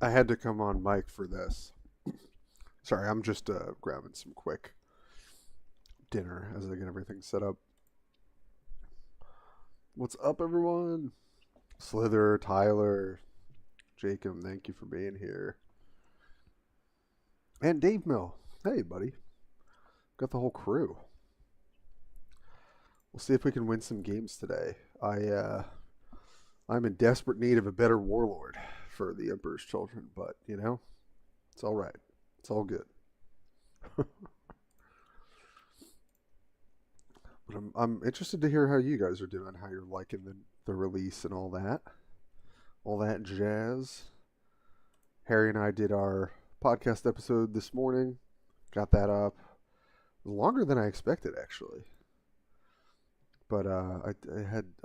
I had to come on mic for this. Sorry, I'm just grabbing some quick dinner as I get everything set up. What's up, everyone? Slither, Tyler, Jacob, thank you for being here. And Dave Mill. Hey, buddy. Got the whole crew. We'll see if we can win some games today. I'm in desperate need of a better warlord for the Emperor's Children, but it's all right. It's all good. But I'm interested to hear how you guys are doing, how you're liking the release and all that jazz. Harry and I did our podcast episode this morning. Got that up. Longer than I expected, actually. But I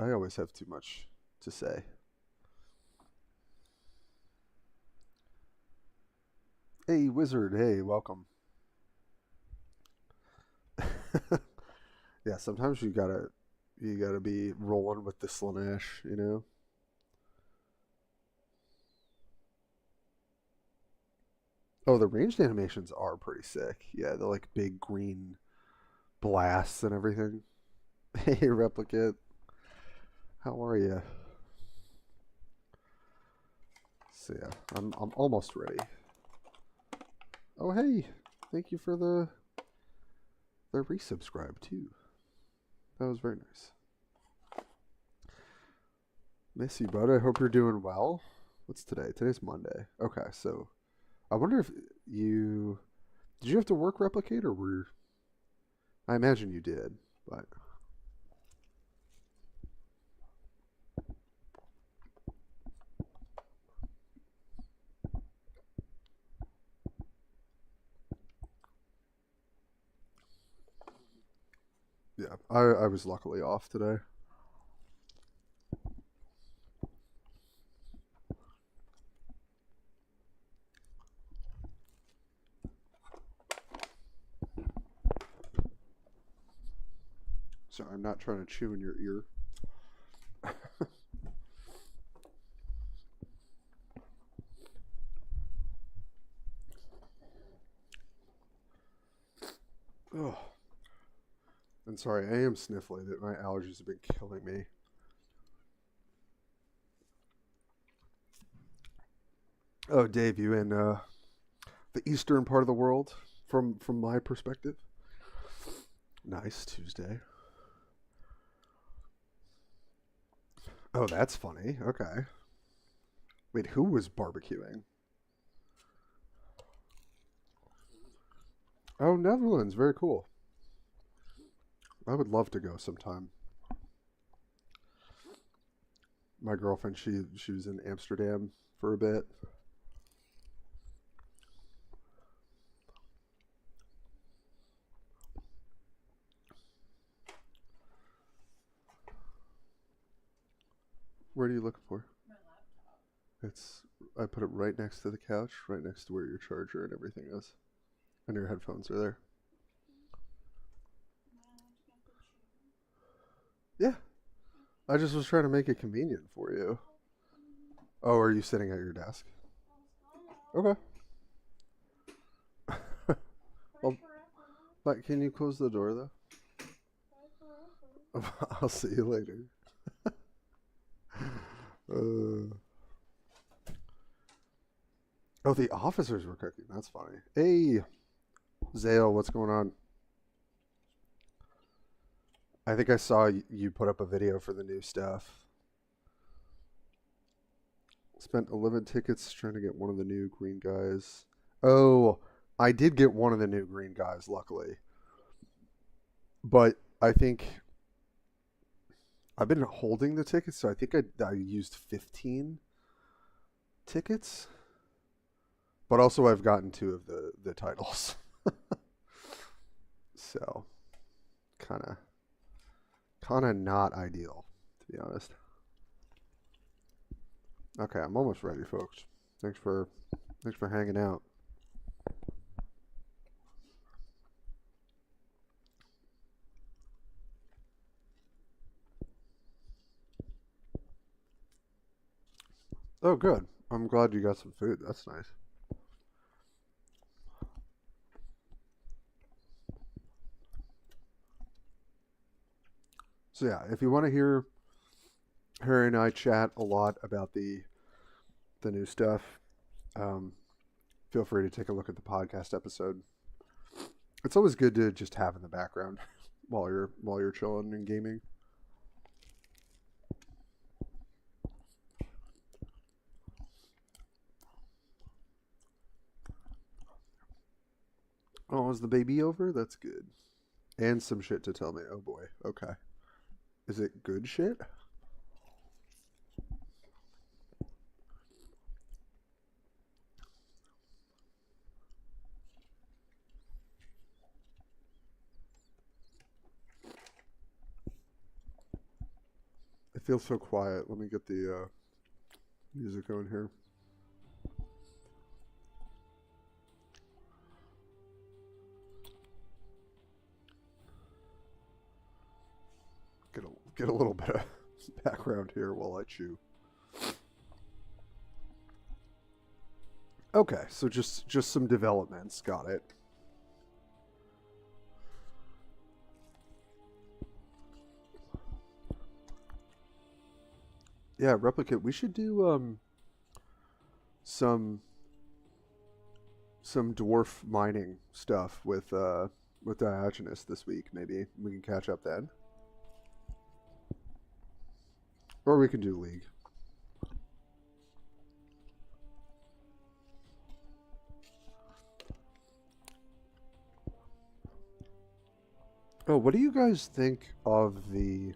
always have too much to say. Hey, Wizard. Hey, welcome. Yeah, sometimes you gotta be rolling with the Slanesh. Oh, the ranged animations are pretty sick. Yeah, they're like big green blasts and everything. Hey, Replicate. How are you? So yeah, I'm almost ready. Oh hey, thank you for the resubscribe too. That was very nice. Miss you, bud. I hope you're doing well. What's today? Today's Monday. Okay, so I wonder if you did you have to work Replicate or were I imagine you did, but yeah, I was luckily off today. Sorry, I'm not trying to chew in your ear. Oh, and sorry, I am sniffly. That my allergies have been killing me. Oh, Dave, you in the eastern part of the world from my perspective? Nice Tuesday. Oh, that's funny. Okay. Wait, who was barbecuing? Oh, Netherlands. Very cool. I would love to go sometime. My girlfriend, she was in Amsterdam for a bit. What are you looking for? It's I put it right next to the couch, right next to where your charger and everything is, and your headphones are there. Yeah, I just was trying to make it convenient for you. Oh, are you sitting at your desk? Okay. Well, but can you close the door though? I'll see you later. uh, oh, the officers were cooking. That's funny. Hey, Zale, what's going on? I think I saw you put up a video for the new stuff. Spent 11 tickets trying to get one of the new green guys. Oh, I did get one of the new green guys, luckily. But I think I've been holding the tickets, so I think I used 15 tickets. But also, I've gotten two of the titles. So, kind of not ideal, to be honest. Okay, I'm almost ready, folks. Thanks for hanging out. Oh, good. I'm glad you got some food. That's nice. So yeah, if you want to hear Harry and I chat a lot about the new stuff, um, feel free to take a look at the podcast episode. It's always good to just have in the background while you're chilling and gaming. Oh, is the baby over? That's good. And some shit to tell me. Oh boy. Okay. Is it good shit? It feels so quiet. Let me get the music going here. Get a little bit of background here while I chew. Okay, so just some developments. Got it. Yeah, replicate. We should do some dwarf mining stuff with Diogenes this week. Maybe we can catch up then, or we can do League. Oh, what do you guys think of the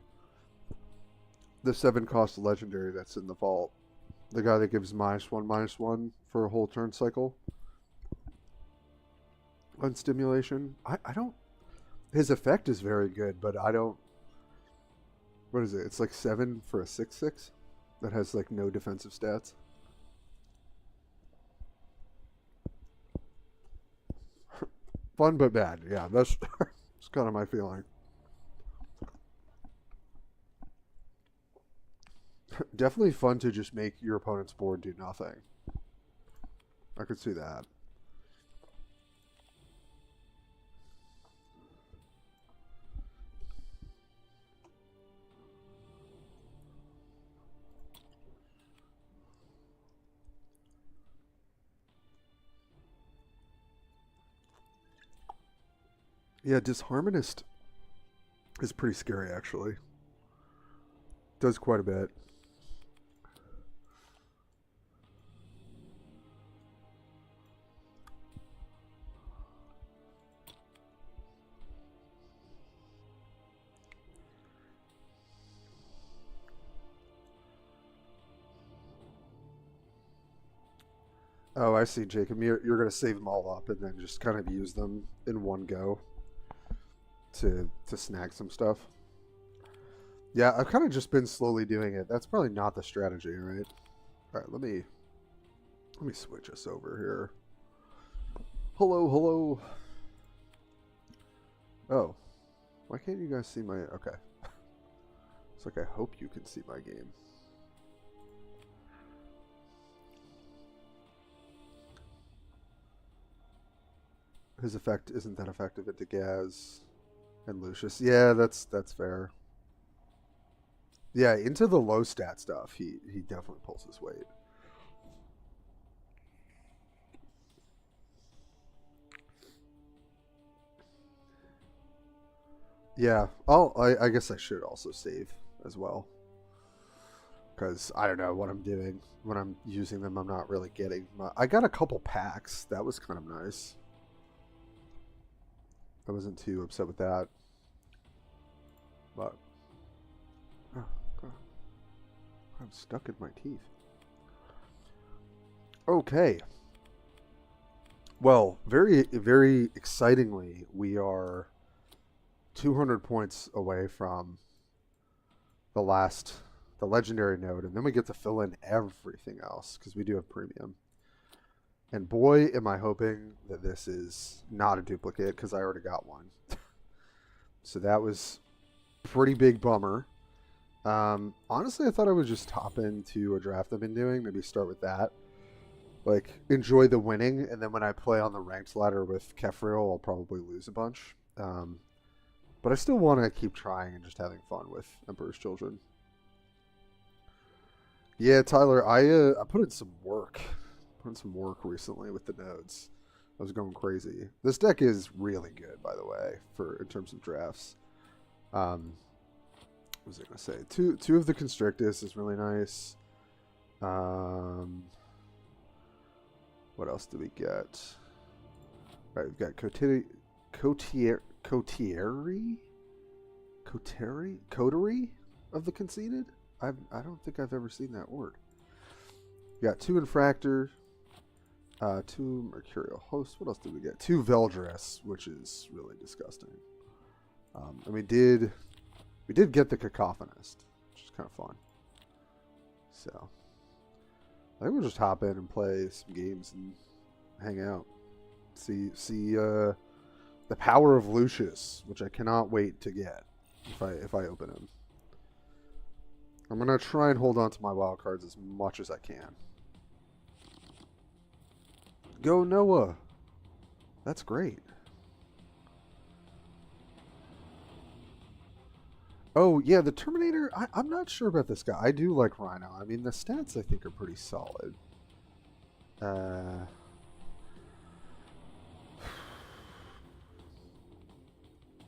7 cost legendary that's in the vault? The guy that gives -1/-1 for a whole turn cycle on stimulation. I don't. His effect is very good, but I don't. What is it? It's like 7 for a 6/6 that has like no defensive stats. Fun but bad. Yeah, that's that's kind of my feeling. Definitely fun to just make your opponent's board do nothing. I could see that. Yeah, Disharmonist is pretty scary actually. Does quite a bit. Oh, I see, Jacob. You're going to save them all up and then just kind of use them in one go to snag some stuff. Yeah, I've kind of just been slowly doing it. That's probably not the strategy, right? All right, let me switch us over here. Hello, hello. Oh, why can't you guys see my? Okay, it's like I hope you can see my game. His effect isn't that effective into Gaz and Lucius. Yeah, that's fair. Yeah, into the low stat stuff, he definitely pulls his weight. Yeah, I guess I should also save as well because I don't know what I'm doing when I'm using them. I'm not really getting. I got a couple packs. That was kind of nice. I wasn't too upset with that, but oh, God, I'm stuck in my teeth. Okay. Well, very excitingly, we are 200 points away from the last, the legendary node, and then we get to fill in everything else because we do have premium. And boy, am I hoping that this is not a duplicate because I already got one. So that was pretty big bummer. Honestly, I thought I would just hop into a draft I've been doing. Maybe start with that. Like, enjoy the winning, and then when I play on the ranked ladder with Kefril, I'll probably lose a bunch. But I still want to keep trying and just having fun with Emperor's Children. Yeah, Tyler, I put in some work. Put in some work recently with the nodes. I was going crazy. This deck is really good, by the way, for in terms of drafts. What was I gonna say? Two of the Constrictus is really nice. What else do we get? Right, we've got Coterie of the Conceited. I don't think I've ever seen that word. We got 2 Infractor, 2 Mercurial Host. What else did we get? 2 Veldress, which is really disgusting. And we did get the Cacophonist, which is kind of fun. So I think we'll just hop in and play some games and hang out. See the power of Lucius, which I cannot wait to get if I open him. I'm gonna try and hold on to my wild cards as much as I can. Go Noah. That's great. Oh, yeah, the Terminator, I'm not sure about this guy. I do like Rhino. I mean, the stats, I think, are pretty solid. I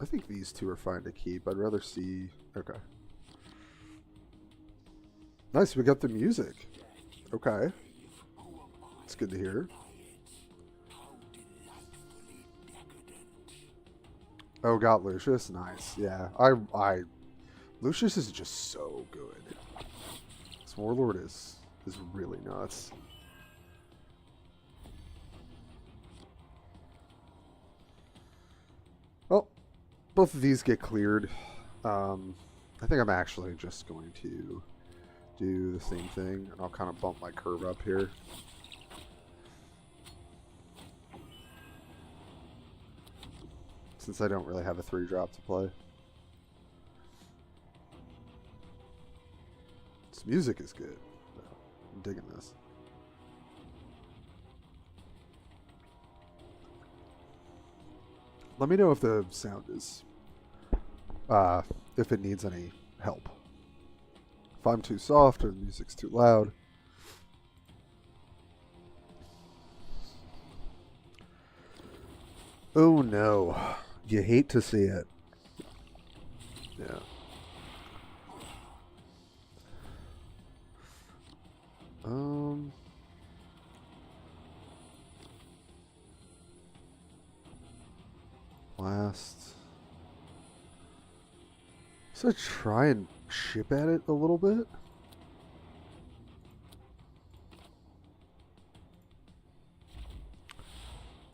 think these 2 are fine to keep. I'd rather see... Okay. Nice, we got the music. Okay. It's good to hear. Oh, got Lucius? Nice. Yeah, Lucius is just so good. This Warlord is really nuts. Well, both of these get cleared. I think I'm actually just going to do the same thing, and I'll kind of bump my curve up here. Since I don't really have a 3-drop to play. This music is good. I'm digging this. Let me know if the sound is... if it needs any help. If I'm too soft or the music's too loud. Oh no. You hate to see it. Yeah. Last. So try and chip at it a little bit.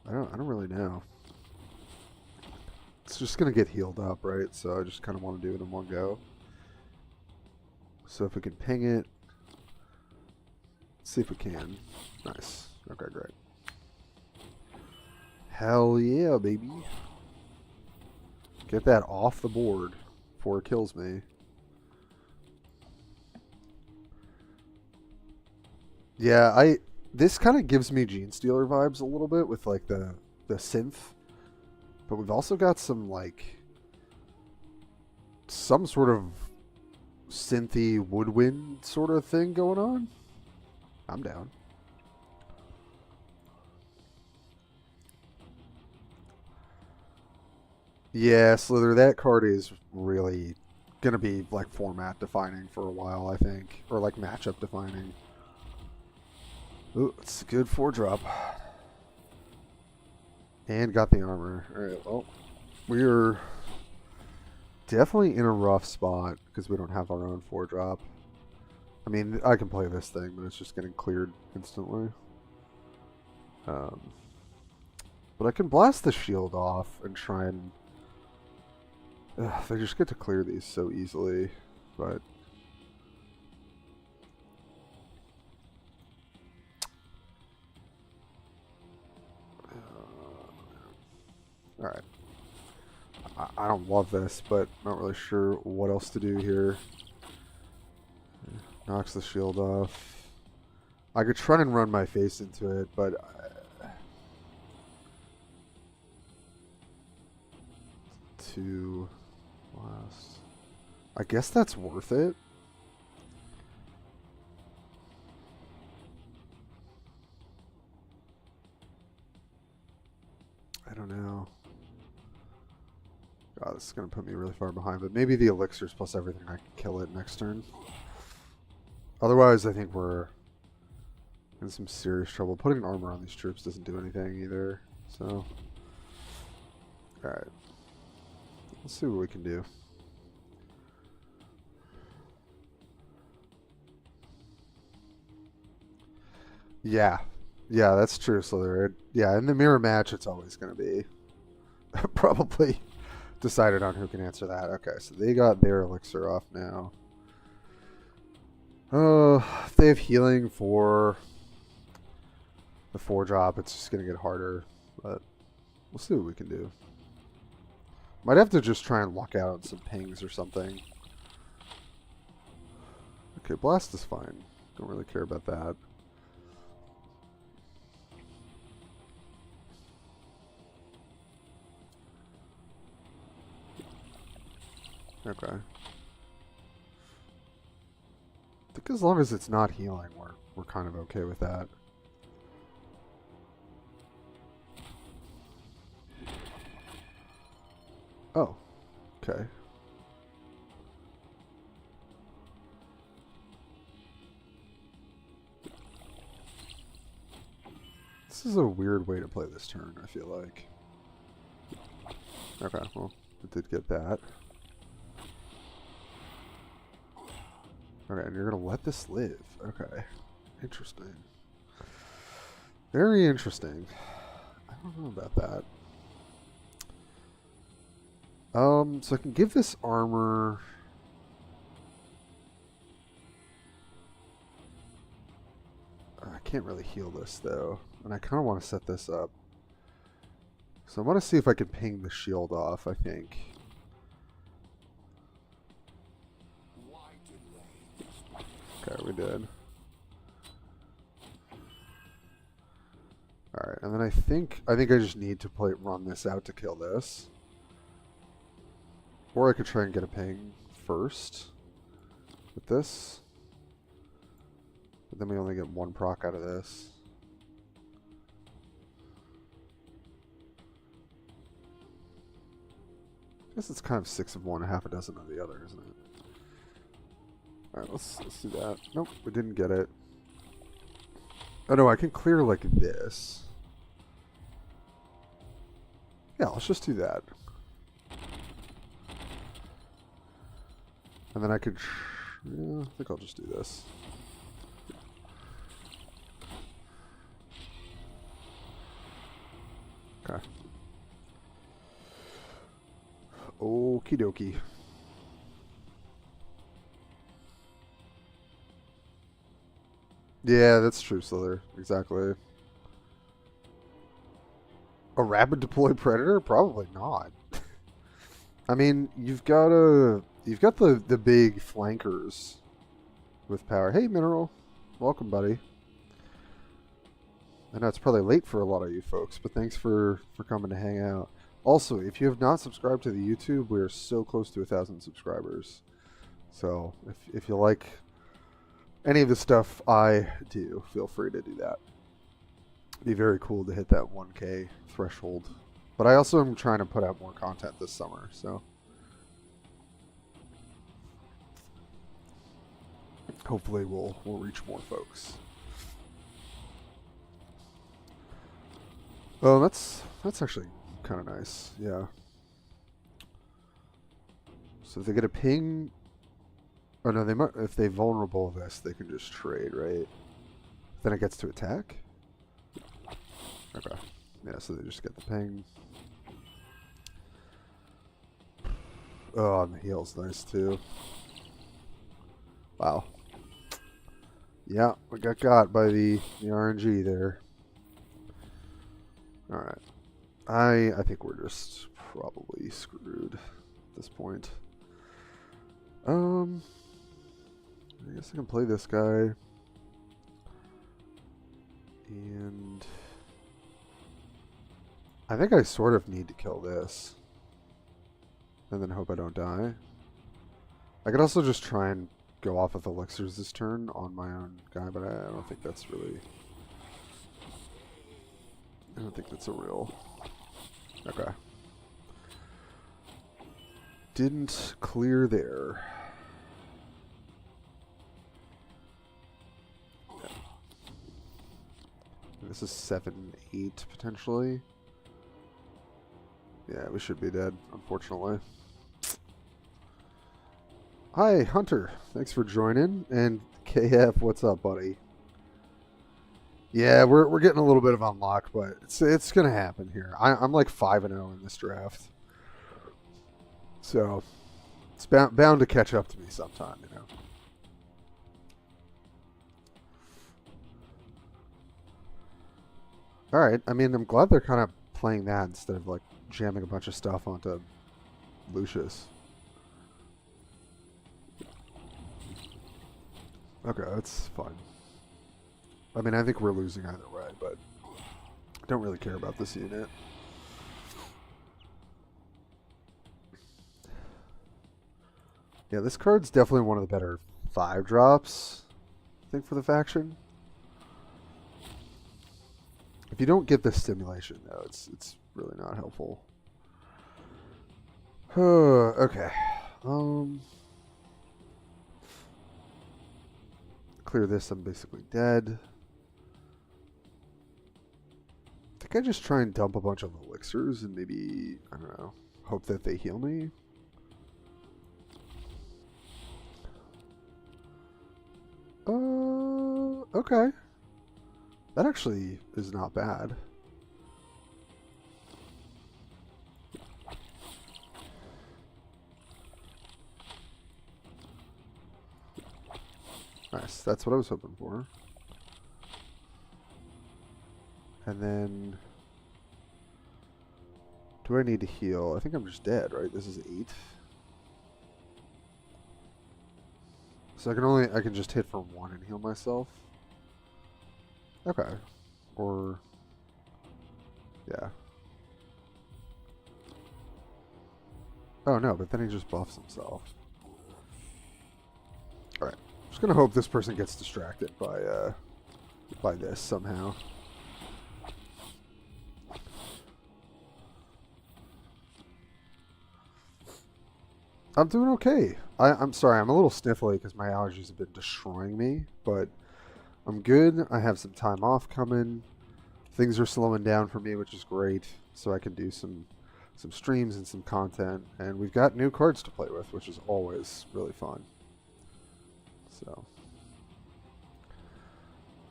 I don't really know. It's just gonna get healed up, right? So I just kind of want to do it in one go. So if we can ping it, let's see if we can. Nice. Okay, great. Hell yeah, baby. Get that off the board before it kills me. Yeah, this kind of gives me Gene Stealer vibes a little bit with like the synth. But we've also got some like some sort of synthy woodwind sort of thing going on. I'm down. Yeah, Slither, that card is really gonna be like format defining for a while, I think. Or like matchup defining. Ooh, it's a good 4-drop. And got the armor. Alright, well, we're definitely in a rough spot because we don't have our own 4-drop. I mean, I can play this thing, but it's just getting cleared instantly. But I can blast the shield off and try and... they just get to clear these so easily, but... Alright. I don't love this, but not really sure what else to do here. Knocks the shield off. I could try and run my face into it, but... Two last. I guess that's worth it. I don't know. God, this is going to put me really far behind, but maybe the elixirs plus everything, I can kill it next turn. Otherwise, I think we're in some serious trouble. Putting armor on these troops doesn't do anything either, so... Alright. Let's see what we can do. Yeah. Yeah, that's true, Slither. Yeah, in the mirror match, it's always going to be probably decided on who can answer that. Okay, so they got their elixir off now. If they have healing for the forge op, it's just going to get harder, but we'll see what we can do. Might have to just try and luck out on some pings or something. Okay, blast is fine. Don't really care about that. Okay. I think as long as it's not healing, we're kind of okay with that. Oh, okay. This is a weird way to play this turn, I feel like. Okay, well, I did get that. Okay, and you're going to let this live. Okay. Interesting. Very interesting. I don't know about that. So I can give this armor... I can't really heal this, though. And I kind of want to set this up. So I want to see if I can ping the shield off, I think. Okay, we did. Alright, and then I think I just need to run this out to kill this. Or I could try and get a ping first with this. But then we only get one proc out of this. I guess it's kind of 6 of one, half a dozen of the other, isn't it? Alright, let's do that. Nope, we didn't get it. Oh no, I can clear like this. Yeah, let's just do that. And then I could... yeah, I think I'll just do this. Okay. Okie dokie. Yeah, that's true, Slither. Exactly. A rapid deploy predator? Probably not. I mean, you've got the big flankers with power. Hey, Mineral. Welcome, buddy. I know it's probably late for a lot of you folks, but thanks for coming to hang out. Also, if you have not subscribed to the YouTube, we are so close to 1,000 subscribers. So, if you like any of the stuff I do, feel free to do that. It'd be very cool to hit that 1K threshold. But I also am trying to put out more content this summer, so hopefully we'll reach more folks. Oh, that's actually kind of nice. Yeah. So if they get a ping, oh no, they might. If they vulnerable this, they can just trade, right? Then it gets to attack. Okay. Yeah, so they just get the ping. Oh, and the heal's nice too. Wow. Yeah, we got by the RNG there. Alright. I think we're just probably screwed at this point. I guess I can play this guy. And I think I sort of need to kill this. And then hope I don't die. I could also just try and go off with elixirs this turn on my own guy, but I don't think that's really... I don't think that's a real... Okay. Didn't clear there. Yeah. This is 7-8 potentially. Yeah, we should be dead, unfortunately. Hi, Hunter. Thanks for joining. And KF, what's up, buddy? Yeah, we're getting a little bit of unlock, but it's gonna happen here. I'm like 5-0 in this draft, so it's bound to catch up to me sometime, you know. All right. I mean, I'm glad they're kind of playing that instead of like jamming a bunch of stuff onto Lucius. Okay, that's fine. I mean, I think we're losing either way, but I don't really care about this unit. Yeah, this card's definitely one of the better 5-drops, I think, for the faction. If you don't get this stimulation, though, it's really not helpful. Okay. Clear this, I'm basically dead. I think I just try and dump a bunch of elixirs and maybe, I don't know, hope that they heal me. Okay. That actually is not bad. Nice, that's what I was hoping for. And then... do I need to heal? I think I'm just dead, right? This is 8. So I can just hit for 1 and heal myself. Okay. Or... yeah. Oh no, but then he just buffs himself. Alright. I'm just gonna hope this person gets distracted by this somehow. I'm doing okay. I'm sorry, I'm a little sniffly because my allergies have been destroying me, but I'm good. I have some time off coming. Things are slowing down for me, which is great, so I can do some streams and some content. And we've got new cards to play with, which is always really fun. So,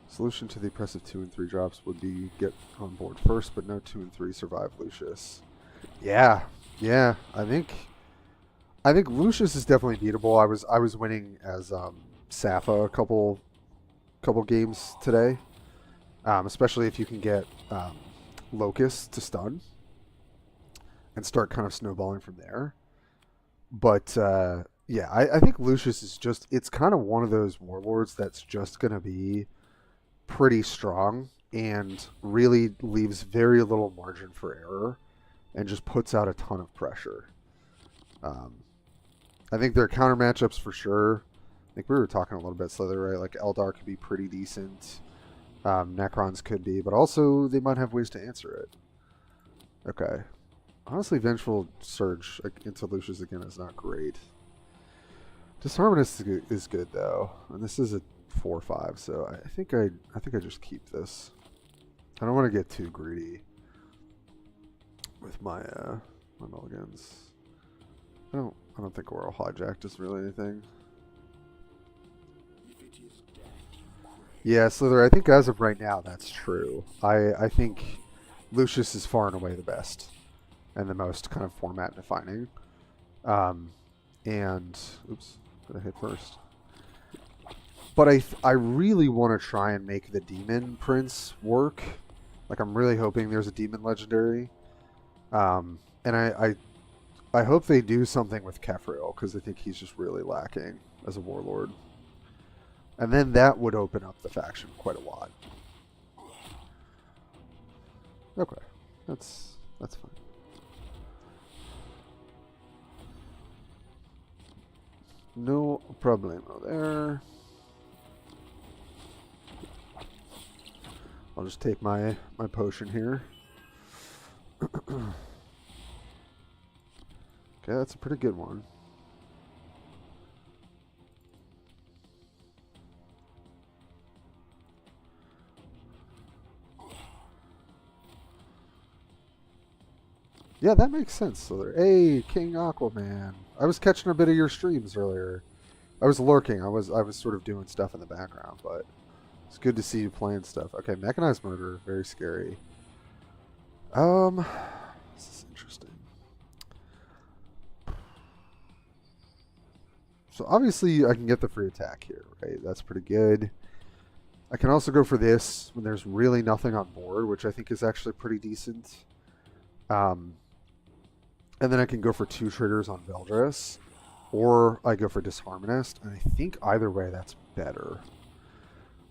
solution to the oppressive 2 and 3 drops would be get on board first, but no 2 and 3 survive Lucius. Yeah, I think Lucius is definitely beatable. I was winning as Safa a couple games today, especially if you can get Locust to stun and start kind of snowballing from there. But yeah, I think Lucius is just, it's kind of one of those warlords that's just going to be pretty strong and really leaves very little margin for error and just puts out a ton of pressure. I think there are counter matchups for sure. I think we were talking a little bit, Slither, right? Like Eldar could be pretty decent. Necrons could be, but also they might have ways to answer it. Okay. Honestly, Vengeful Surge into Lucius again is not great. Disharmonist is good though, and this is a 4/5, so I think I just keep this. I don't want to get too greedy with my my mulligans. I don't think Oral Hijack does really anything. Yeah, Slither, I think as of right now that's true. I think Lucius is far and away the best and the most kind of format defining. And oops, did I hit first? But I really want to try and make the Demon Prince work. Like I'm really hoping there's a Demon Legendary. And I hope they do something with Kefril because I think he's just really lacking as a warlord. And then that would open up the faction quite a lot. Okay, that's fine. No problemo there. I'll just take my potion here. Okay, that's a pretty good one. Yeah, that makes sense. So hey, King Aquaman. I was catching a bit of your streams earlier. I was lurking. I was sort of doing stuff in the background, but it's good to see you playing stuff. Okay, mechanized murder, very scary. This is interesting. So obviously I can get the free attack here, right? That's pretty good. I can also go for this when there's really nothing on board, which I think is actually pretty decent. And then I can go for 2 triggers on Veldris, or I go for Disharmonist, and I think either way that's better.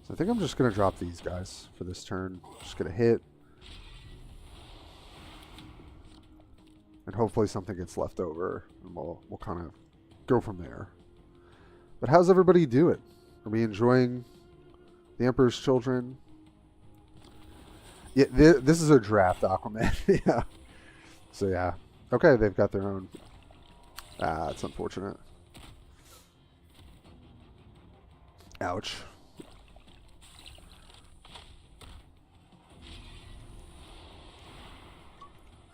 So I think I'm just going to drop these guys for this turn. Just going to hit. And hopefully something gets left over, and we'll kind of go from there. But how's everybody doing? Are we enjoying the Emperor's Children? Yeah, this is a draft Aquaman. Yeah. So yeah. Okay, they've got their own. Ah, it's unfortunate. Ouch.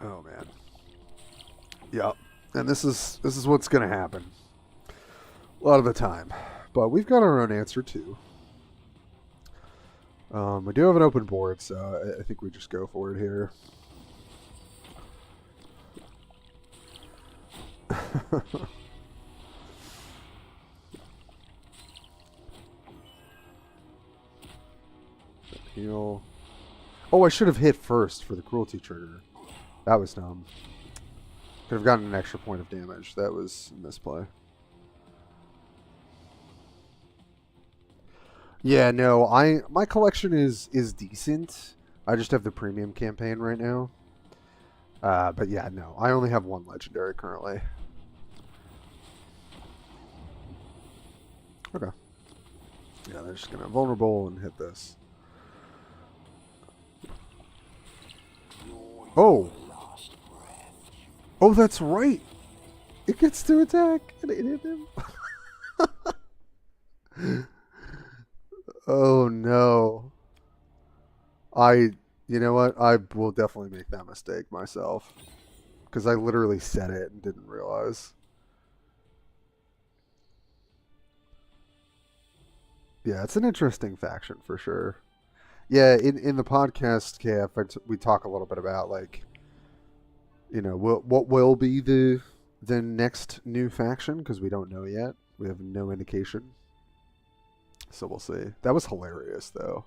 Oh man. Yep. And this is what's gonna happen a lot of the time. But we've got our own answer too. We do have an open board, so I think we just go for it here. Heal. Oh, I should have hit first for the cruelty trigger. That was dumb. Could have gotten an extra point of damage. That was a misplay. Yeah, no, my collection is decent. I just have the premium campaign right now. But yeah, no, I only have 1 legendary currently. Okay. Yeah, they're just gonna vulnerable and hit this. Oh. Oh, that's right. It gets to attack and it hit him. Oh no. You know what? I will definitely make that mistake myself. Because I literally said it and didn't realize. Yeah, it's an interesting faction for sure. Yeah, in the podcast, KF, we talk a little bit about, like, you know, what will be the next new faction, because we don't know yet. We have no indication. So we'll see. That was hilarious, though.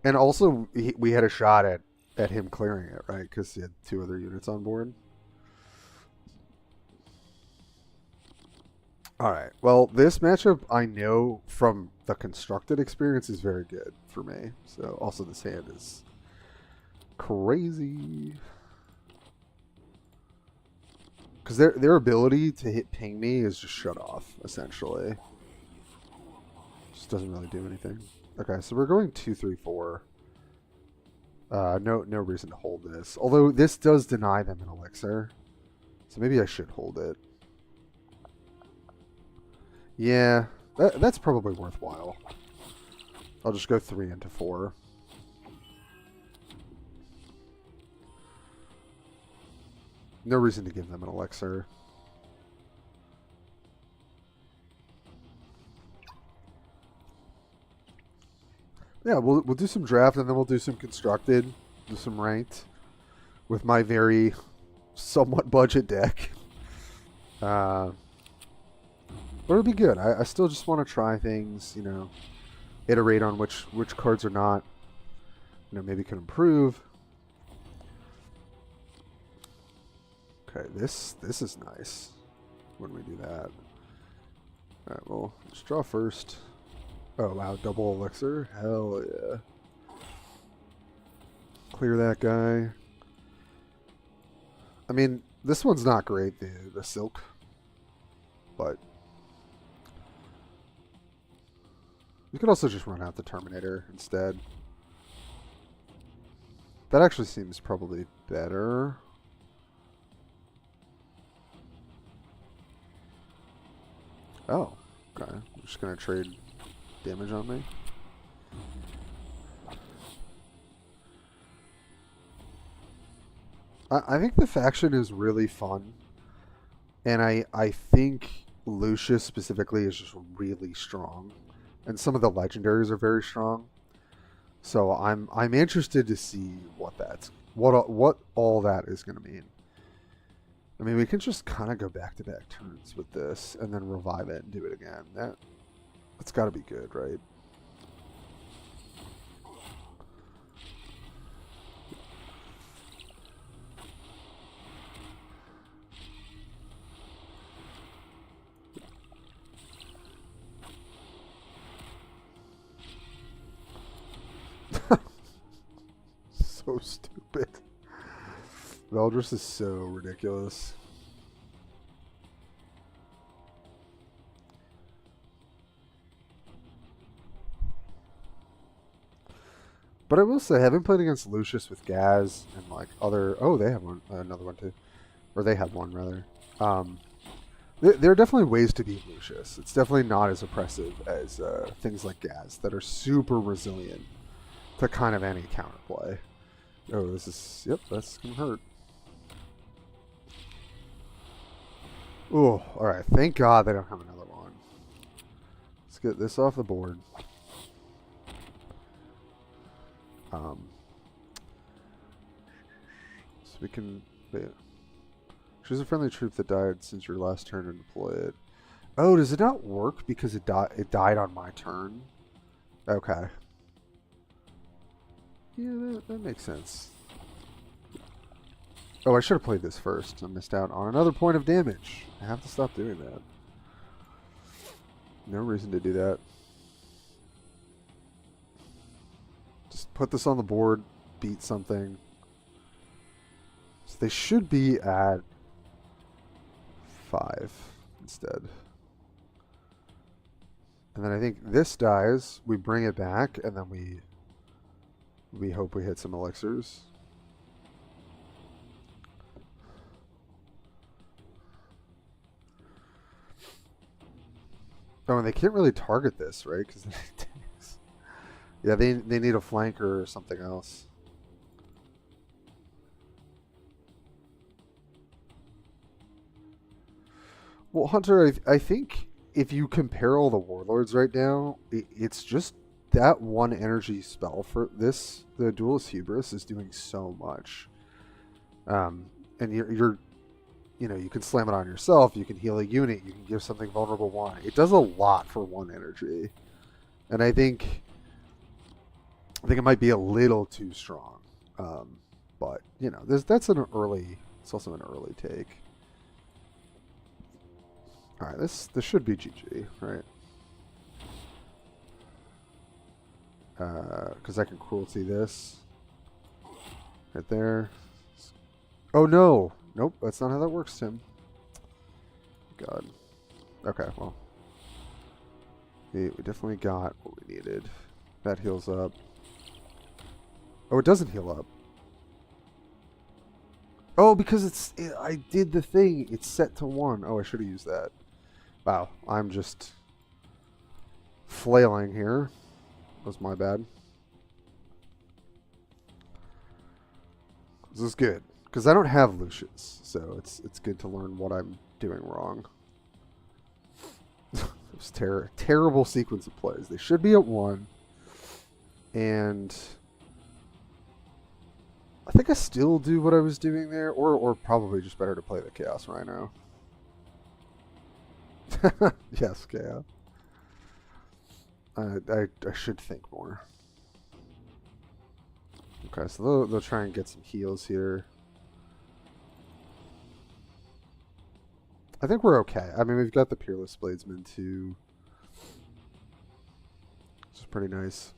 And also, we had a shot at him clearing it, right? Because he had 2 other units on board. Alright, well, this matchup, I know from the constructed experience, is very good for me. So, also this hand is crazy. Because their ability to hit ping me is just shut off, essentially. Just doesn't really do anything. Okay, so we're going 2, 3, 4. No reason to hold this. Although this does deny them an elixir. So maybe I should hold it. Yeah, that's probably worthwhile. I'll just go 3 into 4. No reason to give them an elixir. Yeah, we'll do some draft and then we'll do some constructed, do some ranked with my very somewhat budget deck. But it'll be good. I still just want to try things, you know, iterate on which cards are not, you know, maybe can improve. Okay, this is nice when we do that. Alright, well, let's draw first. Oh wow, double elixir? Hell yeah. Clear that guy. I mean, this one's not great, the silk. But you could also just run out the Terminator instead. That actually seems probably better. Oh, okay. I'm just going to trade damage on me. I think the faction is really fun. And I think Lucius specifically is just really strong. And some of the legendaries are very strong. So I'm interested to see what all that is going to mean. I mean, we can just kind of go back-to-back turns with this and then revive it and do it again. That's got to be good, right? So stupid. Veldris is so ridiculous. But I will say, having played against Lucius with Gaz and like other... Oh, they have one, another one too. Or they have one, rather. There are definitely ways to beat Lucius. It's definitely not as oppressive as things like Gaz that are super resilient to kind of any counterplay. Oh, this is... Yep, that's going to hurt. Oh, alright. Thank God they don't have another one. Let's get this off the board. So we can... Yeah. Choose a friendly troop that died since your last turn and deploy it. Oh, does it not work because it died on my turn? Okay. Yeah, that makes sense. Oh, I should have played this first. I missed out on another point of damage. I have to stop doing that. No reason to do that. Just put this on the board, beat something. So they should be at 5 instead. And then I think this dies, we bring it back, and then we hope we hit some elixirs. Oh, and they can't really target this, right? Because yeah, they need a flanker or something else. Well, Hunter, I think if you compare all the warlords right now, it's just that one energy spell for this. The Duelist Hubris is doing so much, and you're you know, you can slam it on yourself. You can heal a unit. You can give something vulnerable one. It does a lot for one energy, and I think it might be a little too strong. But you know, that's an early. It's also an early take. All right, this should be GG, right? Because I can cruelty this right there. Oh no, nope, that's not how that works, Tim. God. Okay, well, we definitely got what we needed. That heals up. Oh, it doesn't heal up. Oh, because I did the thing. It's set to 1. Oh, I should have used that. Wow, I'm just flailing here. That was my bad. This is good because I don't have Lucius, so it's good to learn what I'm doing wrong. It was terrible sequence of plays. They should be at 1, and I think I still do what I was doing there, or probably just better to play the Chaos Rhino. Yes, Chaos. I should think more. Okay, so they'll try and get some heals here. I think we're okay. I mean, we've got the Peerless Bladesman too, which is pretty nice.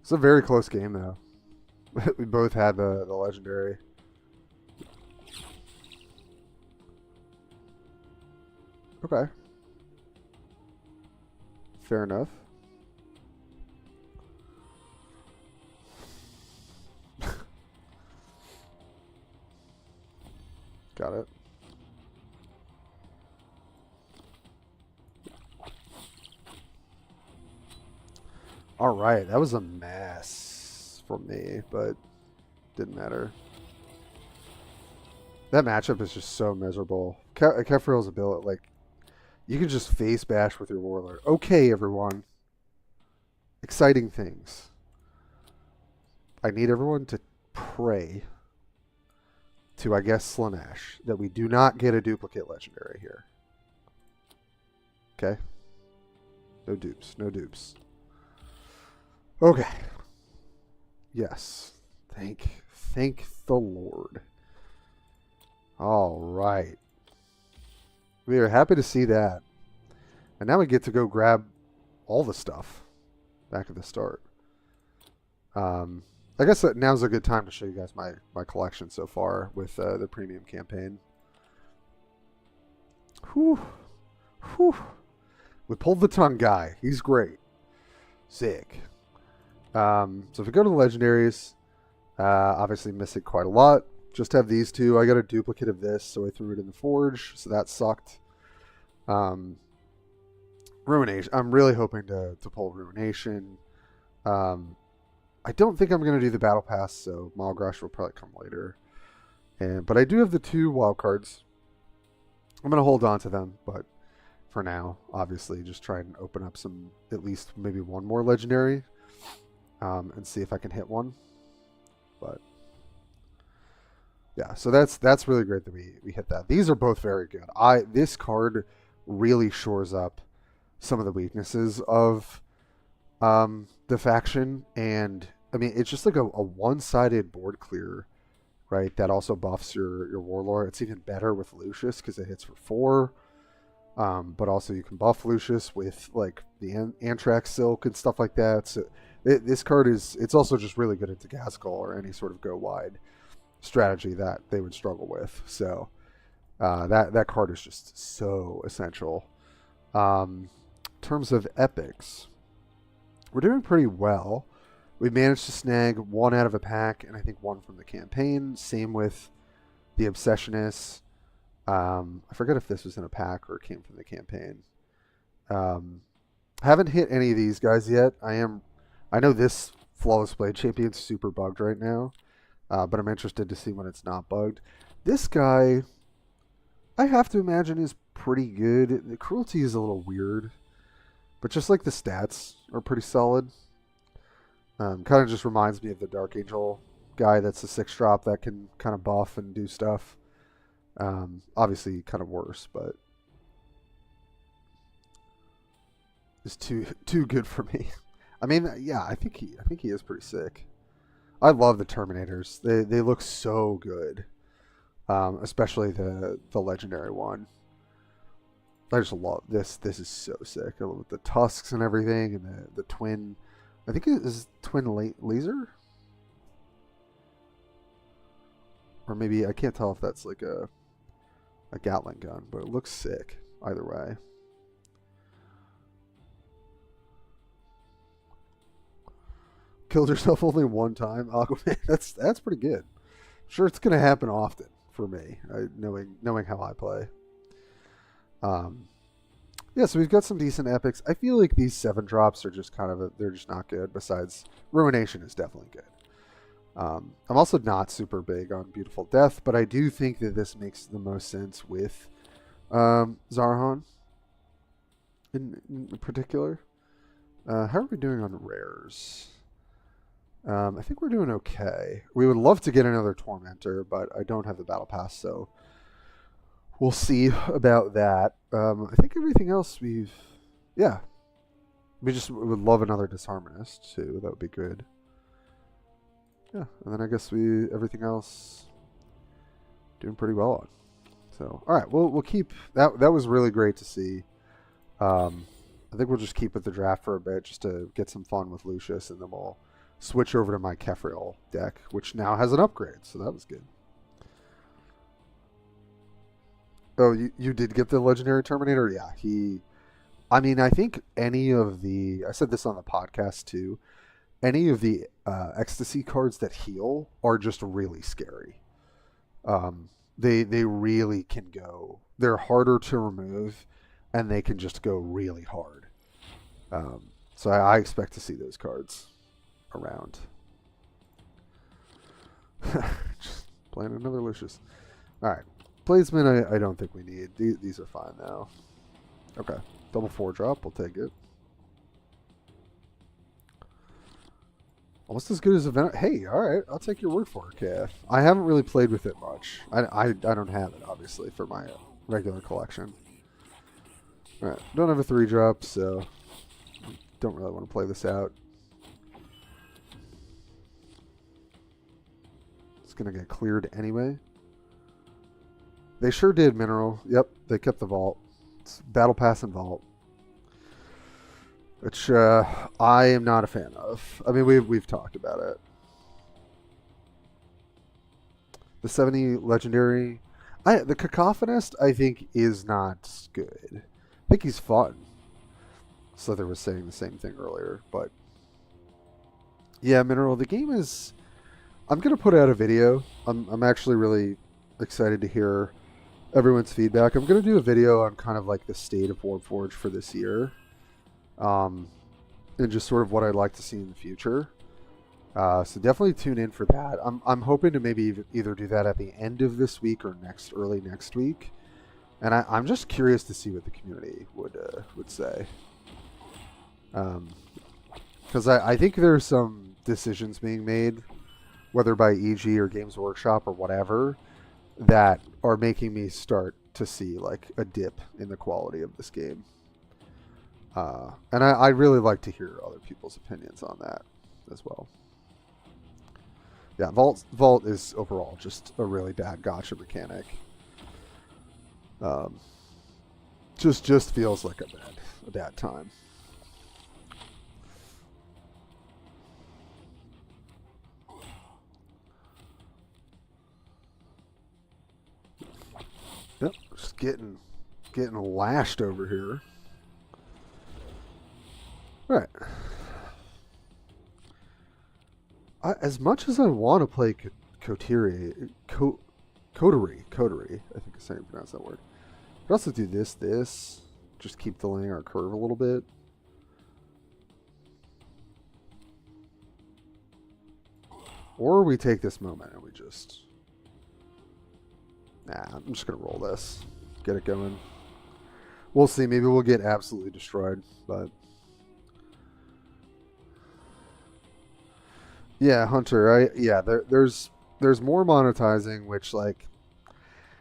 It's a very close game, though. We both had the legendary. Okay. Fair enough. Got it. All right, that was a mess for me, but didn't matter. That matchup is just so miserable. Kefril's ability, like, you can just face bash with your Warlord. Okay, everyone. Exciting things. I need everyone to pray to, I guess, Slanesh that we do not get a duplicate legendary here. Okay? No dupes. No dupes. Okay. Yes. Thank the Lord. All right. We are happy to see that. And now we get to go grab all the stuff back at the start. I guess that now's a good time to show you guys my collection so far with the premium campaign. Whew. Whew. We pulled the tongue guy. He's great. Sick. So if we go to the legendaries, obviously miss it quite a lot. Just have these two. I got a duplicate of this, so I threw it in the forge, so that sucked. Ruination. I'm really hoping to pull Ruination. I don't think I'm going to do the Battle Pass, so Malgrush will probably come later. But I do have the 2 wild cards. I'm going to hold on to them, but for now, obviously, just try and open up some, at least maybe one more legendary, and see if I can hit one. But yeah, so that's really great that we hit that. These are both very good. This card really shores up some of the weaknesses of the faction, and I mean it's just like a one-sided board clear, right? That also buffs your Warlord. It's even better with Lucius because it hits for 4. But also you can buff Lucius with like the Anthrax Silk and stuff like that. So this card it's also just really good at Dagaskal or any sort of go wide strategy that they would struggle with. So that card is just so essential. In terms of epics, we're doing pretty well. We managed to snag 1 out of a pack, and I think 1 from the campaign. Same with the Obsessionist. I forget if this was in a pack or came from the campaign. Haven't hit any of these guys yet. I know this Flawless Blade Champion's super bugged right now, but I'm interested to see when it's not bugged. This guy, I have to imagine, is pretty good. The cruelty is a little weird, but just like the stats are pretty solid. Kind of just reminds me of the Dark Angel guy that's a 6-drop that can kind of buff and do stuff. Obviously kind of worse, but it's too good for me. I mean, yeah, I think he is pretty sick. I love the Terminators. They look so good. Especially the legendary one. I just love this. This is so sick. I love the tusks and everything, and the twin. I think it is twin laser, or maybe I can't tell if that's like a Gatling gun, but it looks sick either way. Killed yourself only 1 time, Aquaman. That's pretty good. Sure, it's gonna happen often for me, knowing how I play. Yeah, so we've got some decent epics. I feel like these 7-drops are just kind of they're just not good. Besides, Ruination is definitely good. I'm also not super big on Beautiful Death, but I do think that this makes the most sense with Zarhan in particular. How are we doing on rares? I think we're doing okay. We would love to get another Tormentor, but I don't have the Battle Pass, so we'll see about that. I think everything else we've We just would love another Disharmonist too. That would be good. Yeah, and then I guess everything else doing pretty well on. So all right, we'll keep that. That was really great to see. I think we'll just keep with the draft for a bit just to get some fun with Lucius, and then we'll switch over to my Kefriel deck, which now has an upgrade, so that was good. Oh, you did get the Legendary Terminator? Yeah, I mean, I think any of I said this on the podcast too, any of the Ecstasy cards that heal are just really scary. They really can go. They're harder to remove, and they can just go really hard. So I expect to see those cards around. Just playing another Lucius. All right. Bladesman, I don't think we need. These are fine now. Okay. Double 4-drop. We'll take it. Almost as good as Event. Hey, all right. I'll take your word for it, KF. I haven't really played with it much. I don't have it, obviously, for my regular collection. All right. Don't have a 3-drop, so don't really want to play this out. It's going to get cleared anyway. They sure did, Mineral. Yep, they kept the Vault. It's Battle Pass and Vault. Which I am not a fan of. I mean, we've talked about it. The 70 Legendary. The Cacophonist, I think, is not good. I think he's fun. Slither was saying the same thing earlier, but yeah, Mineral, the game is... I'm going to put out a video. I'm actually really excited to hear everyone's feedback. I'm going to do a video on kind of like the state of Warpforge for this year. And just sort of what I'd like to see in the future. So definitely tune in for that. I'm hoping to maybe either do that at the end of this week or early next week. And I'm just curious to see what the community would say. Because I think there's some decisions being made, whether by EG or Games Workshop or whatever, that are making me start to see like a dip in the quality of this game. And I'd really like to hear other people's opinions on that as well. Yeah, Vault is overall just a really bad gotcha mechanic. Just feels like a bad time. Yep, just getting lashed over here. All right. As much as I want to play Coterie, I think is how you pronounce that word. I could also do this, just keep delaying our curve a little bit. Or we take this moment and we just... Nah, I'm just going to roll this. Get it going. We'll see. Maybe we'll get absolutely destroyed, but... Yeah, Hunter. There's more monetizing, which, like,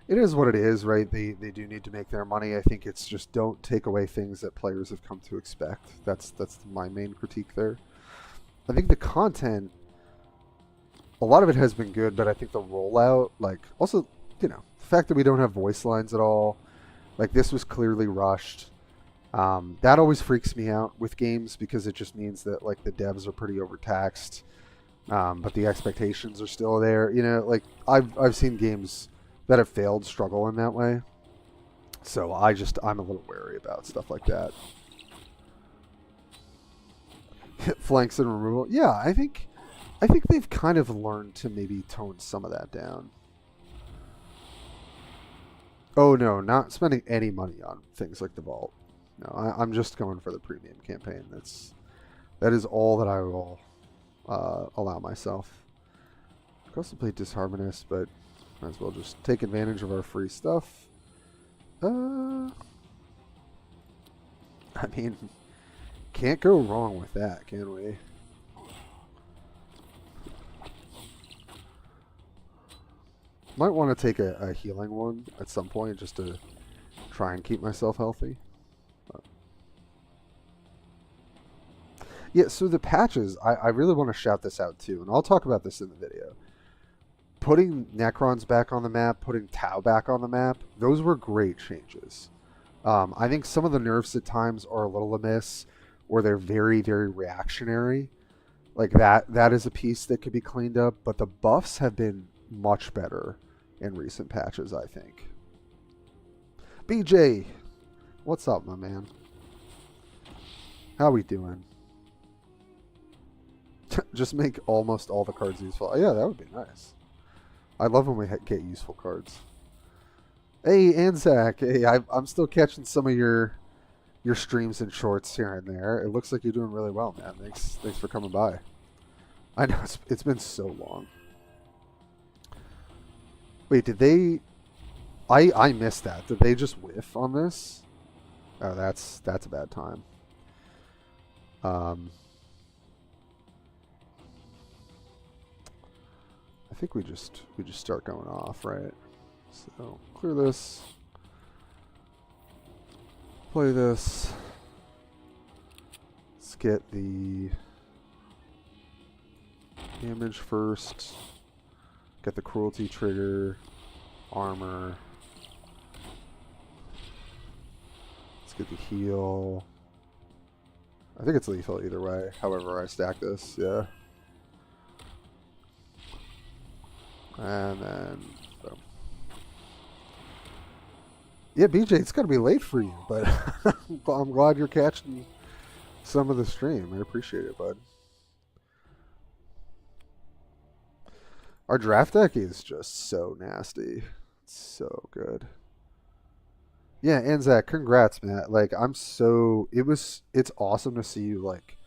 it is what it is, right? They do need to make their money. I think it's just don't take away things that players have come to expect. That's my main critique there. I think the content, a lot of it has been good, but I think the rollout, like, also, the fact that we don't have voice lines at all, like, this was clearly rushed. That always freaks me out with games because it just means that, like, the devs are pretty overtaxed. But the expectations are still there. Like I've seen games that have failed struggle in that way. So I'm a little wary about stuff like that. Flanks and removal. Yeah, I think they've kind of learned to maybe tone some of that down. Oh no, not spending any money on things like the Vault. No, I'm just going for the premium campaign. That is all that I will allow myself. I could also play Disharmonist, but might as well just take advantage of our free stuff. I mean, can't go wrong with that, can we? Might want to take a healing one at some point just to try and keep myself healthy. Yeah, so the patches, I really want to shout this out too, and I'll talk about this in the video. Putting Necrons back on the map, putting Tau back on the map, those were great changes. I think some of the nerfs at times are a little amiss, or they're very, very reactionary. Like that is a piece that could be cleaned up, but the buffs have been much better in recent patches, I think. BJ, what's up, my man? How we doing? Just make almost all the cards useful. Oh, yeah, that would be nice. I love when we get useful cards. Hey, Anzac. Hey, I'm still catching some of your streams and shorts here and there. It looks like you're doing really well, man. Thanks for coming by. I know it's been so long. Wait, did they? I missed that. Did they just whiff on this? Oh, that's a bad time. I think we just start going off, right? So clear this. Play this. Let's get the damage first. Get the cruelty trigger. Armor. Let's get the heal. I think it's lethal either way, however I stack this, yeah. And then, boom. Yeah, BJ, it's gotta be late for you, but I'm glad you're catching some of the stream. I appreciate it, bud. Our draft deck is just so nasty. It's so good. Yeah, and Zach, congrats, man. Like, it's awesome to see you, like,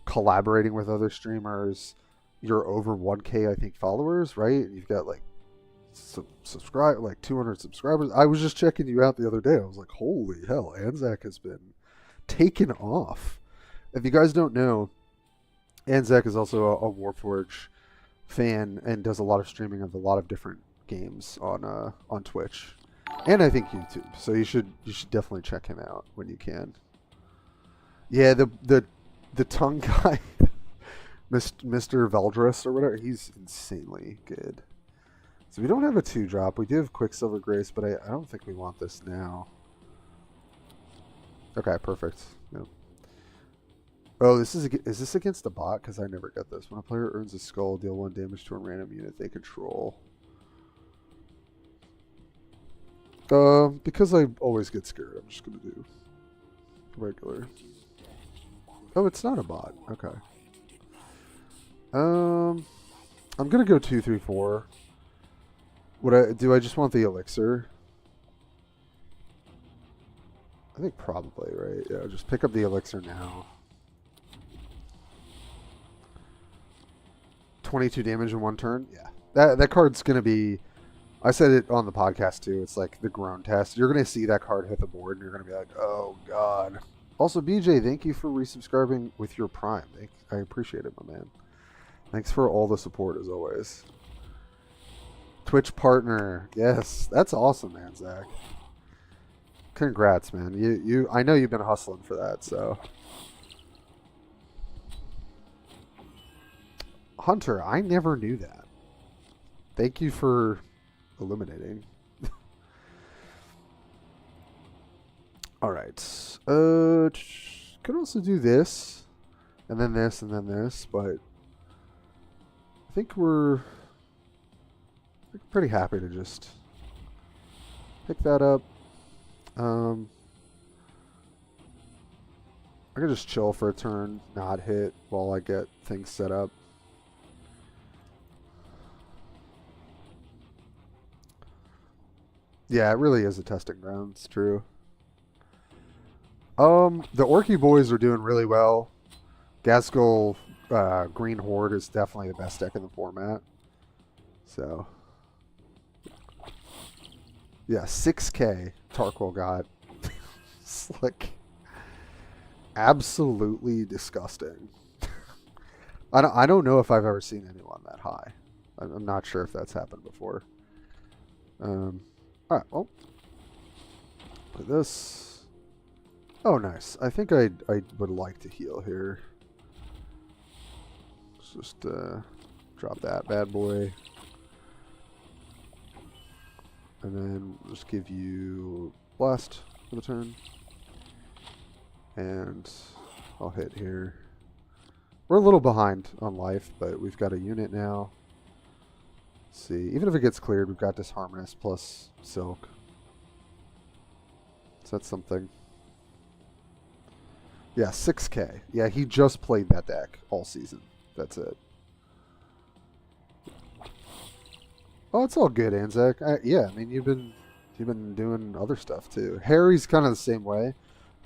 collaborating with other streamers. You're over 1K, I think, followers, right? You've got, like, like 200 subscribers. I was just checking you out the other day. I was like, holy hell, Anzac has been taken off. If you guys don't know, Anzac is also a Warpforge fan and does a lot of streaming of a lot of different games on Twitch. And I think YouTube. So you should definitely check him out when you can. Yeah, the tongue guy, Mr. Veldris or whatever, he's insanely good. So we don't have a 2-drop. We do have Quicksilver Grace, but I don't think we want this now. Okay, perfect. No. Oh, is this against the bot? Because I never get this. When a player earns a skull, deal 1 damage to a random unit they control. Because I always get scared, I'm just gonna do regular. Oh, it's not a bot. Okay. I'm gonna go 2, 3, 4. Do I just want the elixir? I think probably, right? Yeah, just pick up the elixir now. 22 damage in 1 turn? Yeah. That card's gonna be, I said it on the podcast too, it's like the groan test. You're gonna see that card hit the board and you're gonna be like, oh god. Also, BJ, thank you for resubscribing with your Prime. I appreciate it, my man. Thanks for all the support as always. Twitch partner. Yes, that's awesome, man, Zach. Congrats, man. I know you've been hustling for that, so. Hunter, I never knew that. Thank you for illuminating. All right. Could also do this, and then this, and then this, but I think we're pretty happy to just pick that up. I can just chill for a turn, not hit while I get things set up. Yeah, it really is a testing ground. It's true. The Orky boys are doing really well. Gaskell Green Horde is definitely the best deck in the format. So, yeah, 6K Tarkwell got. It's like absolutely disgusting. I don't know if I've ever seen anyone that high. I'm not sure if that's happened before. All right, well, put this. Oh, nice. I think I would like to heal here. Let's just drop that bad boy. And then we'll just give you blast for the turn. And I'll hit here. We're a little behind on life, but we've got a unit now. Let's see, even if it gets cleared, we've got Disharmonist plus Silk. So that's something. Yeah, 6K. Yeah, he just played that deck all season. That's it. Oh, it's all good, Anzac. Yeah, I mean you've been doing other stuff too. Harry's kind of the same way.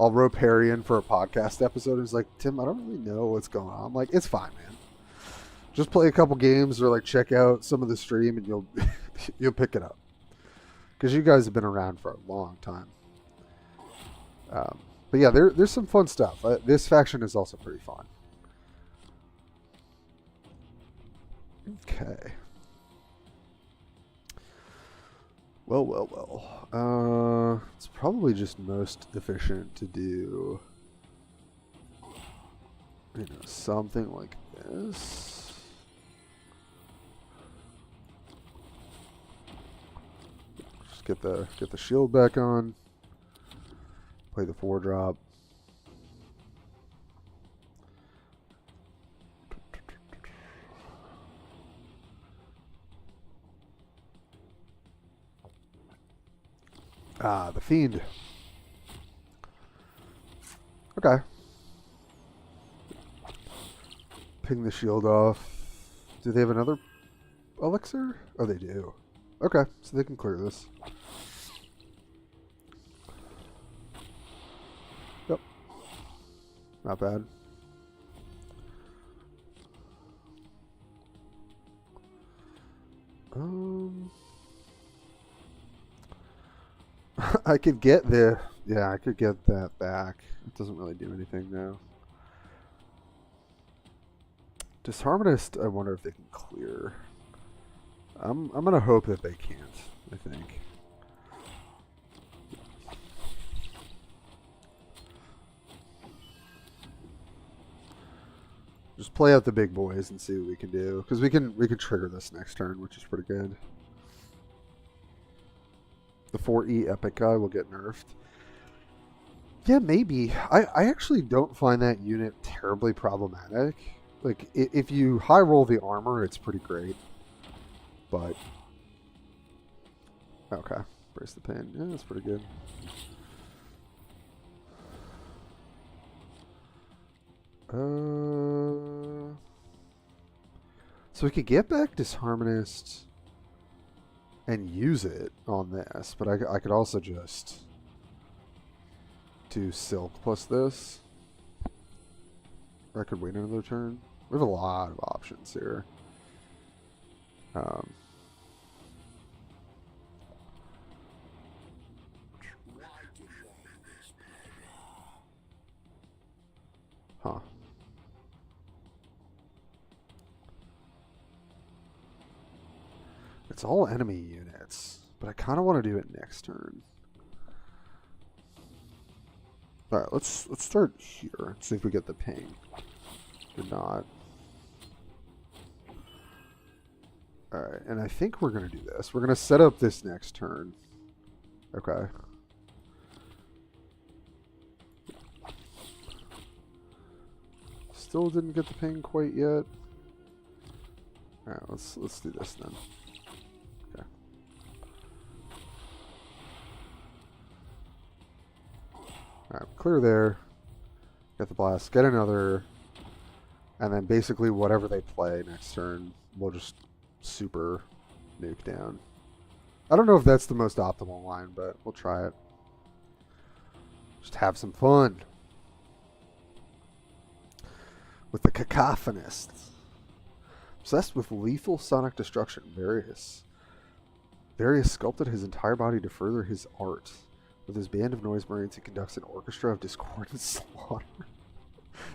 I'll rope Harry in for a podcast episode. He's like, Tim, I don't really know what's going on. I'm like, it's fine, man. Just play a couple games or like check out some of the stream, and you'll pick it up. Because you guys have been around for a long time. But yeah, there's some fun stuff. This faction is also pretty fun. Okay. Well. It's probably just most efficient to do, something like this. Just get the shield back on. Play the 4-drop. Ah, the Fiend. Okay. Ping the shield off. Do they have another elixir? Oh, they do. Okay, so they can clear this. Yep. Not bad. I could get I could get that back. It doesn't really do anything now. Disharmonist, I wonder if they can clear. I'm gonna hope that they can't, I think. Just play out the big boys and see what we can do. Because we can trigger this next turn, which is pretty good. The 4E epic guy will get nerfed. Yeah, maybe. I actually don't find that unit terribly problematic. Like, if you high roll the armor, it's pretty great. But, okay. Brace the pain. Yeah, that's pretty good. So we could get back Disharmonist and use it on this, but I could also just do Silk plus this. Or I could wait another turn. We have a lot of options here. Huh. It's all enemy units, but I kind of want to do it next turn. All right, let's start here. See if we get the ping. Did not. All right, and I think we're gonna do this. We're gonna set up this next turn. Okay. Still didn't get the ping quite yet. All right, let's do this then. Okay. All right, clear there. Get the blast. Get another. And then basically whatever they play next turn, we'll just super nuke down. I don't know if that's the most optimal line, but we'll try it. Just have some fun with the Cacophonist. Obsessed with lethal sonic destruction. Various sculpted his entire body to further his art. With his band of noise marines, he conducts an orchestra of discord and slaughter.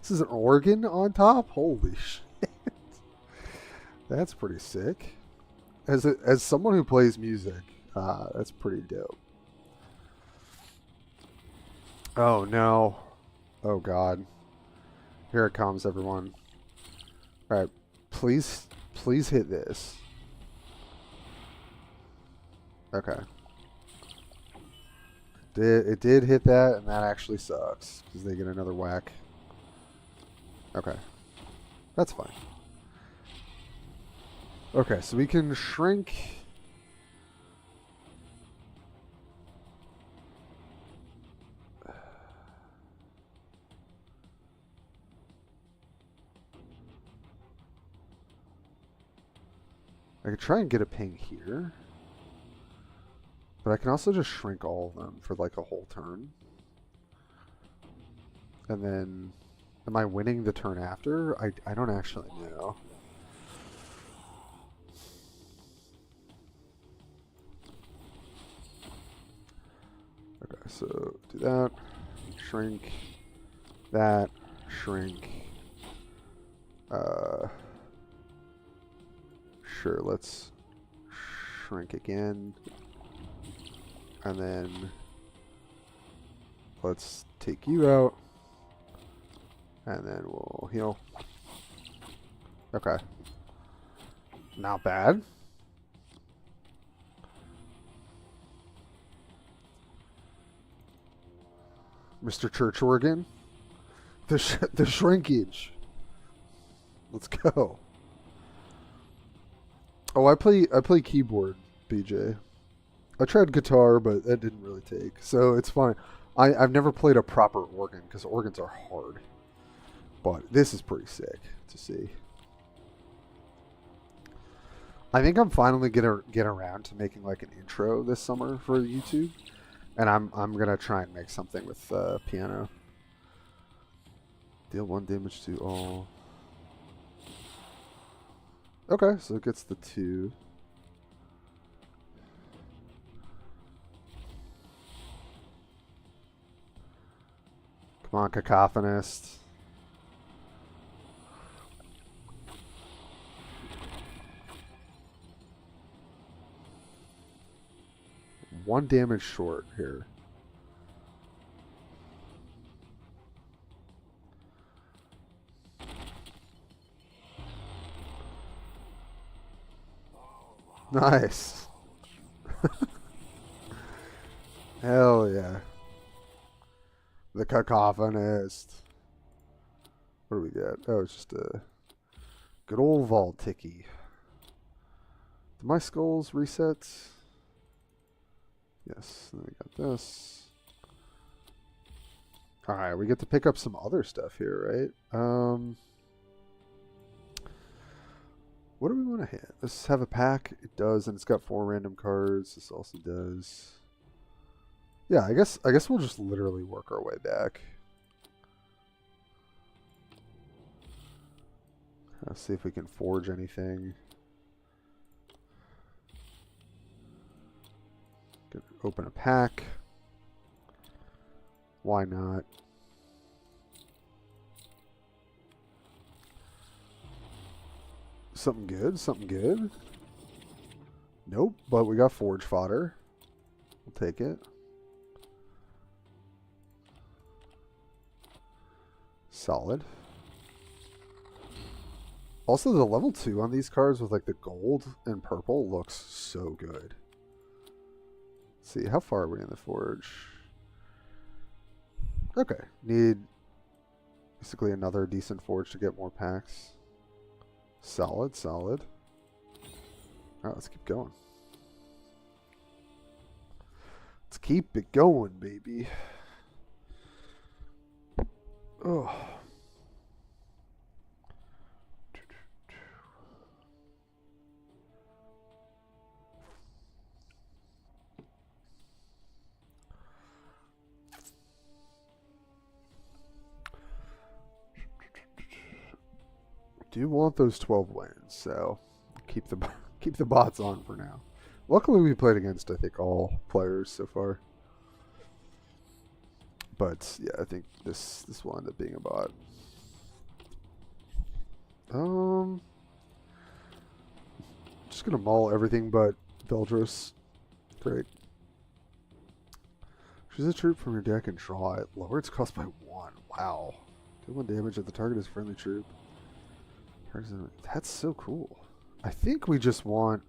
This is an organ on top? Holy shit. That's pretty sick. As someone who plays music, that's pretty dope. Oh no. Oh god. Here it comes, everyone. Alright. Please hit this. Okay. It did hit that, and that actually sucks because they get another whack. Okay. That's fine. Okay, so we can shrink. I could try and get a ping here. But I can also just shrink all of them for like a whole turn. And then, am I winning the turn after? I don't actually know. Okay, so do that. Shrink. That. Shrink. Sure, let's shrink again. And then let's take you out. And then we'll heal. Okay. Not bad. Mr. Church Organ. The shrinkage. Let's go. Oh, I play keyboard, BJ. I tried guitar, but that didn't really take. So it's fine. I've never played a proper organ because organs are hard. But this is pretty sick to see. I think I'm finally gonna get around to making like an intro this summer for YouTube, and I'm gonna try and make something with piano. Deal 1 damage to all. Okay, so it gets the 2. Come on, Cacophonist. One damage short here. Nice. Hell yeah. The Cacophonist. What do we get? Oh, it's just a good old Volticky. Do my skulls reset? Yes, then we got this. Alright, we get to pick up some other stuff here, right? What do we want to hit? Let's have a pack. It does, and it's got 4 random cards. This also does. Yeah, I guess we'll just literally work our way back. Let's see if we can forge anything. Open a pack. Why not? Something good, something good. Nope, but we got forge fodder. We'll take it. Solid. Also, the level 2 on these cards with like the gold and purple looks so good. Let's see, how far are we in the forge? Okay, need basically another decent forge to get more packs. Solid, solid. Alright, let's keep going. Let's keep it going, baby. Oh. Do want those 12 wins, so keep the bots on for now. Luckily, we played against I think all players so far, but yeah, I think this will end up being a bot. Just gonna maul everything but Veldros. Great. Choose a troop from your deck and draw it. Lower its cost by 1. Wow. Do 1 damage if the target is a friendly troop. That's so cool. I think we just want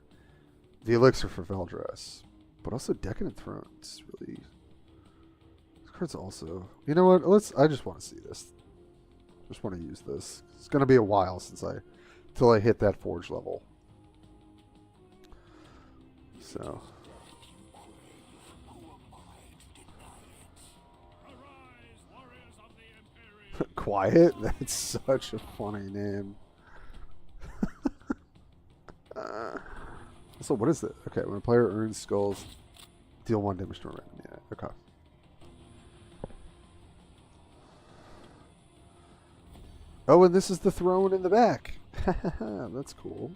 the elixir for Veldress, but also Decadent Throne. It's really... This card's also... You know what? I just want to see this. Just want to use this. It's going to be a while till I hit that Forge level. So... Quiet? That's such a funny name. So what is it? Okay, when a player earns skulls, deal 1 damage to a random. Yeah, okay. Oh, and this is the throne in the back. That's cool.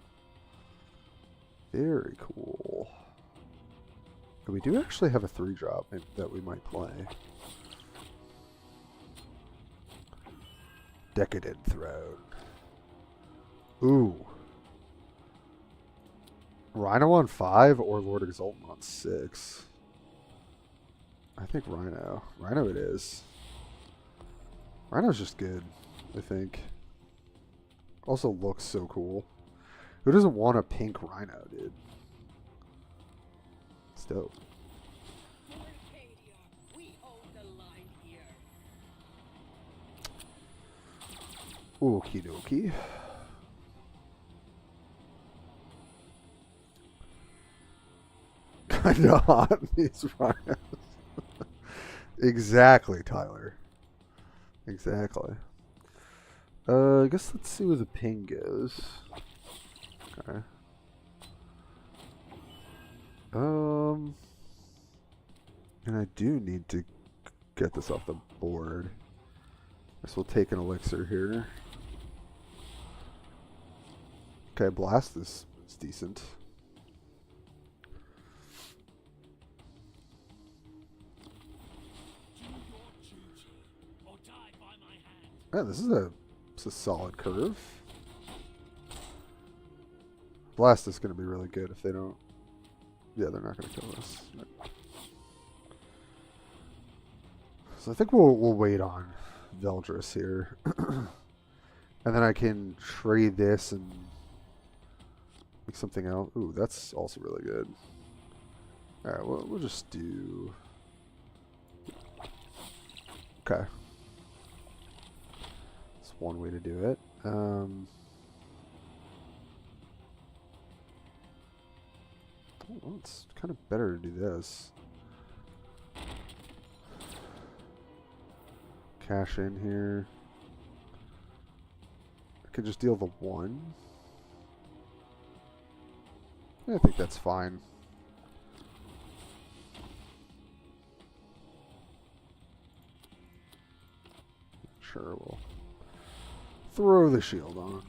Very cool. But we do actually have a 3-drop that we might play. Decadent Throne. Ooh. Rhino on 5 or Lord Exultant on 6? I think Rhino. Rhino it is. Rhino's just good, I think. Also looks so cool. Who doesn't want a pink Rhino, dude? It's dope. Okie dokie. Kinda hot, these rhinos. Exactly, Tyler. Exactly. I guess let's see where the ping goes. Okay. And I do need to get this off the board. Guess we'll take an elixir here. Okay, blast is decent. Yeah, this is a solid curve. Blast is going to be really good if they don't... Yeah, they're not going to kill us. So I think we'll wait on Veldress here. And then I can trade this and make something else. Ooh, that's also really good. Alright, we'll just do... Okay. That's one way to do it. Well, it's kind of better to do this. Cash in here. I could just deal the 1. Yeah, I think that's fine. Sure, we'll throw the shield on.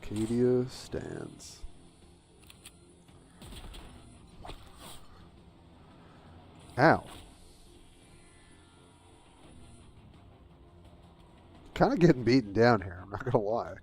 Acadia stands. Ow. Kind of getting beaten down here, I'm not going to lie.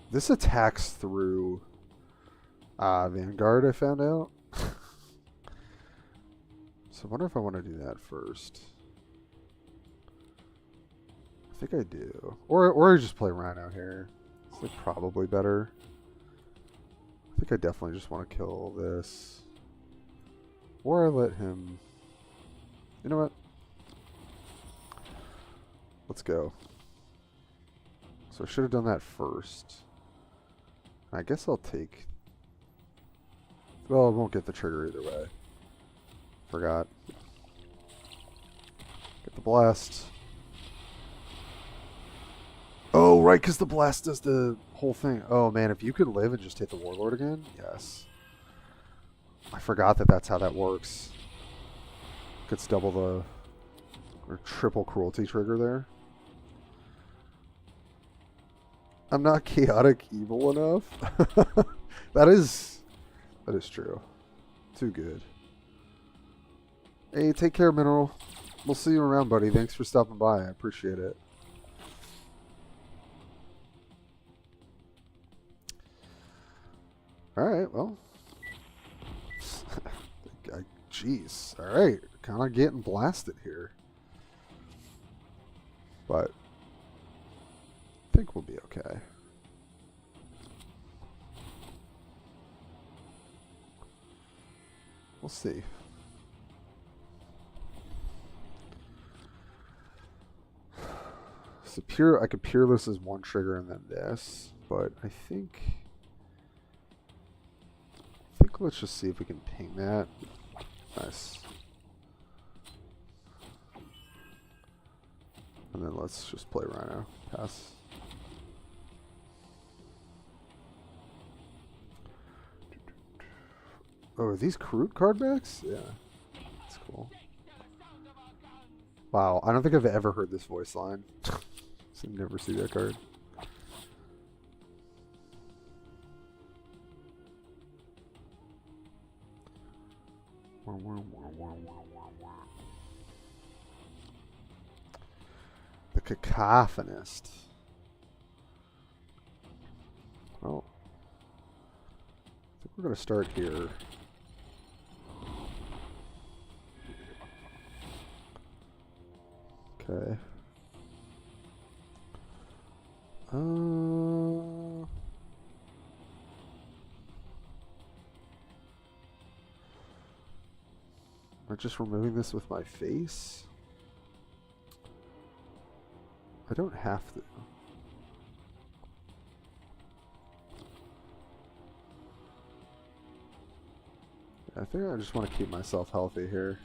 This attacks through Vanguard, I found out. So I wonder if I want to do that first. I think I do. Or I just play Rhino here. It's like probably better. I think I definitely just want to kill this. Or I let him... You know what? Let's go. So I should have done that first. I guess I'll take... Well, I won't get the trigger either way. Forgot. Get the blast. Oh, right, because the blast does the whole thing. Oh, man, if you could live and just hit the Warlord again? Yes. I forgot that that's how that works. Gets double the... Or triple cruelty trigger there. I'm not chaotic evil enough. That is true. Too good. Hey, take care, Mineral. We'll see you around, buddy. Thanks for stopping by. I appreciate it. Alright, well. Jeez. Alright. Kind of getting blasted here. But I think we'll be okay. We'll see. So I could Peerless as one trigger and then this, but I think let's just see if we can ping that. Nice. And then let's just play Rhino. Pass. Oh, are these Karut card backs? Yeah. That's cool. Wow, I don't think I've ever heard this voice line. So never see that card. The Cacophonist. Well, I think we're going to start here. Okay. Am I just removing this with my face? I don't have to. I think I just want to keep myself healthy here.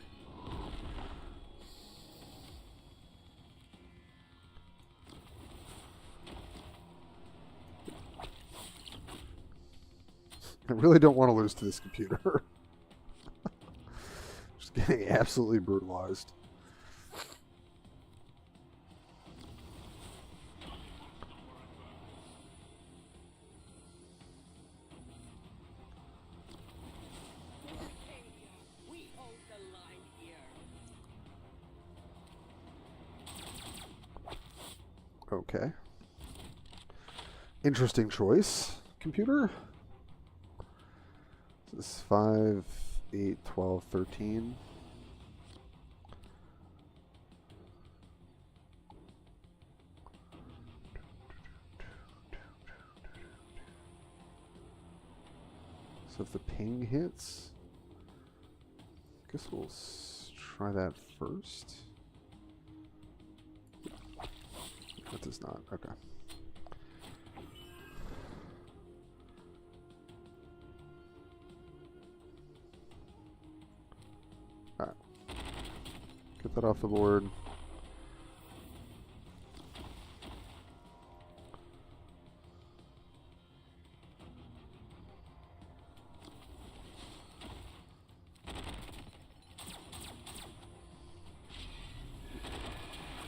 I really don't want to lose to this computer. Just getting absolutely brutalized. Okay. Interesting choice, computer. This is 5, 8, 12, 13. So if the ping hits, I guess we'll try that first. That does not. Okay. Alright. Get that off the board.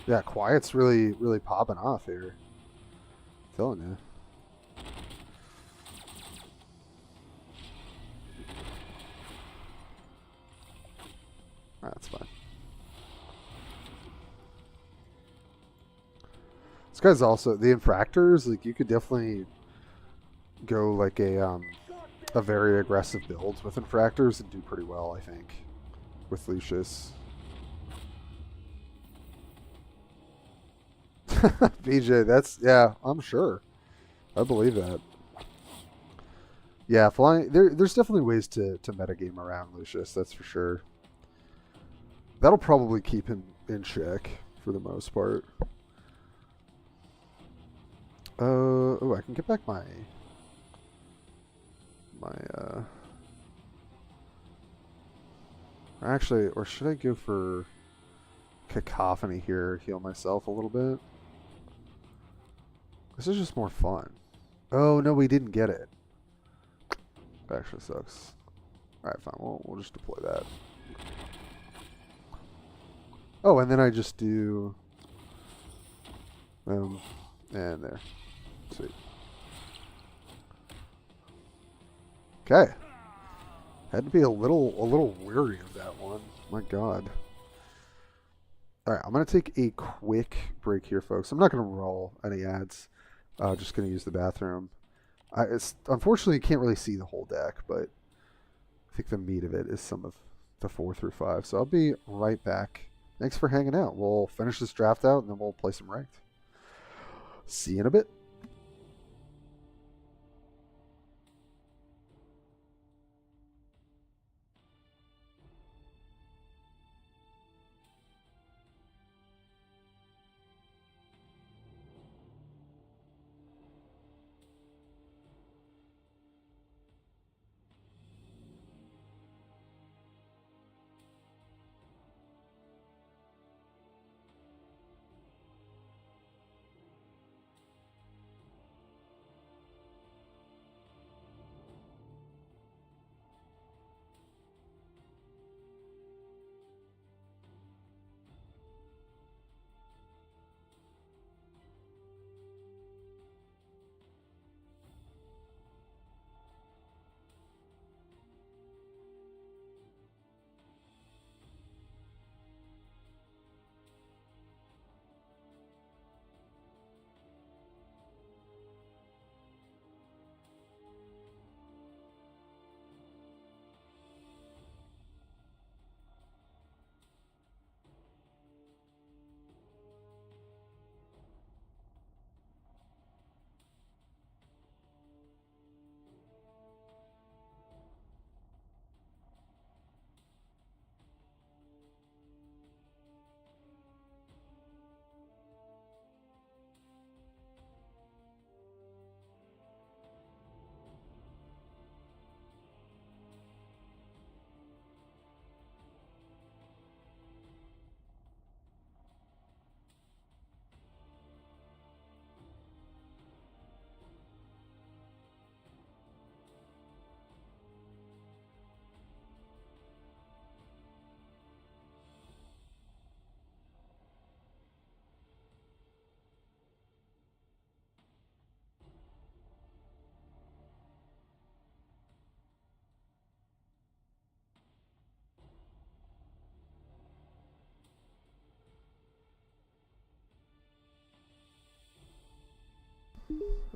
Yeah, Quiet's really popping off here. I'm telling you. That's fine. This guy's also the infractors. Like you could definitely go like a very aggressive build with infractors and do pretty well. I think with Lucius. BJ, that's yeah, I'm sure. I believe that. Yeah, flying. There's definitely ways to metagame around Lucius. That's for sure. That'll probably keep him in check for the most part. Oh, I can get back my actually, or should I go for Cacophony here? Heal myself a little bit. This is just more fun. Oh no, we didn't get it. That actually sucks. All right, fine. We'll just deploy that. Oh, and then I just do and there. Sweet. Okay. Had to be a little weary of that one. My God. All right, I'm gonna take a quick break here, folks. I'm not gonna roll any ads. Just gonna use the bathroom. Unfortunately, you can't really see the whole deck, but I think the meat of it is some of the 4 through 5. So I'll be right back. Thanks for hanging out. We'll finish this draft out, and then we'll play some ranked. See you in a bit.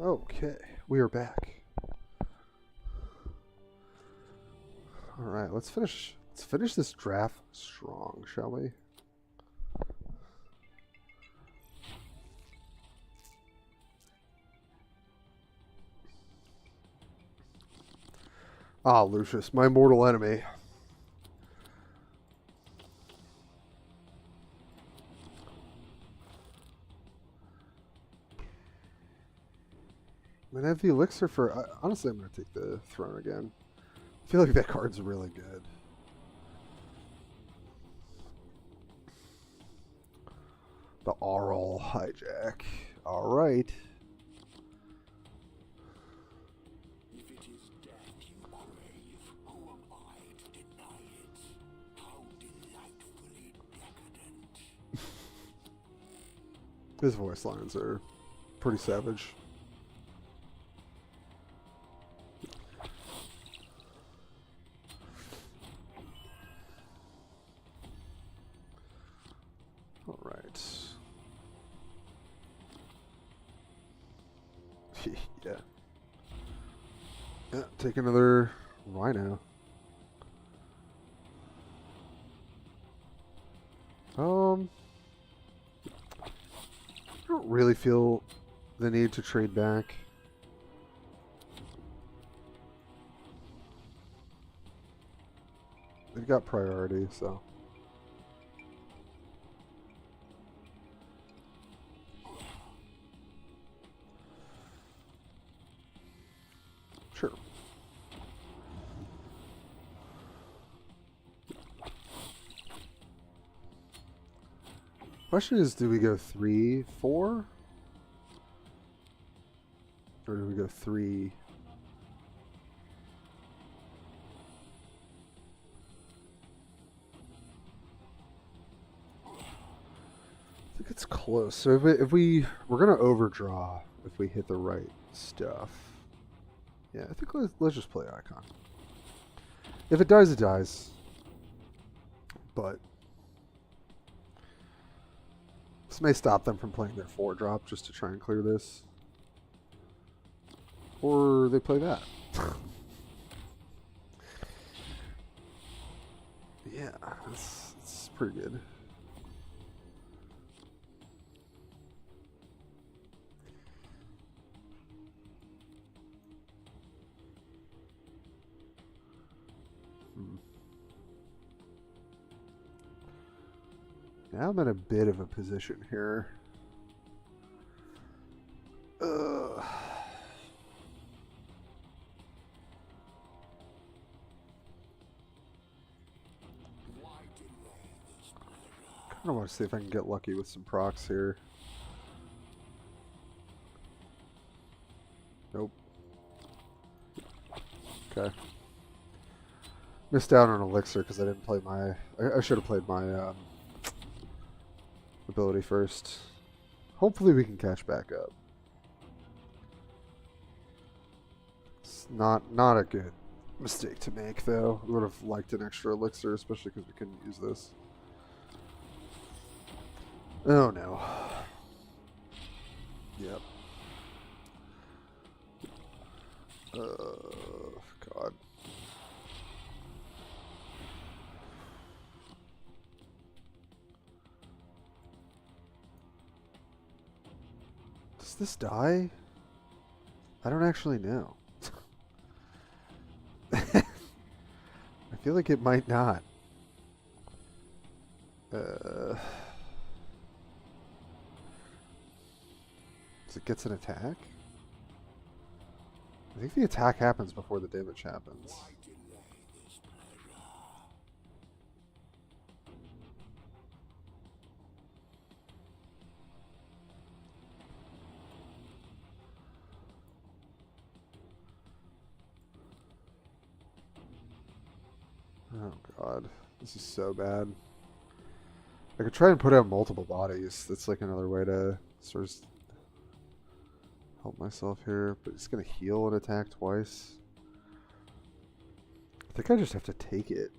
Okay, we are back. All right, let's finish this draft strong, shall we? Ah, Lucius, my mortal enemy. I mean, I have the elixir for... honestly, I'm going to take the throne again. I feel like that card's really good. The Aural Hijack. Alright. If it is death you crave, who am I to deny it? How delightfully decadent. His voice lines are pretty savage. Alright. Yeah. Yeah, take another Rhino. I don't really feel the need to trade back. They've got priority, so. Sure. Question is, do we go 3, 4? Or do we go 3? I think it's close. So if we're gonna overdraw if we hit the right stuff. Yeah, I think let's just play Icon. If it dies, it dies. But this may stop them from playing their 4-drop just to try and clear this. Or they play that. Yeah, it's pretty good. Now I'm in a bit of a position here. I want to see if I can get lucky with some procs here. Nope. Okay. Missed out on Elixir because I didn't play my... I should have played my ability first. Hopefully we can catch back up. It's not a good mistake to make, though. I would have liked an extra Elixir, especially because we couldn't use this. Oh no. Yep. God. Does this die? I don't actually know. I feel like it might not. It gets an attack? I think the attack happens before the damage happens. Oh god, this is so bad. I could try and put out multiple bodies. That's like another way to sort of help myself here, but it's gonna heal and attack twice. I think I just have to take it.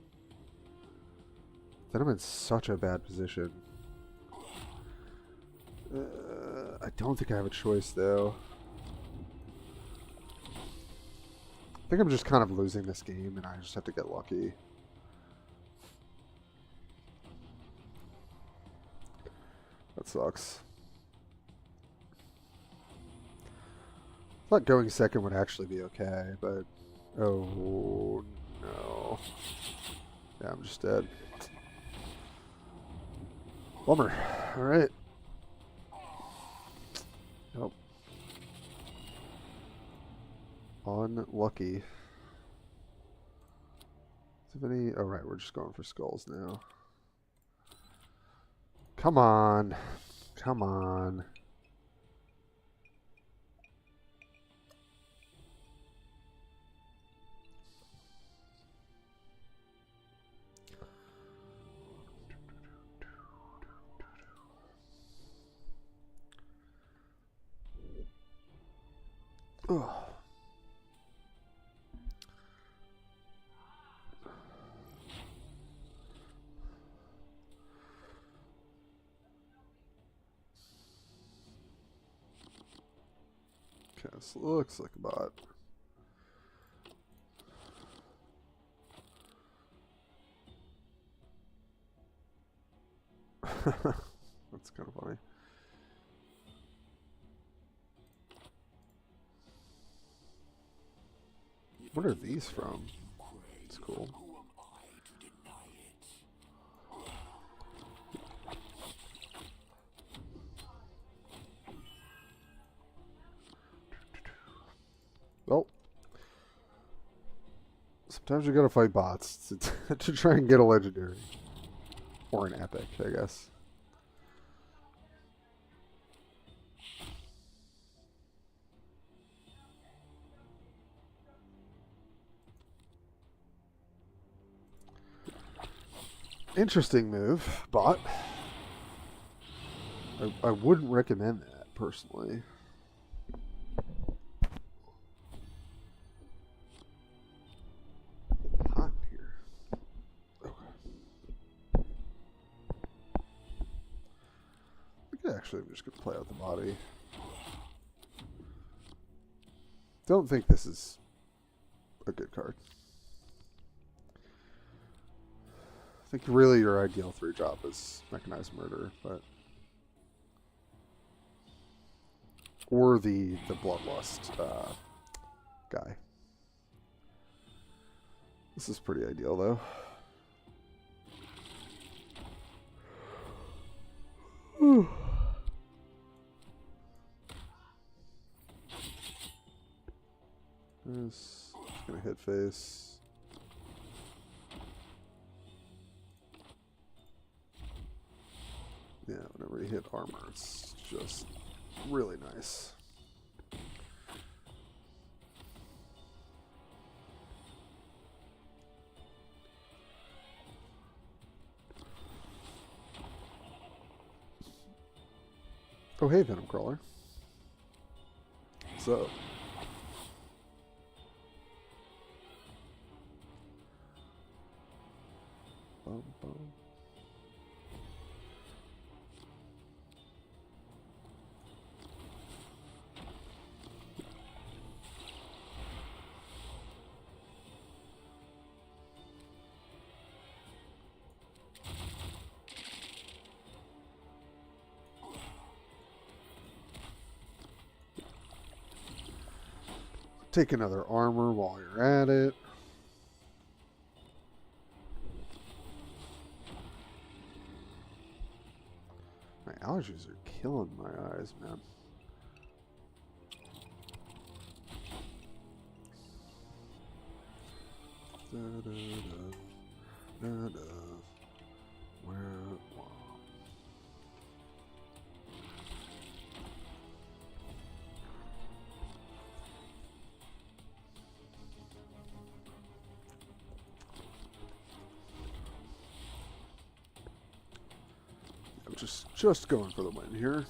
Then I'm in such a bad position. I don't think I have a choice though. I think I'm just kind of losing this game and I just have to get lucky. That sucks. I thought going second would actually be okay, but... Oh, no. Yeah, I'm just dead. Bummer. Alright. Nope. Unlucky. Is there any... Oh, right, we're just going for skulls now. Come on. Come on. Ugh. Okay, this looks like a bot. That's kind of funny. What are these from? It's cool. Well, sometimes you gotta fight bots to try and get a legendary. Or an epic, I guess. Interesting move, bot. I wouldn't recommend that, personally. Actually, I'm just going to play out the body. Don't think this is a good card. I think really your ideal 3-drop is Mechanized Murder, but... Or the Bloodlust guy. This is pretty ideal, though. This is gonna hit face. Yeah, whenever you hit armor, it's just really nice. Oh, hey, Venom Crawler. So, bum, bum. Take another armor while you're at it. My allergies are killing my eyes, man. Da, da, da, da, da. Where? Wow. I'm just going for the win here.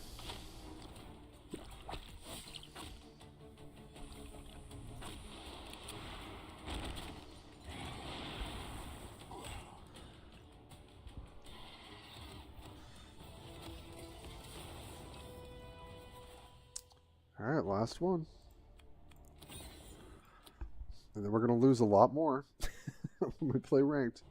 Alright, last one. And then we're going to lose a lot more when we play ranked.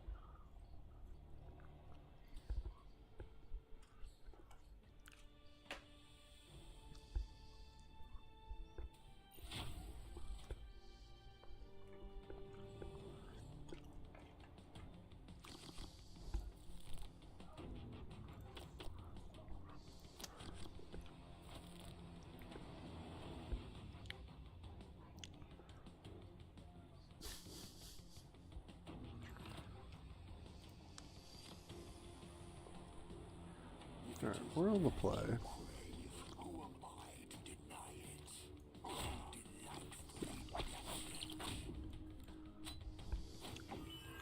Alright, we're on the play.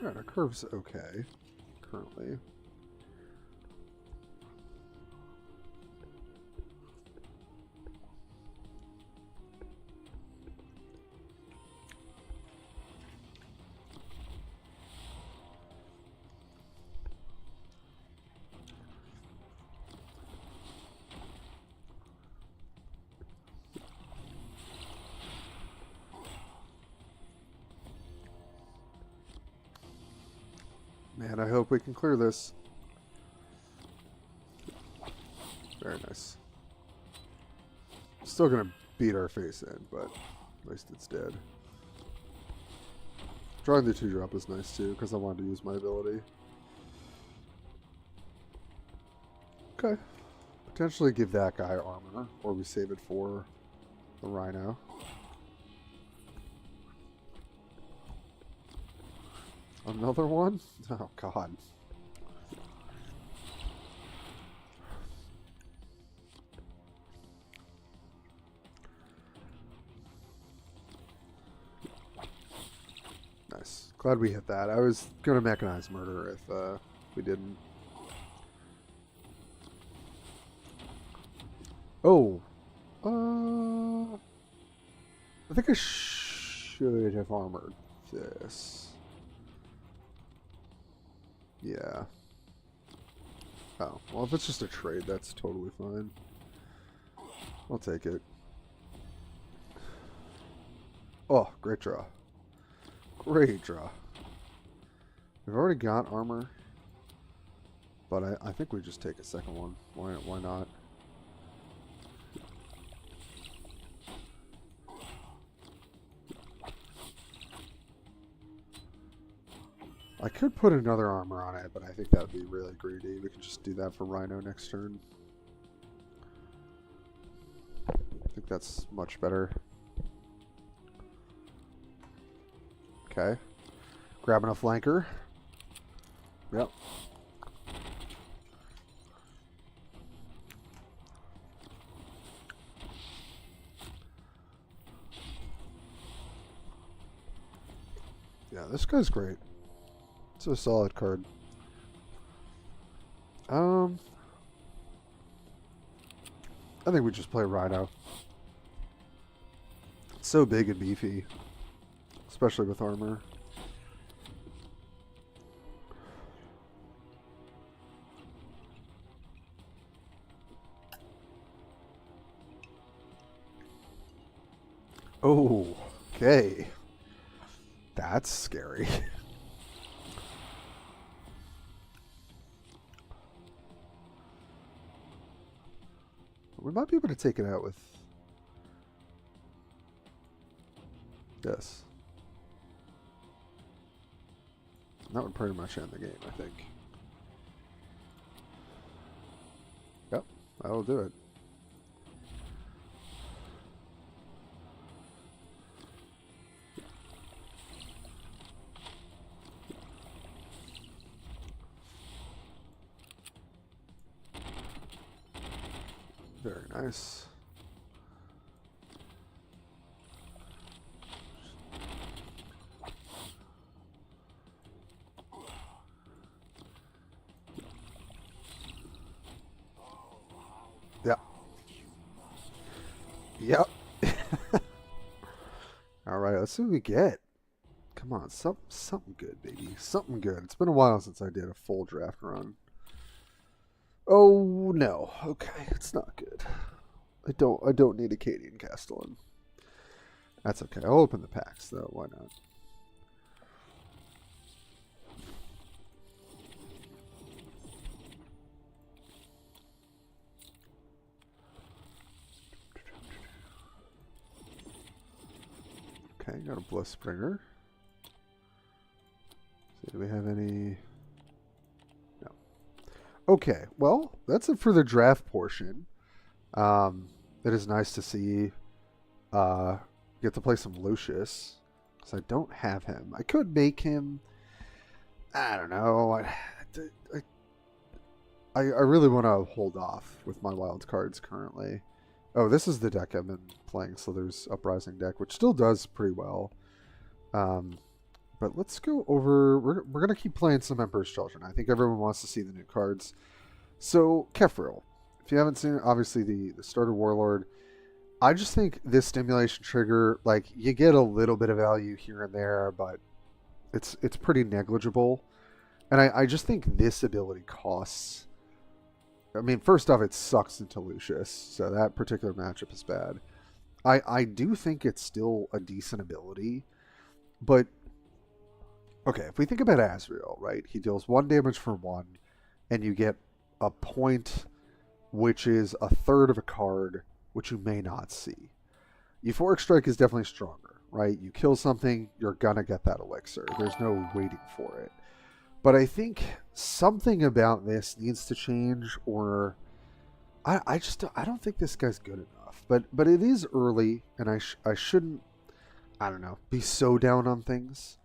Alright, our curve's okay, currently. Man, I hope we can clear this. Very nice. Still gonna beat our face in, but at least it's dead. Drawing the 2-drop is nice too, because I wanted to use my ability. Okay. Potentially give that guy armor, or we save it for the Rhino. Another one? Oh, God. Nice. Glad we hit that. I was going to mechanize murder if we didn't. Oh. I think I should have armored this. Yeah. Oh, well, if it's just a trade, that's totally fine. I'll take it. Oh, great draw. Great draw. We've already got armor, but I think we just take a second one. Why not? I could put another armor on it, but I think that would be really greedy. We could just do that for Rhino next turn. I think that's much better. Okay. Grabbing a flanker. Yep. Yeah, this guy's great. It's a solid card. I think we just play Rhino. It's so big and beefy, especially with armor. Oh, okay. That's scary. We might be able to take it out with this. That would pretty much end the game, I think. Yep, that'll do it. Very nice. Yeah. Yep. All right, let's see what we get. Come on, something good, baby. Something good. It's been a while since I did a full draft run. Oh no. Okay, it's not good. I don't need a Cadian Castellan. That's okay. I'll open the packs though. Why not? Okay, got a Blitzbringer. Do we have any? No. Okay, well, that's it for the draft portion. It is nice to see get to play some Lucius, because I don't have him. I could make him, I don't know. I really want to hold off with my wild cards currently. Oh, this is the deck I've been playing, so there's Uprising deck, which still does pretty well. But let's go over... We're going to keep playing some Emperor's Children. I think everyone wants to see the new cards. So, Kefril. If you haven't seen it, obviously the starter Warlord. I just think this stimulation trigger, like, you get a little bit of value here and there, but it's pretty negligible. And I just think this ability costs... I mean, first off, it sucks into Lucius, so that particular matchup is bad. I do think it's still a decent ability, but... Okay, if we think about Azrael, right? He deals 1 damage for 1, and you get a point, which is a third of a card, which you may not see. Euphoric Strike is definitely stronger, right? You kill something, you're gonna get that elixir. There's no waiting for it. But I think something about this needs to change, or I don't think this guy's good enough. But it is early, and I shouldn't, I don't know, be so down on things.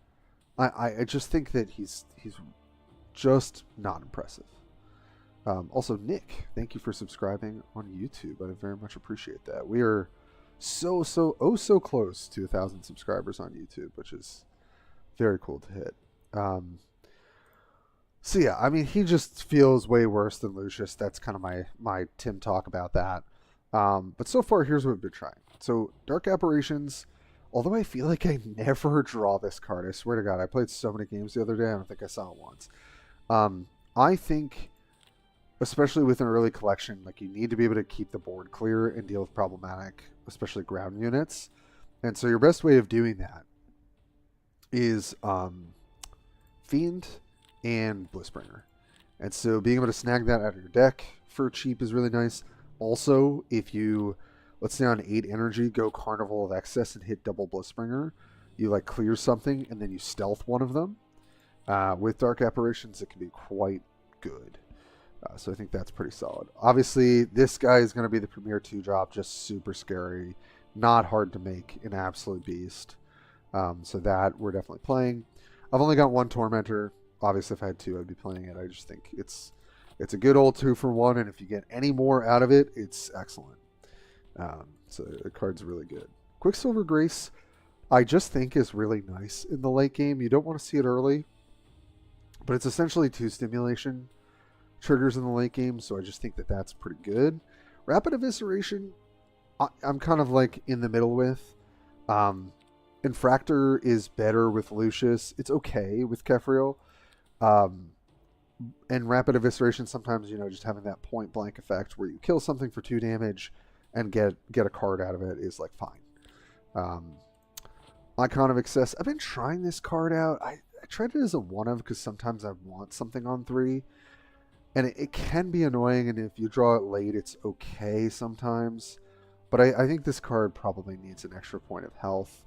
I just think that he's just not impressive. Also, Nick, thank you for subscribing on YouTube. I very much appreciate that. We are so close to 1,000 subscribers on YouTube, which is very cool to hit. So yeah, I mean, he just feels way worse than Lucius. That's kind of my Tim talk about that. But so far, here's what we've been trying. So Dark Apparitions. Although I feel like I never draw this card. I swear to God, I played so many games the other day. I don't think I saw it once. I think especially with an early collection, like you need to be able to keep the board clear and deal with problematic, especially ground units. And so your best way of doing that is Fiend and Blissbringer. And so being able to snag that out of your deck for cheap is really nice. Also, if you, let's say on 8 energy, go Carnival of Excess and hit double Blissbringer, you like clear something and then you stealth one of them. With Dark Apparitions, it can be quite good. So I think that's pretty solid. Obviously, this guy is going to be the premier 2-drop, just super scary. Not hard to make, an absolute beast. So that we're definitely playing. I've only got 1 Tormentor. Obviously, if I had 2, I'd be playing it. I just think it's a good old 2-for-1, and if you get any more out of it, it's excellent. So the card's really good. Quicksilver Grace, I just think is really nice in the late game. You don't want to see it early, but it's essentially 2 stimulation triggers in the late game, so I just think that that's pretty good. Rapid Evisceration, I'm kind of like in the middle with. Infractor is better with Lucius. It's okay with Kefriel. And Rapid Evisceration, sometimes, just having that point blank effect where you kill something for 2 damage and get a card out of it is like fine. Icon of Excess, I've been trying this card out. I tried it as a 1-of because sometimes I want something on 3. And it can be annoying, and if you draw it late, it's okay sometimes. But I think this card probably needs an extra point of health.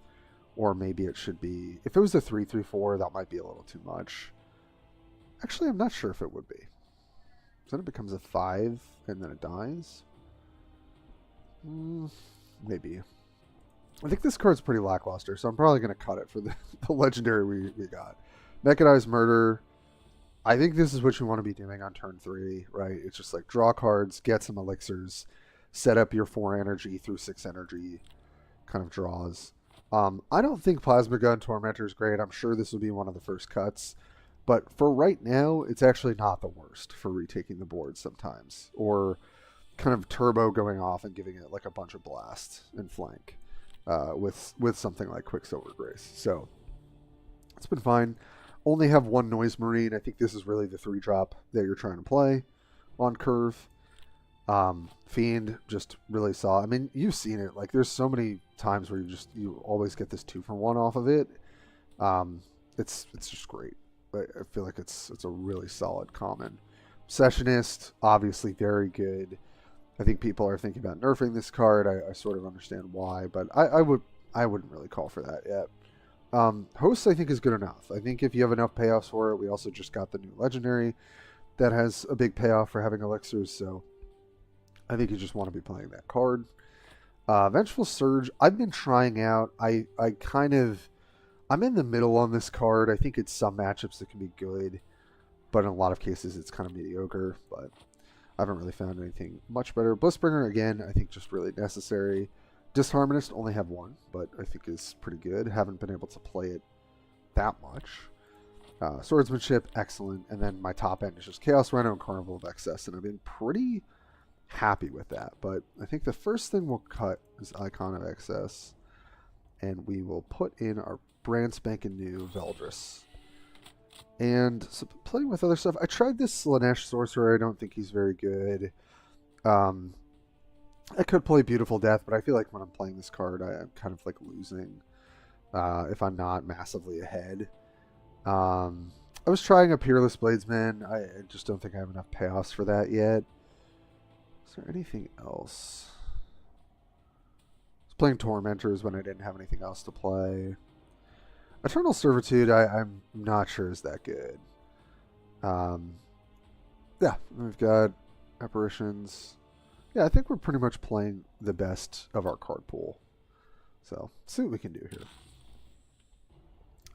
Or maybe it should be... If it was a 3/3/4, that might be a little too much. Actually, I'm not sure if it would be. Then it becomes a 5, and then it dies? Maybe. I think this card's pretty lackluster, so I'm probably going to cut it for the legendary we got. Mechanized Murder. I think this is what you want to be doing on turn 3, right? It's just like draw cards, get some elixirs, set up your 4 energy through 6 energy kind of draws. I don't think Plasma Gun Tormentor is great. I'm sure this will be one of the first cuts. But for right now, it's actually not the worst for retaking the board sometimes. Or kind of turbo going off and giving it like a bunch of blasts in flank with something like Quicksilver Grace. So it's been fine. Only have 1 Noise Marine. I think this is really the 3-drop that you're trying to play on curve. Fiend just really saw. I mean, you've seen it. Like, there's so many times where you always get this 2-for-1 off of it. It's just great. I feel like it's a really solid common. Obsessionist, obviously very good. I think people are thinking about nerfing this card. I sort of understand why, but I wouldn't really call for that yet. Hosts, I think, is good enough. I think if you have enough payoffs for it, we also just got the new legendary that has a big payoff for having elixirs, so I think you just want to be playing that card. Vengeful Surge, I've been trying out. I'm in the middle on this card. I think it's some matchups that can be good, but in a lot of cases it's kind of mediocre, but I haven't really found anything much better. Blissbringer, again, I think just really necessary. Disharmonist, only have 1, but I think is pretty good. Haven't been able to play it that much. Swordsmanship, excellent. And then my top end is just Chaos Rhino and Carnival of Excess, and I've been pretty happy with that. But I think the first thing we'll cut is Icon of Excess, and we will put in our brand spanking new Veldris. And so playing with other stuff, I tried this Slanesh Sorcerer. I don't think he's very good. I could play Beautiful Death, but I feel like when I'm playing this card, I'm kind of like losing if I'm not massively ahead. I was trying a Peerless Bladesman. I just don't think I have enough payoffs for that yet. Is there anything else? I was playing Tormentors when I didn't have anything else to play. Eternal Servitude, I'm not sure is that good. Yeah, we've got Apparitions. Yeah, I think we're pretty much playing the best of our card pool. So, let's see what we can do here.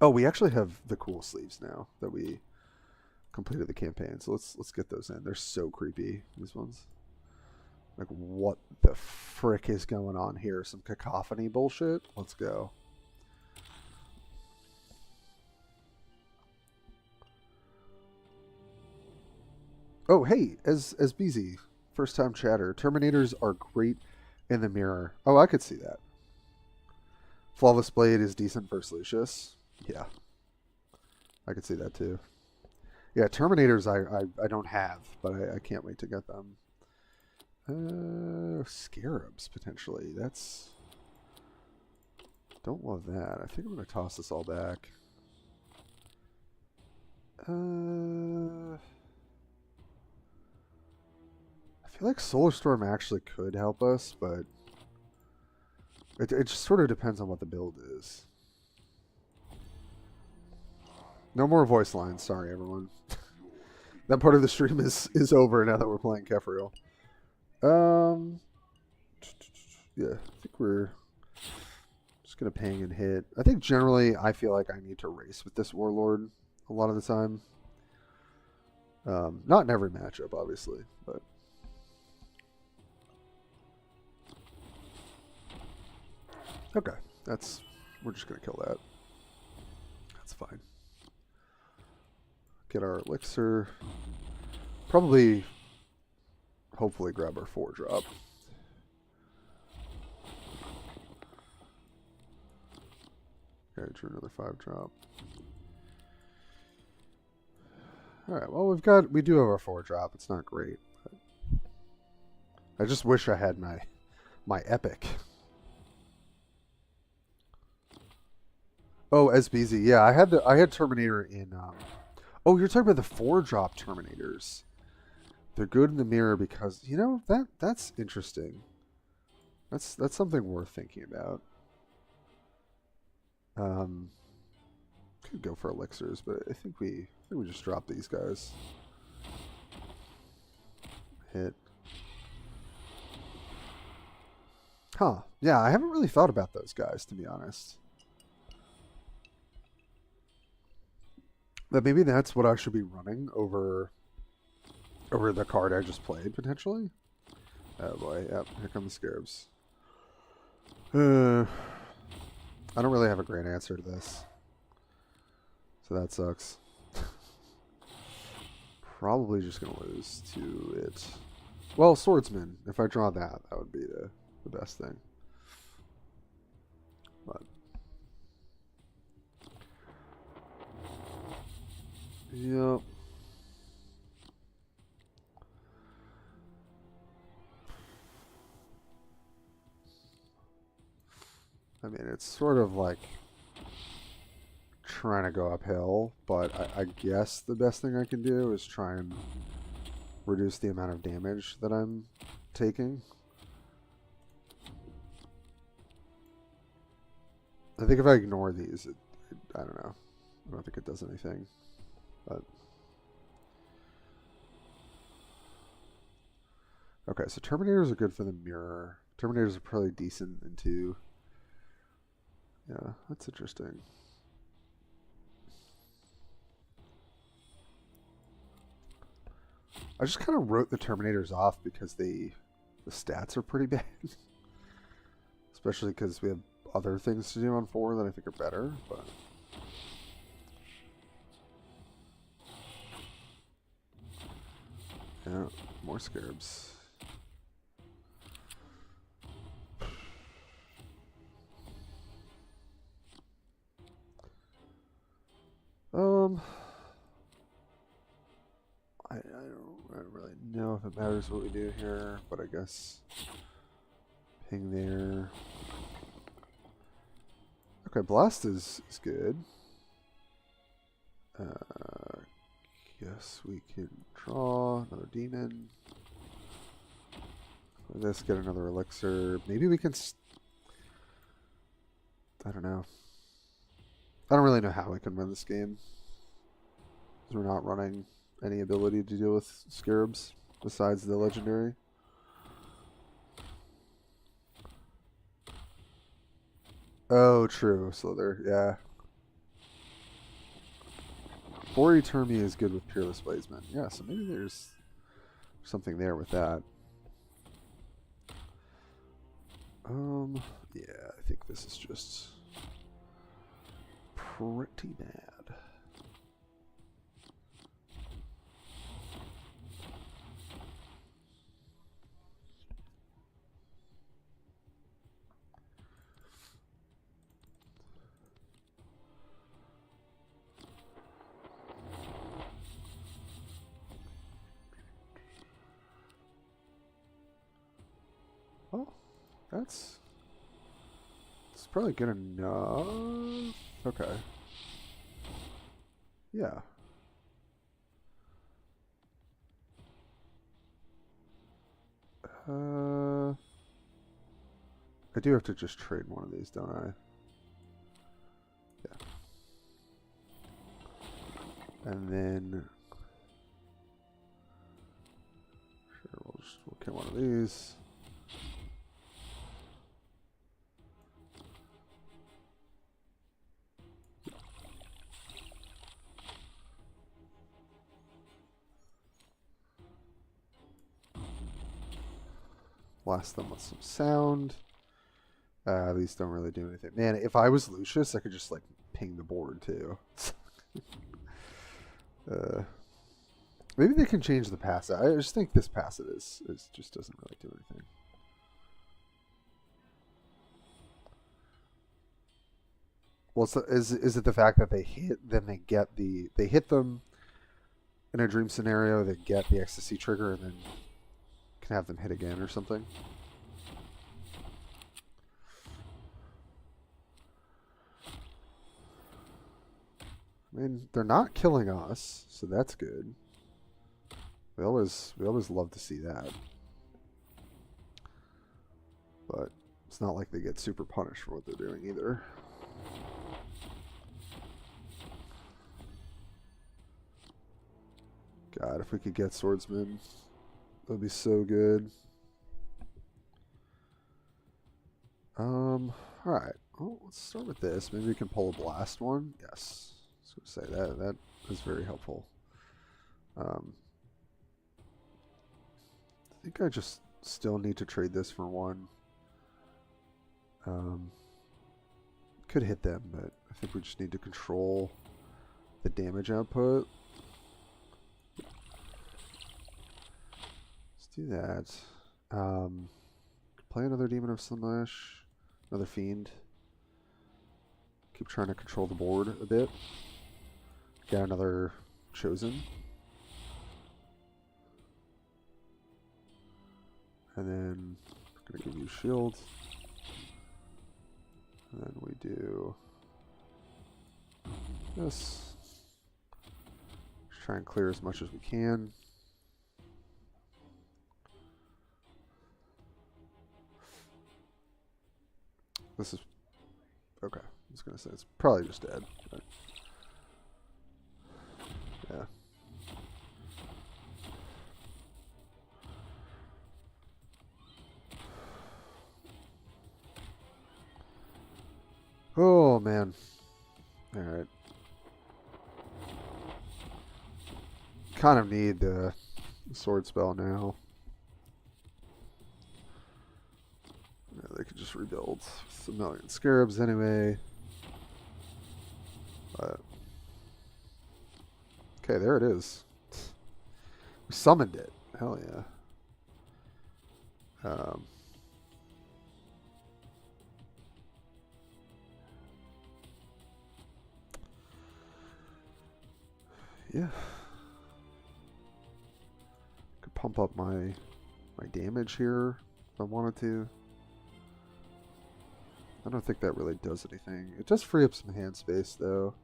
Oh, we actually have the cool sleeves now that we completed the campaign. So let's get those in. They're so creepy, these ones. Like, what the frick is going on here? Some cacophony bullshit? Let's go. Oh, hey, as BZ, first time chatter. Terminators are great in the mirror. Oh, I could see that. Flawless Blade is decent versus Lucius. Yeah. I could see that too. Yeah, Terminators I don't have, but I can't wait to get them. Scarabs, potentially. That's... Don't love that. I think I'm going to toss this all back. I feel like Solar Storm actually could help us, but it just sort of depends on what the build is. No more voice lines. Sorry, everyone. That part of the stream is over now that we're playing Kefriel. Yeah, I think we're just gonna ping and hit. I think generally I feel like I need to race with this Warlord a lot of the time. Not in every matchup, obviously, but okay. We're just gonna kill that. That's fine. Get our elixir. Probably, hopefully, grab our 4-drop. Okay, drew another 5-drop. Alright, well we do have our 4-drop. It's not great. But I just wish I had my epic. Oh, SBZ. Yeah, I had Terminator in oh, you're talking about the 4-drop Terminators. They're good in the mirror because, you know, that's interesting. That's something worth thinking about. Could go for elixirs, but I think we just drop these guys. Hit. Huh. Yeah, I haven't really thought about those guys, to be honest. But maybe that's what I should be running over the card I just played, potentially. Oh boy, yep, here come the Scarabs. I don't really have a great answer to this. So that sucks. Probably just going to lose to it. Well, Swordsman. If I draw that, that would be the best thing. But yep. I mean, it's sort of like trying to go uphill, but I guess the best thing I can do is try and reduce the amount of damage that I'm taking. I think if I ignore these, I don't know. I don't think it does anything. But okay, so Terminators are good for the mirror. Terminators are probably decent into... Yeah, that's interesting. I just kind of wrote the Terminators off because the stats are pretty bad. Especially because we have other things to do on 4 that I think are better, but... Yeah, more Scarabs. I don't really know if it matters what we do here, but I guess ping there. Okay, Blast is good. Guess we can draw another demon. Let's get another elixir. Maybe we can... I don't know. I don't really know how we can win this game. We're not running any ability to deal with Scarabs besides the legendary. Oh, true. So there, yeah. 4 Etermi is good with Peerless Blazeman. Yeah, so maybe there's something there with that. Yeah, I think this is just pretty bad. It's probably good enough. Okay. Yeah. I do have to just trade one of these, don't I? Yeah. And then sure, we'll kill one of these. Blast them with some sound. These don't really do anything. Man, if I was Lucius, I could just like ping the board too. Maybe they can change the passive. I just think this passive is just doesn't really do anything. Well, is it the fact that they hit, then they hit them in a dream scenario, they get the ecstasy trigger, and then can have them hit again or something? I mean, they're not killing us, so that's good. We always love to see that. But it's not like they get super punished for what they're doing either. God, if we could get swordsmen, that would be so good. Alright. Well, let's start with this. Maybe we can pull a blast one. Yes. I was going to say that is very helpful. I think I just still need to trade this for one. Could hit them, but I think we just need to control the damage output. Let's do that. Play another Demon of Slaanesh, another Fiend. Keep trying to control the board a bit. Get another Chosen. And then I'm going to give you shield. And then we do this. Just try and clear as much as we can. This is okay. I was going to say it's probably just dead. But yeah. Oh, man. Alright. Kind of need the sword spell now. Yeah, they could just rebuild with a million scarabs anyway. But okay, there it is. We summoned it. Hell yeah. Yeah. Could pump up my damage here if I wanted to. I don't think that really does anything. It does free up some hand space though.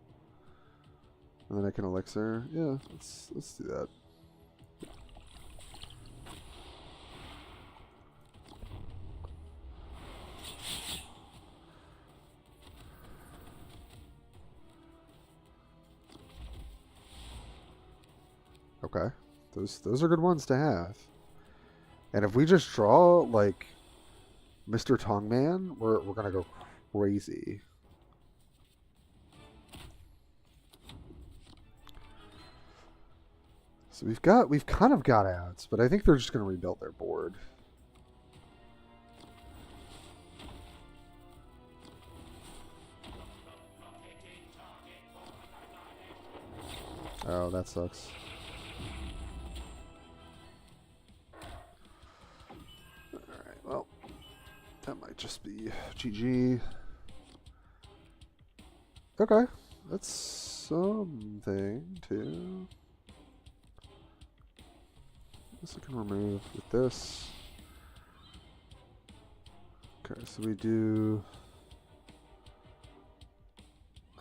And then I can elixir. Yeah, let's do that. Okay. Those are good ones to have. And if we just draw like Mr. Tongman, we're gonna go crazy. So we've kind of got outs, but I think they're just gonna rebuild their board. Oh, that sucks. Alright, well, that might just be GG. Okay, that's something too. This I can remove with this. Okay, so we do...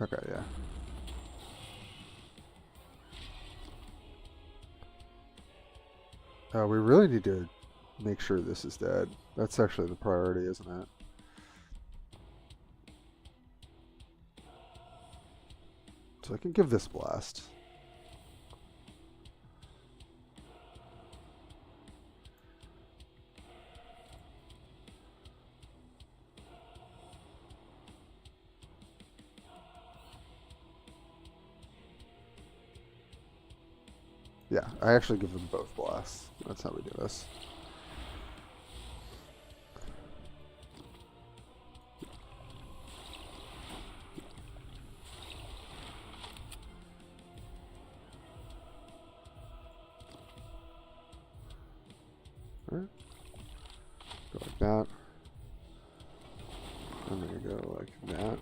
Okay, yeah. We really need to make sure this is dead. That's actually the priority, isn't it? So I can give this blast. Yeah, I actually give them both blasts. That's how we do this. Alright. Go like that. And then you go like that.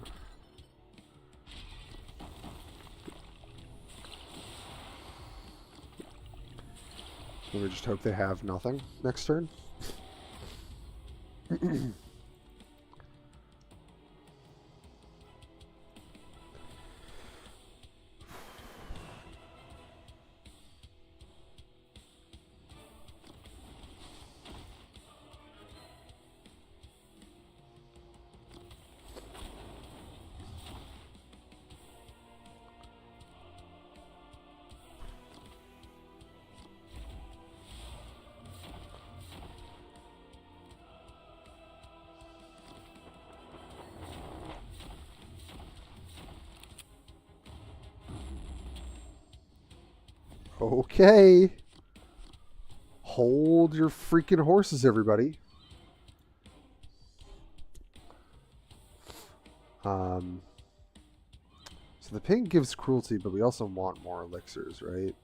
And we just hope they have nothing next turn. Okay. Hold your freaking horses, everybody. So the ping gives cruelty, but we also want more elixirs, right?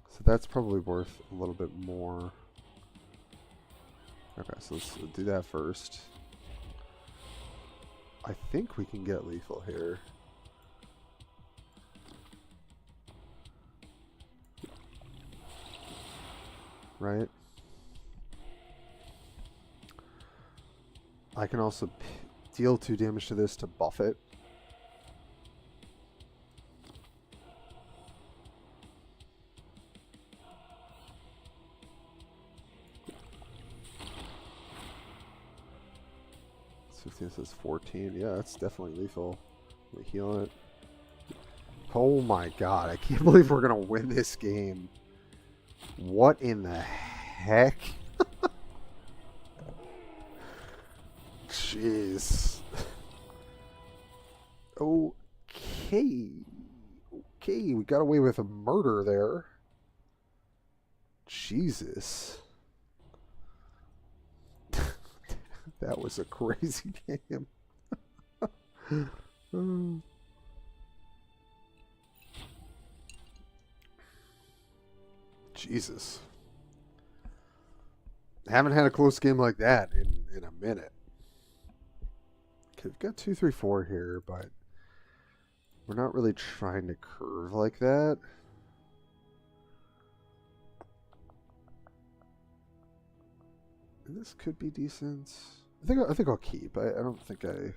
So that's probably worth a little bit more. Okay, so let's do that first. I think we can get lethal here. Right? I can also deal 2 damage to this to buff it. So this is 14. Yeah, that's definitely lethal. Let me heal it. Oh my god, I can't believe we're going to win this game. What in the heck? Jeez. Okay. Okay, we got away with a murder there. Jesus. That was a crazy game. Jesus. Haven't had a close game like that in a minute. Okay, we've got 2, 3, 4 here, but we're not really trying to curve like that. And this could be decent. I think I'll keep. I don't think I get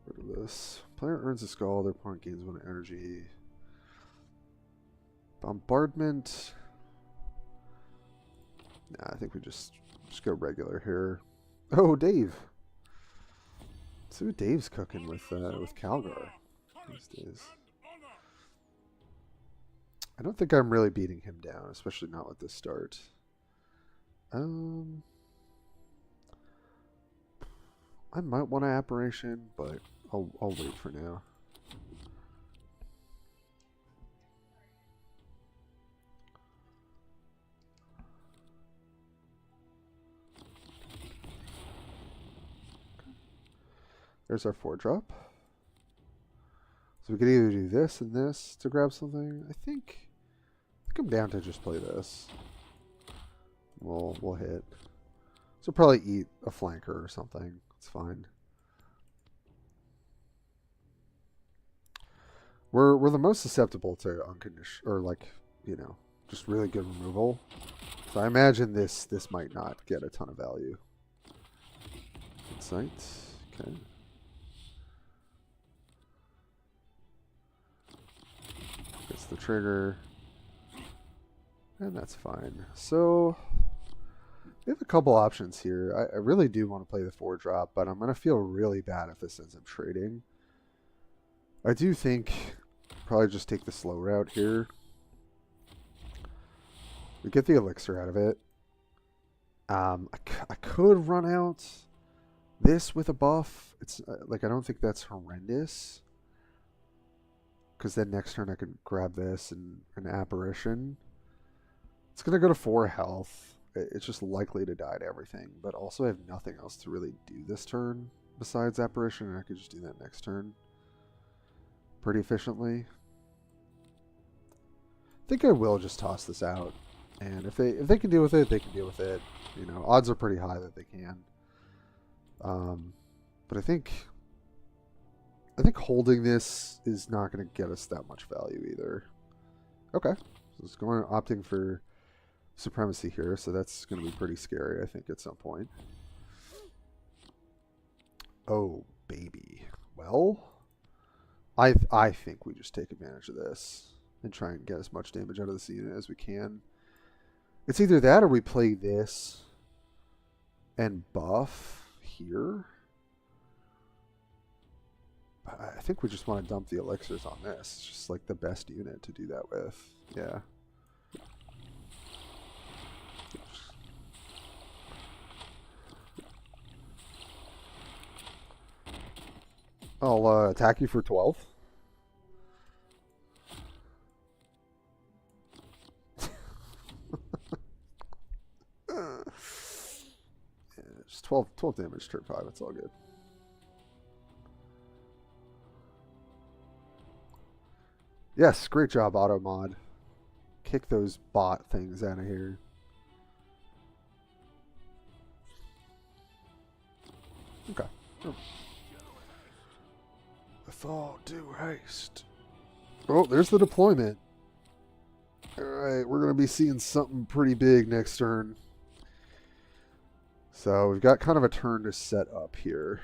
rid of this. Player earns a skull. Their opponent gains 1 energy. Bombardment. Nah, I think we just go regular here. Oh, Dave. Let's see what Dave's cooking with Calgar these days. I don't think I'm really beating him down, especially not with this start. I might want an Apparition, but I'll wait for now. There's our 4-drop. So we could either do this and this to grab something. I think I'm down to just play this. We'll hit. So probably eat a flanker or something. It's fine. We're the most susceptible to unconditional, or like, you know, just really good removal. So I imagine this might not get a ton of value. Sight. Okay. Gets the trigger. And that's fine. So we have a couple options here. I really do want to play the 4-drop, but I'm going to feel really bad if this ends up trading. I do think probably just take the slow route here. We get the elixir out of it. I could run out this with a buff. It's like I don't think that's horrendous. Because then next turn I could grab this and an apparition. It's going to go to 4 health. It's just likely to die to everything. But also I have nothing else to really do this turn besides apparition. And I could just do that next turn pretty efficiently. I think I will just toss this out. And if they can deal with it, they can deal with it. You know, odds are pretty high that they can. But I think holding this is not going to get us that much value either. Okay, so it's opting for supremacy here, so that's going to be pretty scary, I think, at some point. Oh, baby. Well, I think we just take advantage of this and try and get as much damage out of this unit as we can. It's either that or we play this and buff here. I think we just want to dump the elixirs on this. It's just like the best unit to do that with. Yeah. I'll attack you for 12. Just 12 damage turn 5. It's all good. Yes, great job, Auto Mod. Kick those bot things out of here. Okay. Oh. I thought do haste. Oh, there's the deployment. Alright, we're going to be seeing something pretty big next turn. So we've got kind of a turn to set up here.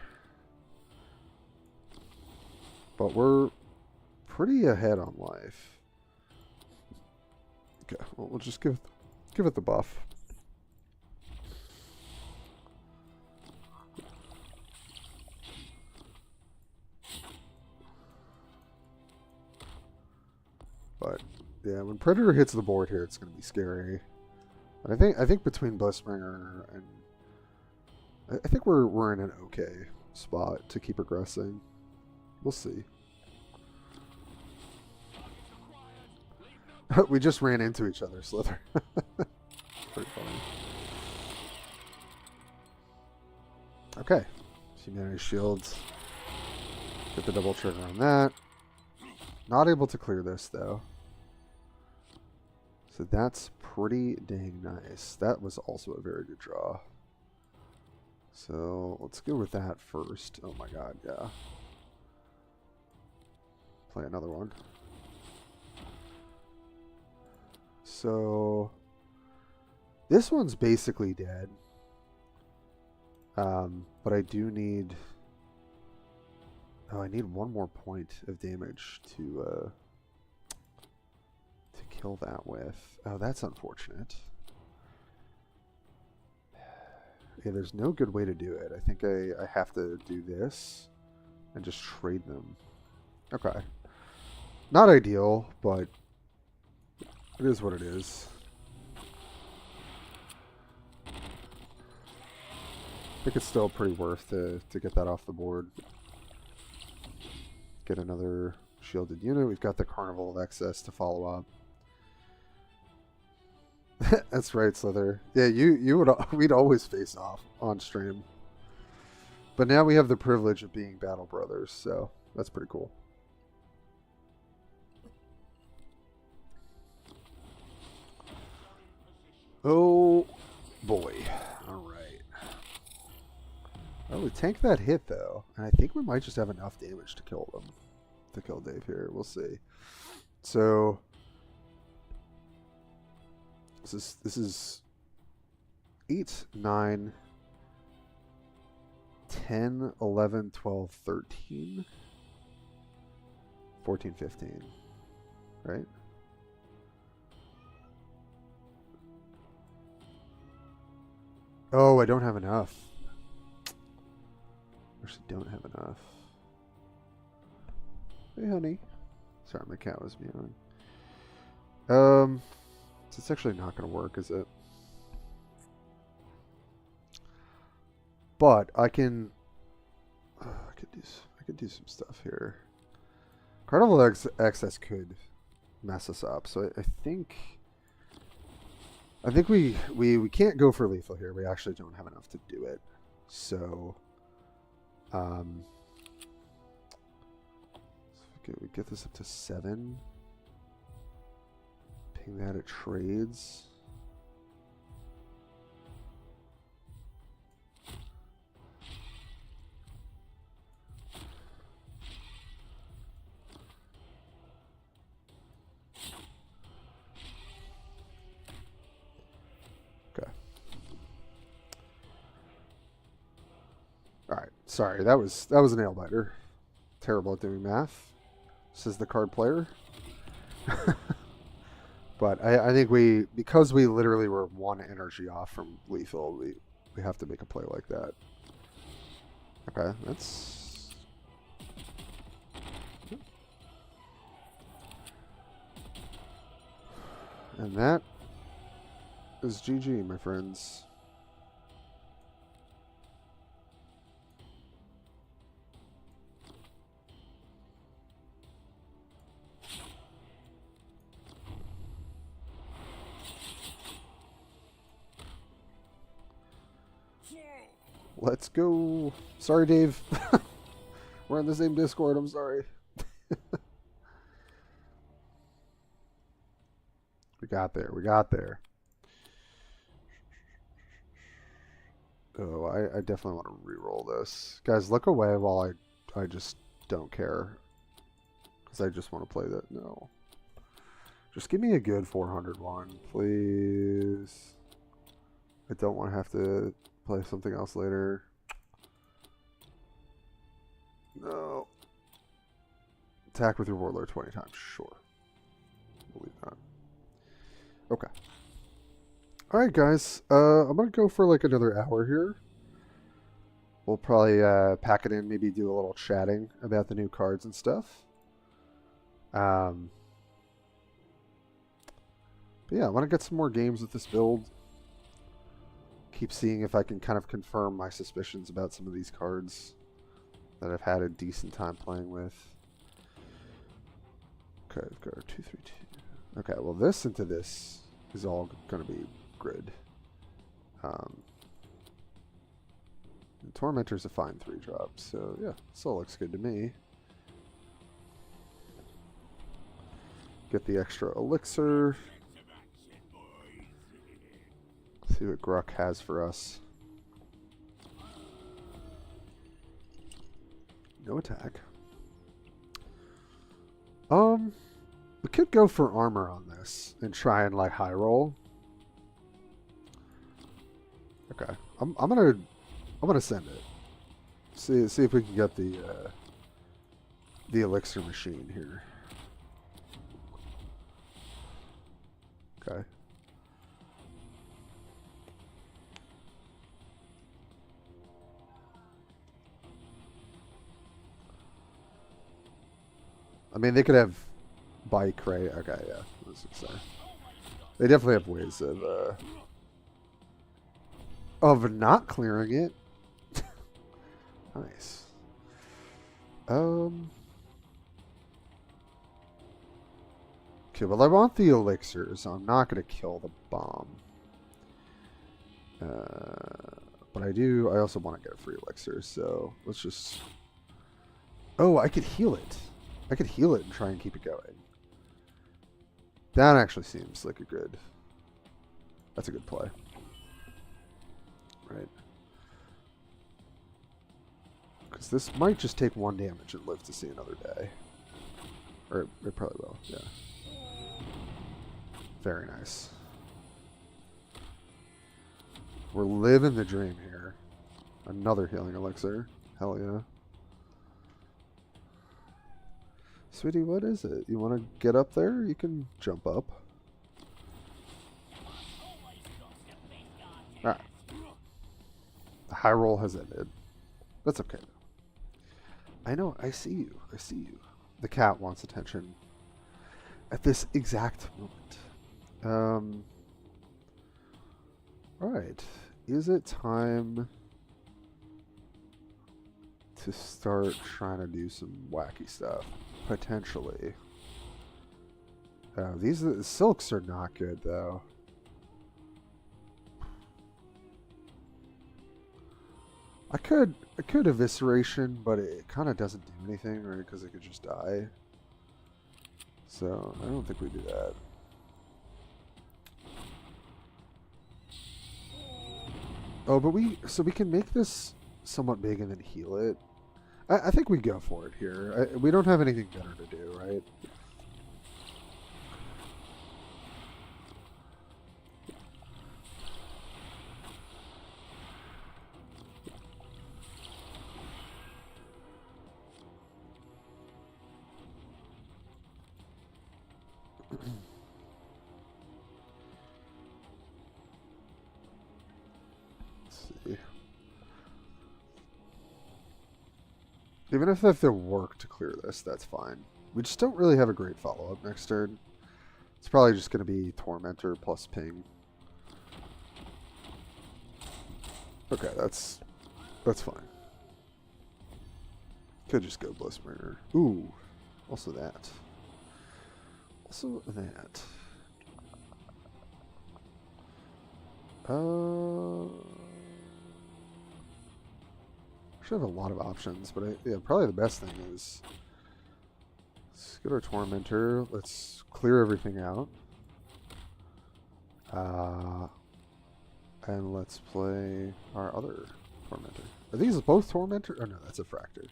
But we're pretty ahead on life. Okay, well, we'll just give it the buff. But yeah, when Predator hits the board here, it's going to be scary. And I think between Blissbringer and I think we're in an okay spot to keep progressing. We'll see. We just ran into each other, Slither. Pretty funny. Okay. Humanity shields. Get the double trigger on that. Not able to clear this, though. So that's pretty dang nice. That was also a very good draw. So let's go with that first. Oh my god, yeah. Play another one. So this one's basically dead. But I do need... Oh, I need one more point of damage to kill that with. Oh, that's unfortunate. Yeah, there's no good way to do it. I think I have to do this and just trade them. Okay. Not ideal, but it is what it is. I think it's still pretty worth to get that off the board. Get another shielded unit. We've got the Carnival of Excess to follow up. That's right, Slither. Yeah, we'd always face off on stream. But now we have the privilege of being battle brothers, so that's pretty cool. Oh boy. Alright. Oh, we tanked that hit though. And I think we might just have enough damage to kill them. To kill Dave here. We'll see. So this is 8, 9, 10, 11, 12, 13, 14, 15, right? Oh, I don't have enough. I actually don't have enough. Hey, honey. Sorry, my cat was meowing. So it's actually not going to work, is it? But I can. I could do some stuff here. Carnival Excess could mess us up, so I think. I think we can't go for lethal here. We actually don't have enough to do it. So, we get this up to 7. Ping that at trades. Okay. All right. Sorry, that was a nail biter. Terrible at doing math, says the card player. But I think because we literally were 1 energy off from lethal, we have to make a play like that. Okay, that's. And that is GG, my friends. Let's go. Sorry, Dave. We're on the same Discord. I'm sorry. We got there. We got there. Oh, I definitely want to re-roll this. Guys, look away while I just don't care. Because I just want to play that. No. Just give me a good 400 one, please. I don't want to have to play something else later. No. Attack with your warlord 20 times. Sure. We'll leave that. Okay. Alright, guys. I'm going to go for like another hour here. We'll probably pack it in, maybe do a little chatting about the new cards and stuff. But yeah, I want to get some more games with this build. Keep seeing if I can kind of confirm my suspicions about some of these cards that I've had a decent time playing with. Okay, we've got our 2, 3, 2. Okay, well this into this is all going to be grid. Tormentor's a fine 3-drop, so yeah, this all looks good to me. Get the extra elixir. See what Gruck has for us. No attack. We could go for armor on this and try and like high roll. Okay, I'm gonna send it. See if we can get the elixir machine here. Okay. I mean, they could have bike, right? Okay, yeah. I was gonna say. They definitely have ways of not clearing it. Nice. Okay, well, I want the elixir, so I'm not going to kill the bomb. But I also want to get a free elixir, so let's just... Oh, I could heal it. I could heal it and try and keep it going. That actually seems like a good... That's a good play. Right. Because this might just take 1 damage and live to see another day. Or it probably will, yeah. Very nice. We're living the dream here. Another healing elixir. Hell yeah. Sweetie, what is it? You want to get up there? You can jump up. Alright. The high roll has ended. That's okay. I know, I see you. I see you. The cat wants attention at this exact moment. Alright. Is it time to start trying to do some wacky stuff? Potentially. These silks are not good, though. I could evisceration, but it kind of doesn't do anything, right? Because it could just die. So I don't think we do that. Oh, but we can make this somewhat big and then heal it. I think we go for it here. We don't have anything better to do, right? Let's see. Even if I have to work to clear this, that's fine. We just don't really have a great follow-up next turn. It's probably just going to be Tormentor plus Ping. Okay, that's fine. Could just go Blissbringer. Ooh, also that. Also that. Should have a lot of options, but yeah, probably the best thing is let's get our Tormentor. Let's clear everything out. And let's play our other Tormentor. Are these both Tormentor? Oh no, that's a Fractor.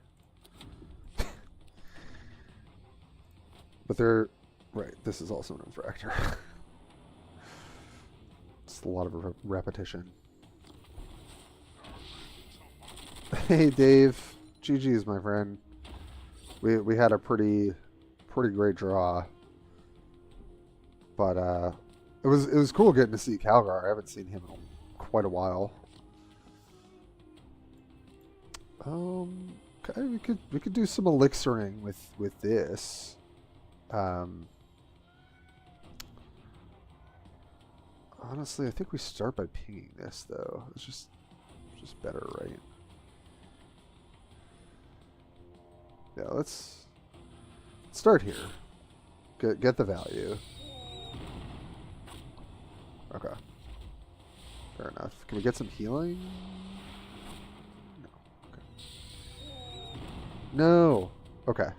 But they're right. This is also an Fractor. It's a lot of repetition. Hey Dave, GG's my friend. We had a pretty great draw, but it was cool getting to see Calgar. I haven't seen him in quite a while. Okay, we could do some elixiring with this. Honestly, I think we start by pinging this though. It's just better, right? Yeah, let's start here. Get the value. Okay. Fair enough. Can we get some healing? No. Okay. No. Okay.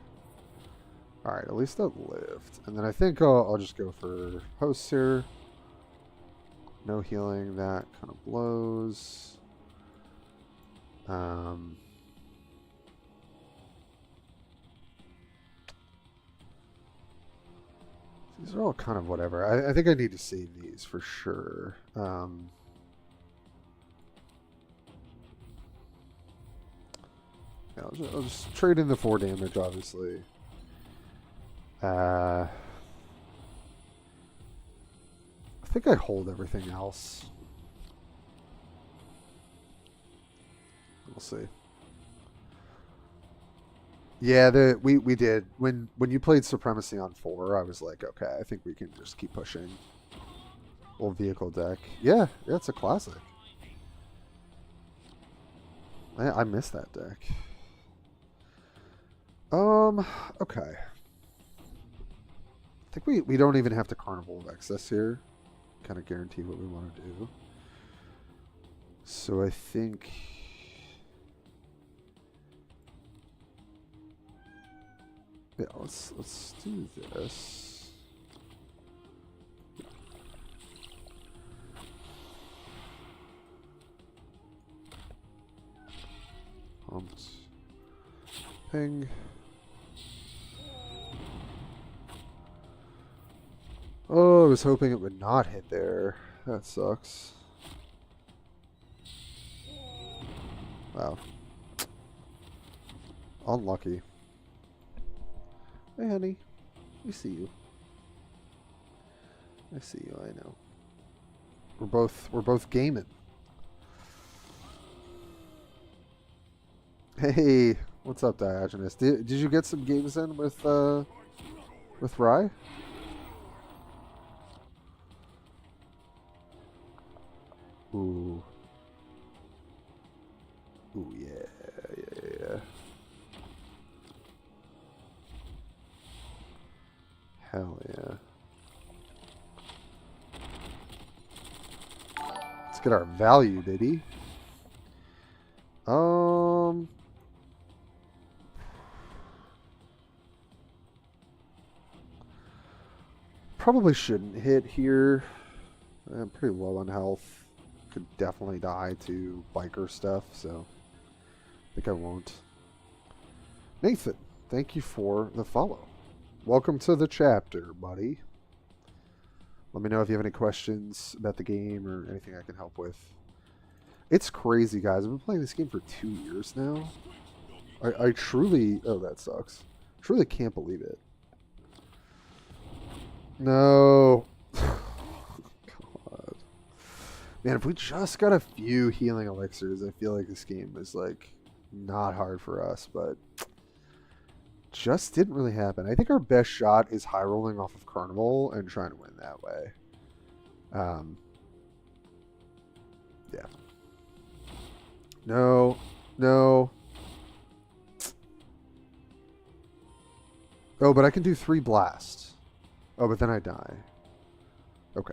Alright, at least that lived. And then I think I'll just go for hosts here. No healing. That kind of blows. These are all kind of whatever. I think I need to save these for sure. Yeah, I'll just trade in the 4 damage, obviously. I think I hold everything else. We'll see. Yeah, we did. When you played Supremacy on 4, I was like, okay, I think we can just keep pushing. Old vehicle deck. Yeah, it's a classic. I miss that deck. Okay. I think we don't even have to Carnival of Excess here. Kind of guarantee what we want to do. So I think... Yeah, let's do this. Ping. Oh, I was hoping it would not hit there. That sucks. Wow. Unlucky. Hey, honey. I see you. I see you. I know. We're both gaming. Hey, what's up, Diogenes? Did you get some games in with Rye? Ooh. Ooh, yeah. Hell yeah. Let's get our value, baby. Probably shouldn't hit here. I'm pretty low on health. Could definitely die to biker stuff, so I think I won't. Nathan, thank you for the follow. Welcome to the chapter, buddy. Let me know if you have any questions about the game or anything I can help with. It's crazy, guys. I've been playing this game for 2 years now. I truly... Oh, that sucks. Truly can't believe it. No. God. Man, if we just got a few healing elixirs, I feel like this game is, like, not hard for us, but just didn't really happen. I think our best shot is high rolling off of Carnival and trying to win that way. Yeah. No. Oh, but I can do 3 blasts. Oh, but then I die. Okay.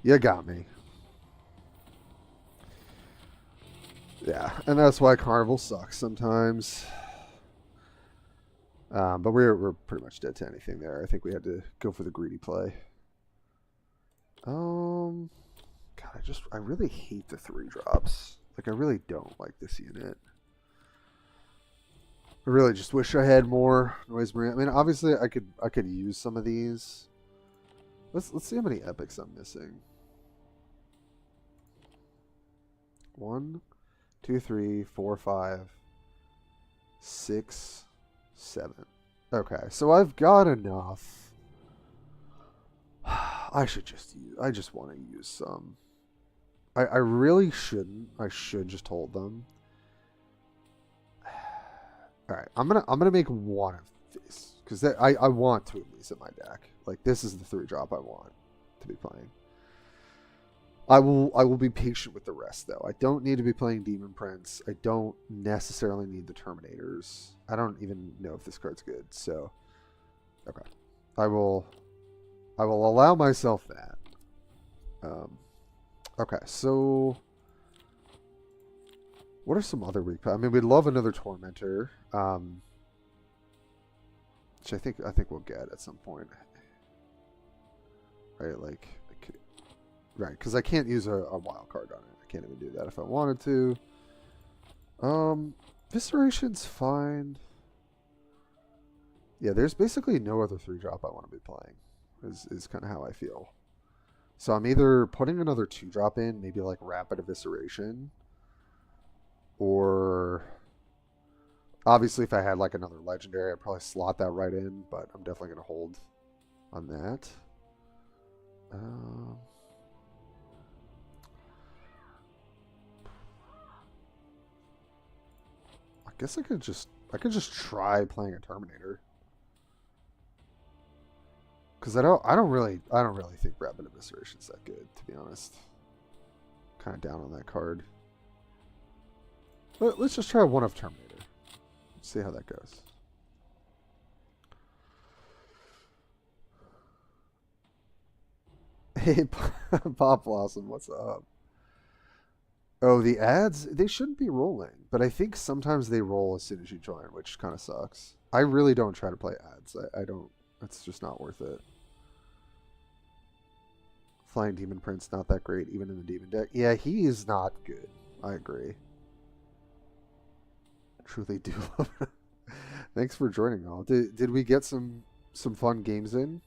You got me. Yeah, and that's why Carnival sucks sometimes. But we're pretty much dead to anything there. I think we had to go for the greedy play. God, I really hate the 3 drops. Like, I really don't like this unit. I really just wish I had more noise marine. I mean, obviously, I could use some of these. Let's see how many epics I'm missing. 1, 2, 3, 4, 5, 6, 7. Okay, so I've got enough. I just want to use some. I really shouldn't. I should just hold them. All right, I'm gonna make one of these because I want to at least in my deck. Like, this is the 3 drop I want to be playing. I will be patient with the rest though. I don't need to be playing Demon Prince. I don't necessarily need the Terminators. I don't even know if this card's good. So, okay, I will allow myself that. Okay, so what are some other weak? I mean, we'd love another Tormentor, which I think we'll get at some point, right? Like, right? Because I can't use a wild card on it. I can't even do that if I wanted to. Visceration's fine. Yeah, there's basically no other 3 drop I want to be playing. Is kind of how I feel. So I'm either putting another 2 drop in, maybe like Rapid Evisceration, or obviously if I had like another legendary, I'd probably slot that right in, but I'm definitely going to hold on that. I guess I could just try playing a Terminator. Because I don't really think Rapid Evisceration's that good, to be honest. Kind of down on that card. But let's just try one of Terminator. Let's see how that goes. Hey, Pop Blossom, what's up? Oh, the ads, they shouldn't be rolling, but I think sometimes they roll as soon as you join, which kind of sucks. I really don't try to play ads. I don't, it's just not worth it. Flying Demon Prince, not that great, even in the Demon deck. Yeah, he is not good. I agree. Truly do love it. Thanks for joining, all. Did we get some fun games in?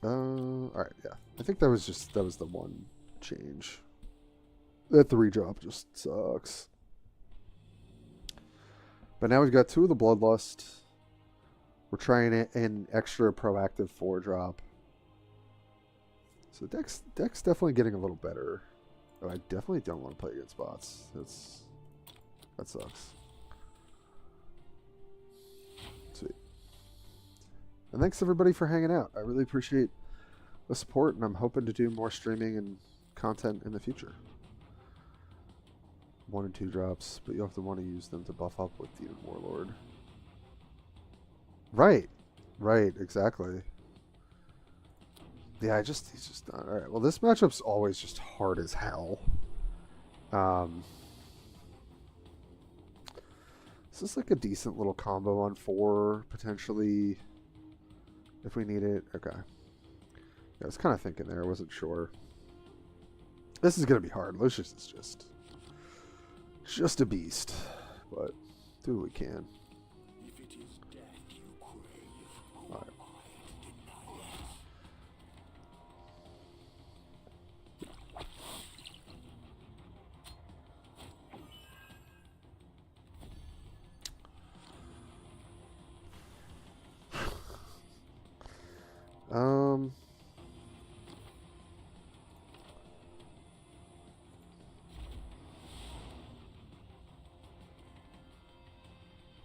All right, yeah. I think that was the one change. That 3-drop just sucks. But now we've got 2 of the Bloodlust. We're trying an extra proactive 4-drop. So deck's definitely getting a little better. Oh, I definitely don't want to play against bots. That sucks. Sweet. And thanks everybody for hanging out. I really appreciate the support, and I'm hoping to do more streaming and content in the future. 1 and 2 drops, but you have to want to use them to buff up with Demon Warlord. Right, exactly. Yeah, he's just not. Alright, well, this matchup's always just hard as hell. This is like a decent little combo on 4, potentially, if we need it. Okay. Yeah, I was kind of thinking there. I wasn't sure. This is going to be hard. Lucius is just a beast. But do what we can. If it is death you crave, who All right. am I to deny it?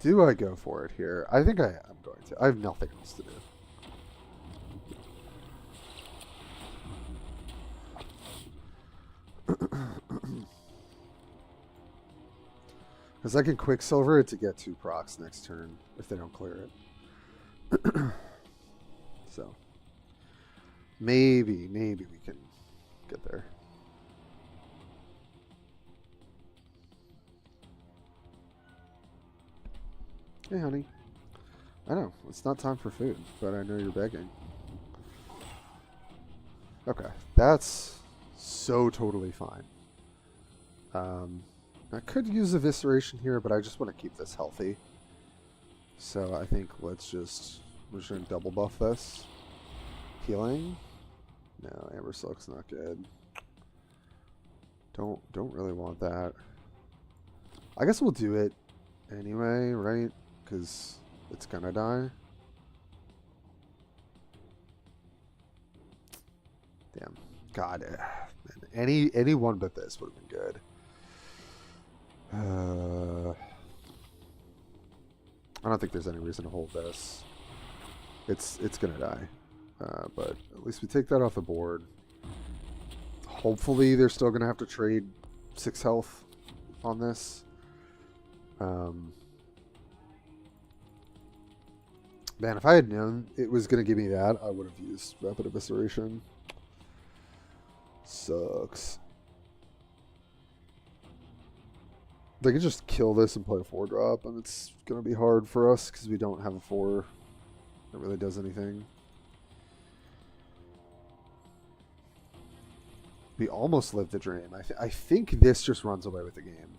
Do I go for it here? I think I am going to. I have nothing else to do. Because I can Quicksilver it to get 2 procs next turn if they don't clear it. So maybe we can get there. Hey, honey. I know it's not time for food, but I know you're begging. Okay, that's so totally fine. I could use evisceration here, but I just want to keep this healthy. So I think we're just gonna double buff this. Healing? No, Amber Silk's not good. Don't really want that. I guess we'll do it anyway, right? Because it's gonna die. Damn. God, man, any one but this would have been good. I don't think there's any reason to hold this. It's gonna die. But at least we take that off the board. Hopefully they're still gonna have to trade 6 health on this. Man, if I had known it was gonna give me that, I would have used Rapid Evisceration. Sucks. They can just kill this and play a 4-drop, and it's going to be hard for us because we don't have a 4 that really does anything. We almost lived the dream. I think this just runs away with the game.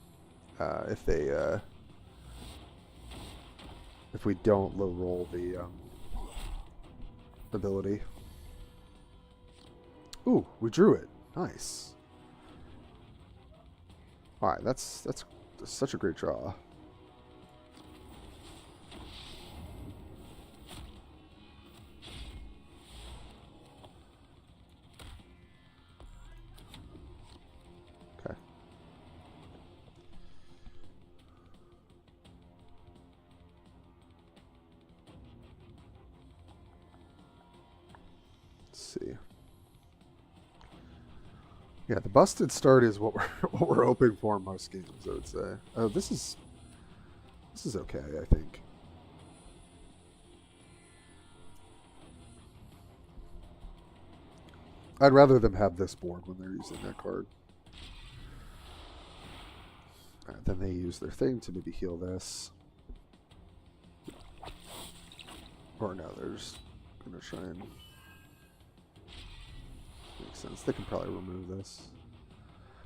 If we don't low roll the ability. Ooh, we drew it. Nice. All right, that's such a great draw. Okay. Let's see. Yeah, the busted start is what we're hoping for in most games, I would say. Oh, this is okay, I think. I'd rather them have this board when they're using that card. Then they use their thing to maybe heal this. Or no, they're just gonna try and... Makes sense. They can probably remove this.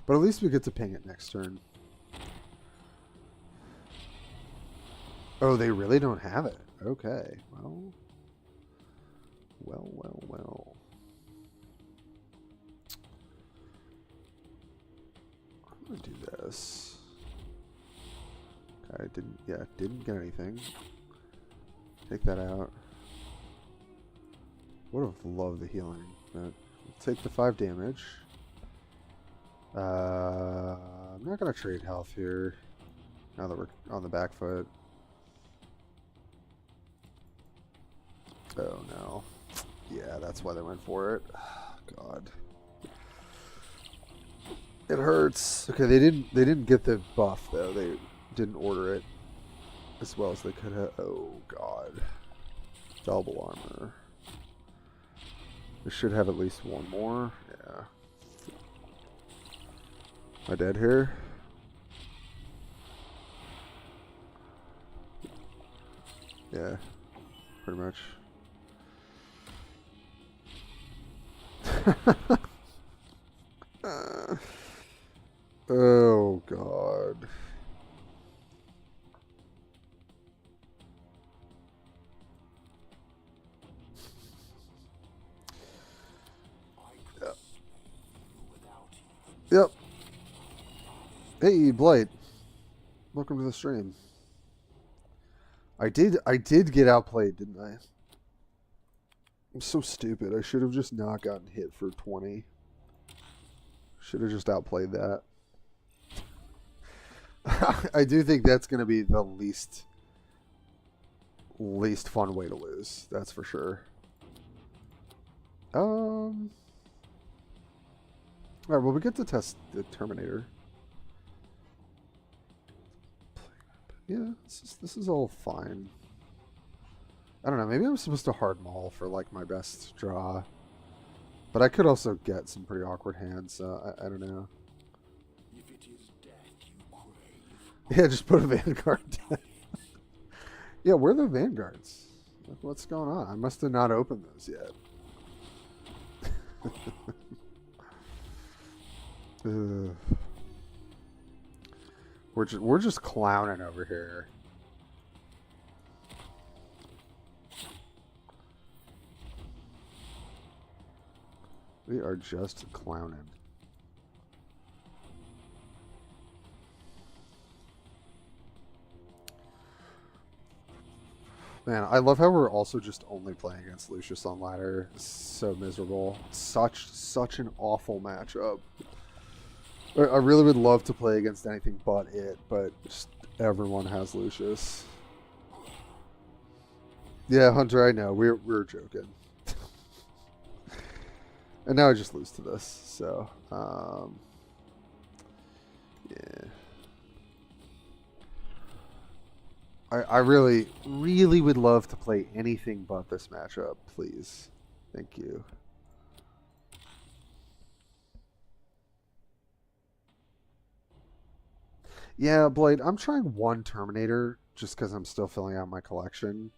But at least we get to ping it next turn. Oh, they really don't have it. Okay. Well. I'm gonna do this. Okay, didn't get anything. Take that out. Would have loved the healing, but we'll take the 5 damage. I'm not gonna trade health here. Now that we're on the back foot. Oh no. Yeah, that's why they went for it. God. It hurts. Okay, they didn't get the buff though. They didn't order it as well as they could have. Oh god. Double armor. They should have at least one more. Yeah. Am I dead here? Yeah. Pretty much. Oh god. Yep. Hey, Blight. Welcome to the stream. I did get outplayed, didn't I? I'm so stupid. I should have just not gotten hit for 20. Should have just outplayed that. I do think that's going to be the least fun way to lose. That's for sure. Alright, well, we get to test the Terminator. Yeah, this is all fine. I don't know, maybe I'm supposed to hard maul for, like, my best draw. But I could also get some pretty awkward hands, so I don't know. If it is death you crave, Yeah, just put a Vanguard down. Yeah, where are the Vanguards? What's going on? I must have not opened those yet. We're just clowning over here. We are just clowning. Man, I love how we're also just only playing against Lucius on ladder. It's so miserable. Such an awful matchup. I really would love to play against anything but it, but just everyone has Lucius. Yeah, Hunter, I know. We're joking. And now I just lose to this, so yeah. I really would love to play anything but this matchup, please. Thank you. Yeah, Blade, I'm trying one Terminator just because I'm still filling out my collection.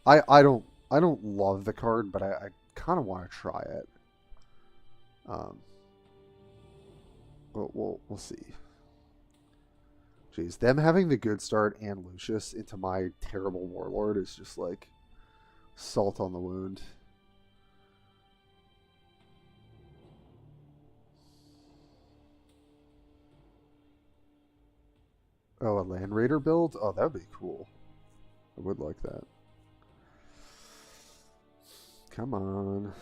I don't love the card, but I kind of want to try it. But we'll see. Jeez, them having the good start and Lucius into my terrible Warlord is just like salt on the wound. Oh, a Land Raider build? Oh, that'd be cool. I would like that. Come on.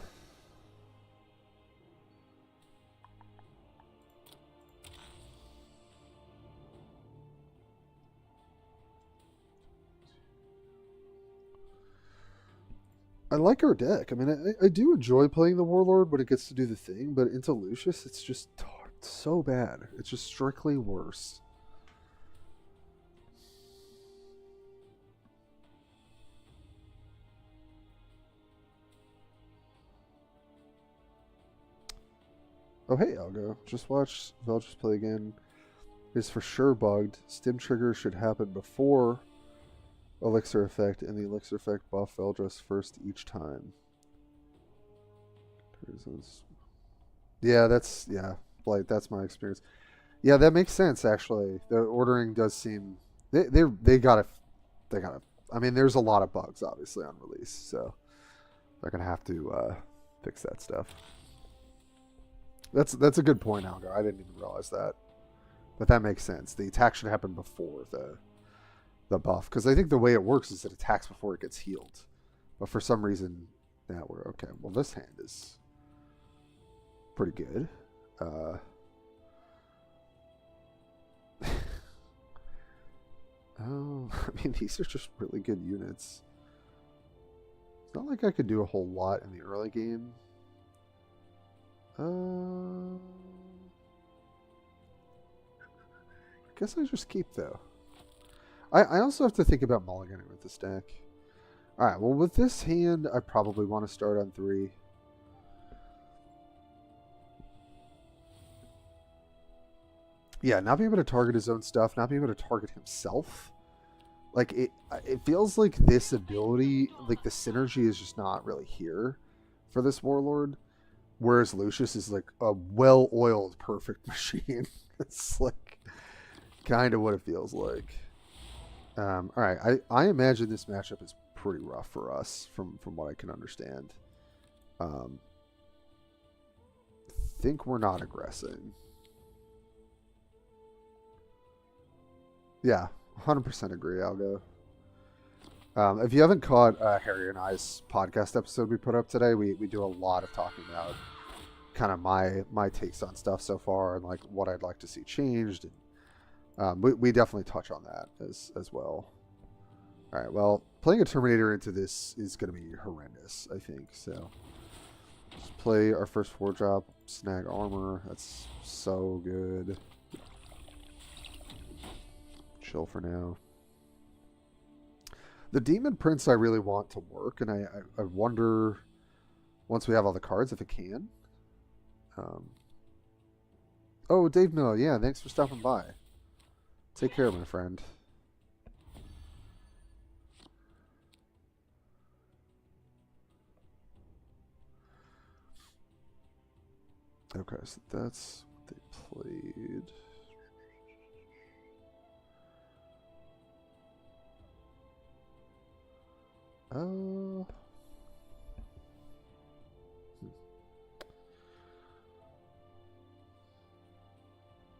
I like our deck. I mean, I do enjoy playing the Warlord when it gets to do the thing, but into Lucius, it's just so bad. It's just strictly worse. Oh, hey, Algo. Just watch Velges play again. It's for sure bugged. Stim trigger should happen before Elixir effect, and the Elixir effect buff Veldress first each time. Yeah, Blight, that's my experience. Yeah, that makes sense actually. The ordering does seem they gotta I mean, there's a lot of bugs obviously on release, so they're gonna have to fix that stuff. That's a good point, Algo. I didn't even realize that. But that makes sense. The attack should happen before the buff. Because I think the way it works is it attacks before it gets healed. But for some reason, now we're okay. Well, this hand is pretty good. Oh, I mean, these are just really good units. It's not like I could do a whole lot in the early game. I guess I just keep, though. I also have to think about mulliganing with this deck. Alright, well, with this hand, I probably want to start on 3. Yeah, not being able to target his own stuff, not being able to target himself. Like, it feels like this ability, like, the synergy is just not really here for this Warlord. Whereas Lucius is, like, a well-oiled, perfect machine. It's, like, kind of what it feels like. Alright, I imagine this matchup is pretty rough for us, from what I can understand. Think we're not aggressing. Yeah, 100% agree, Algo. If you haven't caught Harry and I's podcast episode we put up today, we do a lot of talking about kind of my takes on stuff so far and like what I'd like to see changed. And, we definitely touch on that as well. All right, well, playing a Terminator into this is going to be horrendous, I think. So just play our first 4-drop, snag armor. That's so good. Chill for now. The Demon Prince I really want to work, and I wonder, once we have all the cards, if it can. Oh, Dave Miller, yeah, thanks for stopping by. Take care, my friend. Okay, so that's what they played.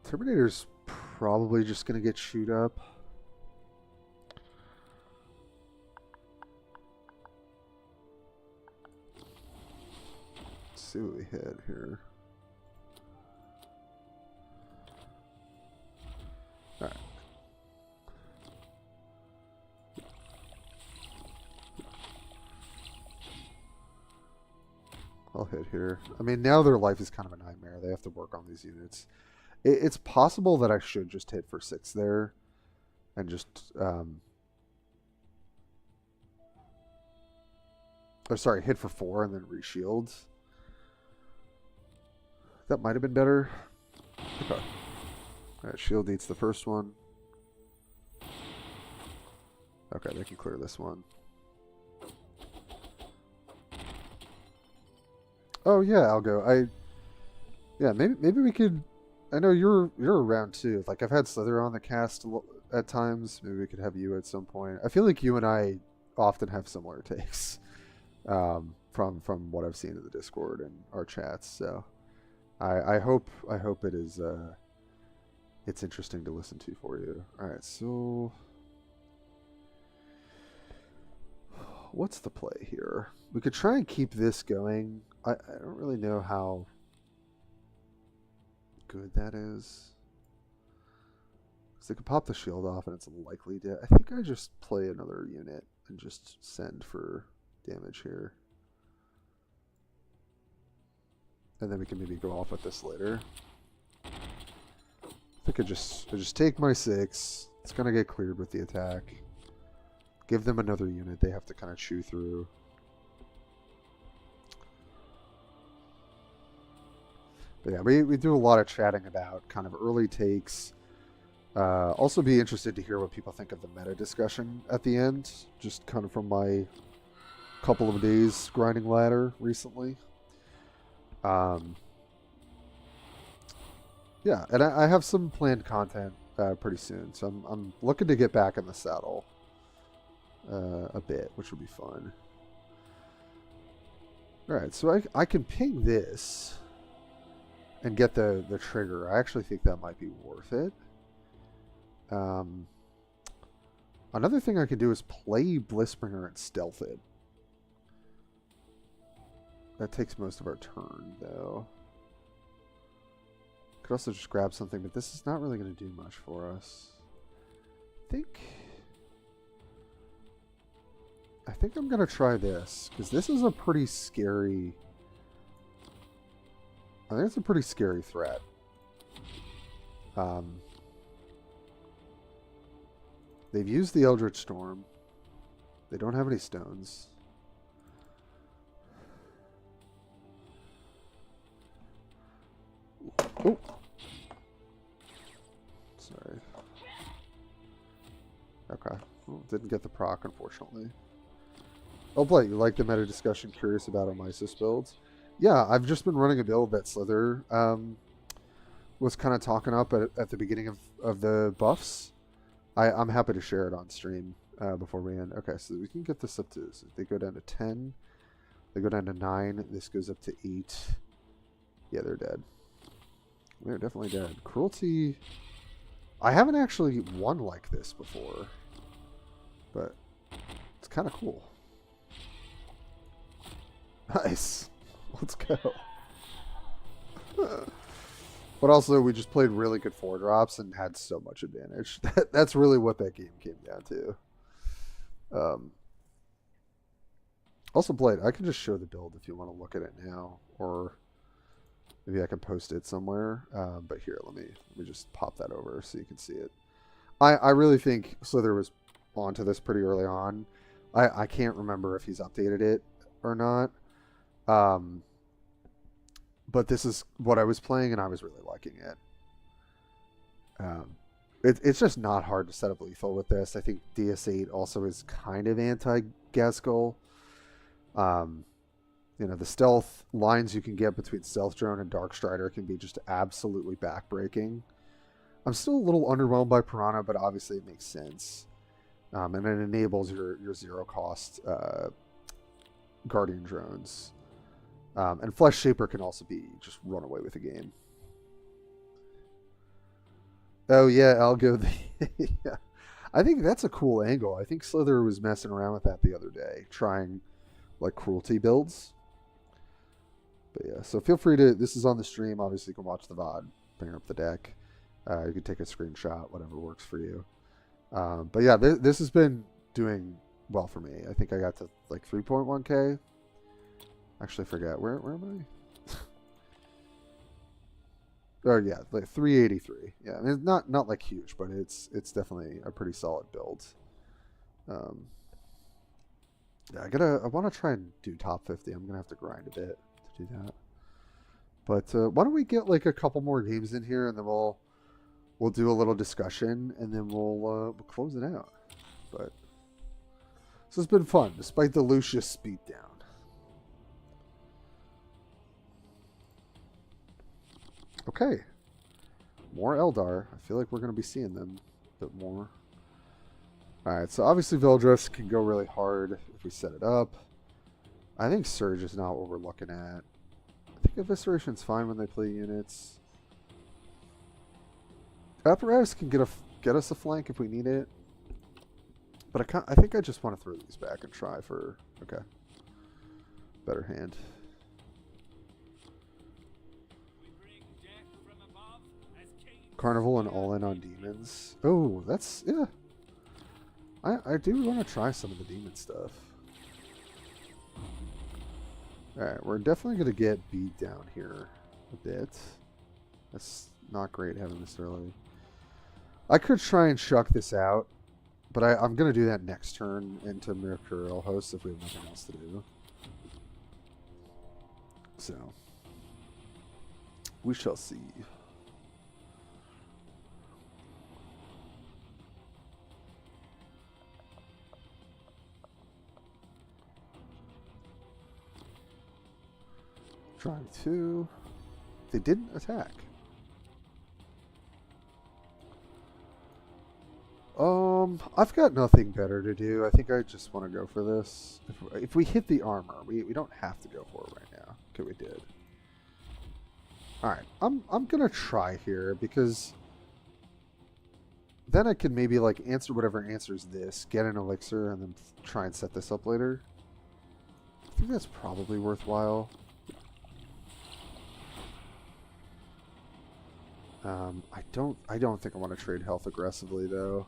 Terminator's probably just going to get chewed up. Let's see what we hit here. Alright. I'll hit here. I mean, now their life is kind of a nightmare. They have to work on these units. It's possible that I should just hit for 6 there. And just... sorry, hit for 4 and then reshield. That might have been better. Okay. Alright, shield eats the first one. Okay, they can clear this one. Oh yeah, Algo. Yeah, maybe we could. I know you're around too. Like I've had Slither on the cast at times. Maybe we could have you at some point. I feel like you and I often have similar takes from what I've seen in the Discord and our chats. So I hope it is it's interesting to listen to for you. All right, so what's the play here? We could try and keep this going. I don't really know how good that is. Because they could pop the shield off and it's likely to... I think I just play another unit and just send for damage here. And then we can maybe go off with this later. I think I just take my 6. It's going to get cleared with the attack. Give them another unit they have to kind of chew through. But yeah, we do a lot of chatting about kind of early takes. Also be interested to hear what people think of the meta discussion at the end. Just kind of from my couple of days grinding ladder recently. Yeah, and I have some planned content pretty soon. So I'm looking to get back in the saddle a bit, which will be fun. Alright, so I can ping this and get the trigger. I actually think that might be worth it. Another thing I could do is play Blissbringer and stealth it. That takes most of our turn, though. Could also just grab something, but this is not really going to do much for us. I think I'm going to try this, because this is a pretty scary... I think it's a pretty scary threat. They've used the Eldritch Storm. They don't have any stones. Oh! Sorry. Okay. Well, didn't get the proc, unfortunately. Oh, Blake, you like the meta discussion? Curious about Omisis builds? Yeah, I've just been running a build that Slither was kind of talking up at the beginning of the buffs. I'm happy to share it on stream before we end. Okay, so we can get this up to... So they go down to 10. They go down to 9. This goes up to 8. Yeah, they're dead. They're definitely dead. Cruelty... I haven't actually won like this before. But it's kind of cool. Nice. Let's go. But also, we just played really good 4-drops and had so much advantage. That's really what that game came down to. Also, Blade, I can just show the build if you want to look at it now. Or maybe I can post it somewhere. But here, let me just pop that over so you can see it. I really think Slither was onto this pretty early on. I can't remember if he's updated it or not. But this is what I was playing, and I was really liking it. It's just not hard to set up lethal with this. I think DS8 also is kind of anti-Gaskell. The stealth lines you can get between Stealth Drone and Dark Strider can be just absolutely backbreaking. I'm still a little underwhelmed by Piranha, but obviously it makes sense. And it enables your zero-cost Guardian Drones. And Flesh Shaper can also be just run away with the game. Oh yeah, Algo. Yeah. I think that's a cool angle. I think Slither was messing around with that the other day, trying like cruelty builds. But yeah, so feel free to. This is on the stream. Obviously, you can watch the VOD, bring up the deck. You can take a screenshot, whatever works for you. But yeah, this has been doing well for me. I think I got to like 3.1k. Actually, I forget. Where am I? Oh, yeah. Like 383. Yeah. I mean, it's not like huge, but it's definitely a pretty solid build. Yeah, I want to try and do top 50. I'm going to have to grind a bit to do that. But why don't we get like a couple more games in here, and then we'll do a little discussion, and then we'll close it out. But this has been fun, despite the Lucius beatdown. Okay. More Eldar. I feel like we're going to be seeing them a bit more. Alright, so obviously Vildress can go really hard if we set it up. I think Surge is not what we're looking at. I think Evisceration's fine when they play units. Apparatus can get us a flank if we need it. But I think I just want to throw these back and try for... Okay. Better hand. Carnival and all in on demons. Oh, that's... Yeah. I do want to try some of the demon stuff. Alright, we're definitely going to get beat down here a bit. That's not great having this early. I could try and shuck this out, but I'm going to do that next turn into Mercurial Host if we have nothing else to do. So, we shall see. Try to. They didn't attack. I've got nothing better to do. I think I just want to go for this. If we hit the armor, we don't have to go for it right now. Okay, we did. All right, I'm gonna try here because then I could maybe like answer whatever answers this, get an elixir, and then try and set this up later. I think that's probably worthwhile. I don't think I want to trade health aggressively though.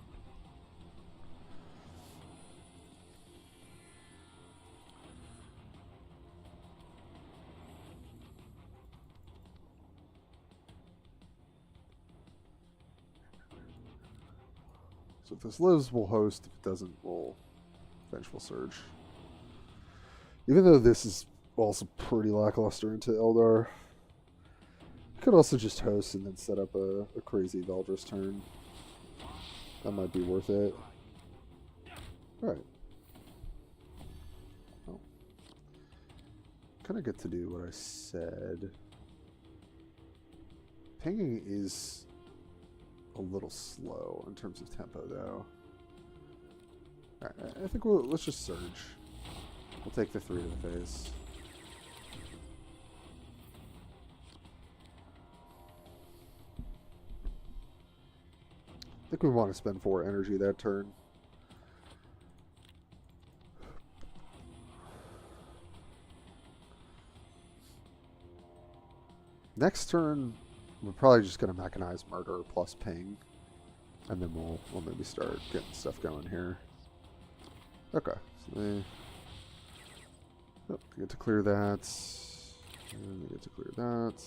So if this lives, we'll host. If it doesn't, we'll Vengeful Surge. Even though this is also pretty lackluster into Eldar, I could also just host and then set up a crazy Veldris turn. That might be worth it. Alright. Well, kind of get to do what I said. Pinging is a little slow in terms of tempo, though. Alright, I think let's just surge. We'll take the 3 to the face. I think we want to spend 4 energy that turn. Next turn, we're probably just going to mechanize Murder plus Ping. And then we'll maybe start getting stuff going here. Okay. So they get to clear that. And they get to clear that.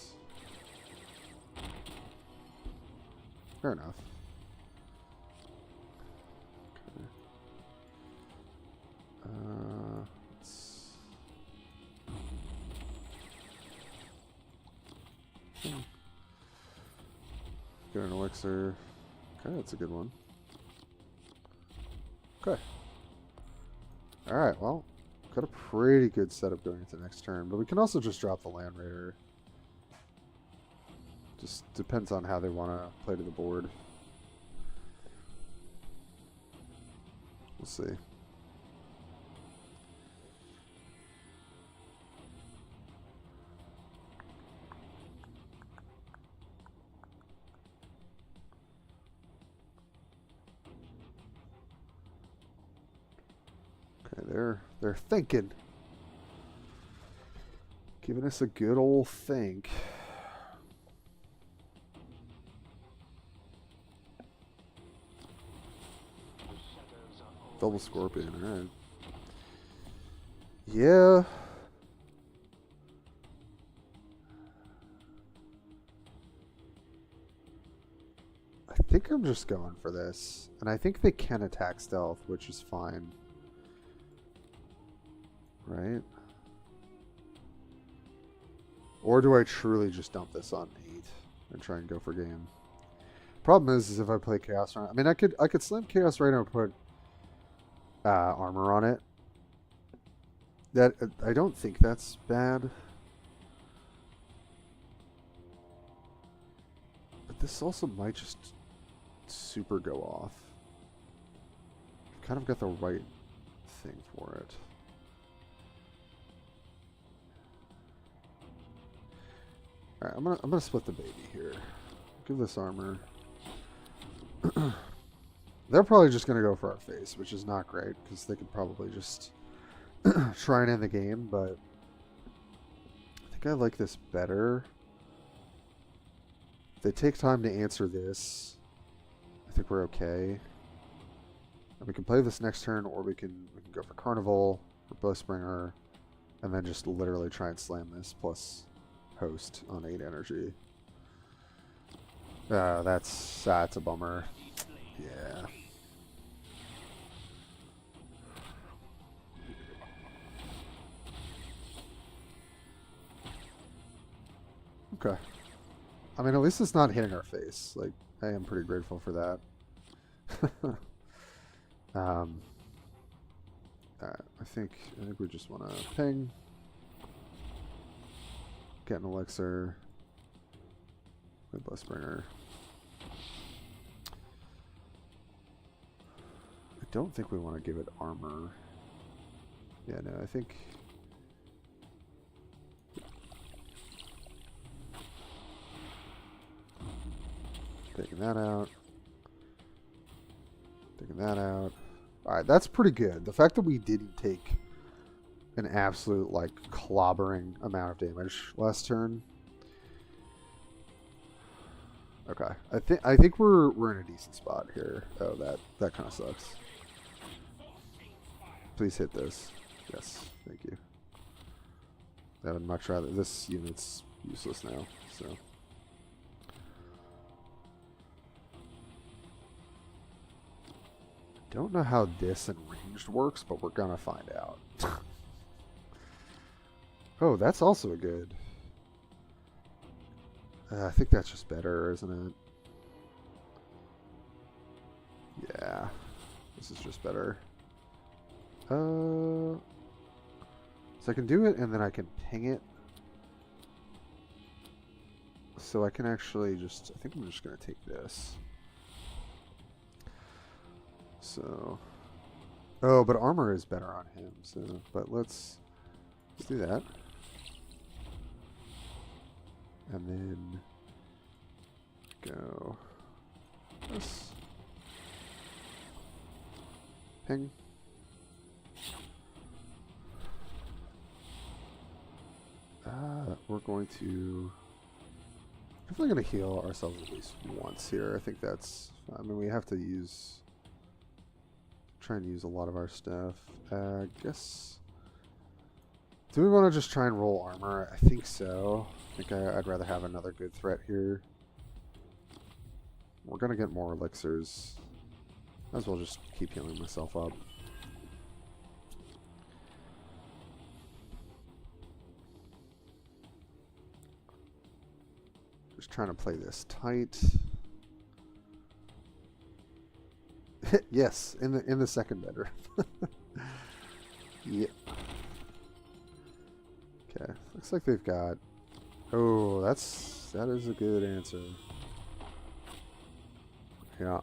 Fair enough. Okay. Let's... Get an elixir. Okay, that's a good one. Okay. Alright, well, got a pretty good setup going into next turn, but we can also just drop the Land Raider. Just depends on how they want to play to the board. We'll see. Okay, they're thinking. Giving us a good old think. Double Scorpion, alright. Yeah. I think I'm just going for this. And I think they can attack stealth, which is fine. Right? Or do I truly just dump this on 8 and try and go for game? Problem is if I play Chaos Rider, I mean, I could slam Chaos Rider and put armor on it. That I don't think that's bad. But this also might just super go off. I've kind of got the right thing for it. Alright, I'm gonna split the baby here. Give this armor. They're probably just gonna go for our face, which is not great, because they could probably just try and end the game, but I think I like this better. If they take time to answer this, I think we're okay. And we can play this next turn, or we can go for Carnival, or Blissbringer, and then just literally try and slam this, plus host on 8 energy. That's a bummer. Yeah. Okay. I mean, at least it's not hitting our face. Like, I am pretty grateful for that. I think we just want to ping. Get an elixir. With Blissbringer. I don't think we want to give it armor. Yeah, no, I think... Taking that out. that out. Alright, that's pretty good. The fact that we didn't take an absolute, like, clobbering amount of damage last turn. Okay. I think we're in a decent spot here. Oh, that kind of sucks. Please hit this. Yes, thank you. I would much rather... This unit's useless now, so... Don't know how this and ranged works, but we're gonna find out. Oh, that's also a good... I think that's just better, isn't it? Yeah. This is just better. So I can do it, and then I can ping it. So I can actually just... I think I'm just going to take this. So... Oh, but armor is better on him, so... But let's do that. And then... Go... This. Ping. We're going to... Definitely going to heal ourselves at least once here. I think that's... I mean, we have to use... Try and use a lot of our stuff. I guess... Do we want to just try and roll armor? I think so. I think I'd rather have another good threat here. We're going to get more elixirs. Might as well just keep healing myself up. Just trying to play this tight. Yes, in the second bedroom. Yep. Okay, looks like they've got... Oh, that is a good answer. Yeah.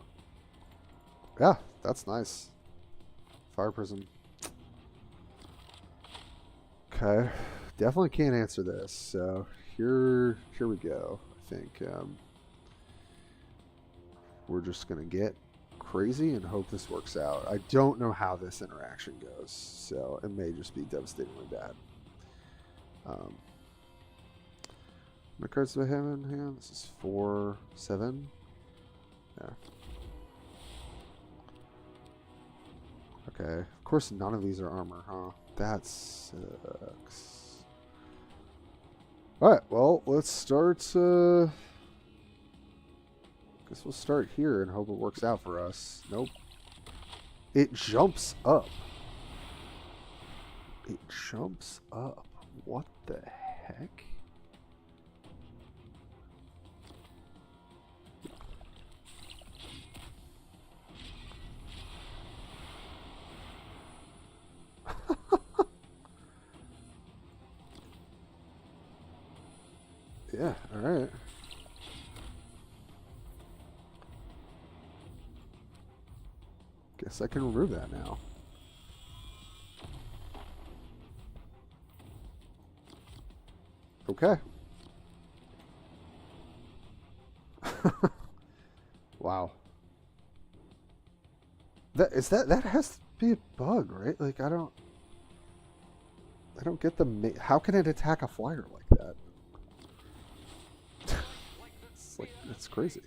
Yeah, that's nice. Fire prism. Okay, definitely can't answer this. So here we go. I think we're just gonna get crazy and hope this works out. I don't know how this interaction goes, so it may just be devastatingly bad. My cards do I have in hand? This is 4, 7. Yeah. Okay. Of course, none of these are armor, huh? That sucks. Alright, well, let's start... Guess we'll start here and hope it works out for us. Nope. It jumps up. It jumps up. What the heck? Yeah, alright. Guess I can remove that now. Okay. Wow. That has to be a bug, right? Like I don't get the how can it attack a flyer like that? It's crazy.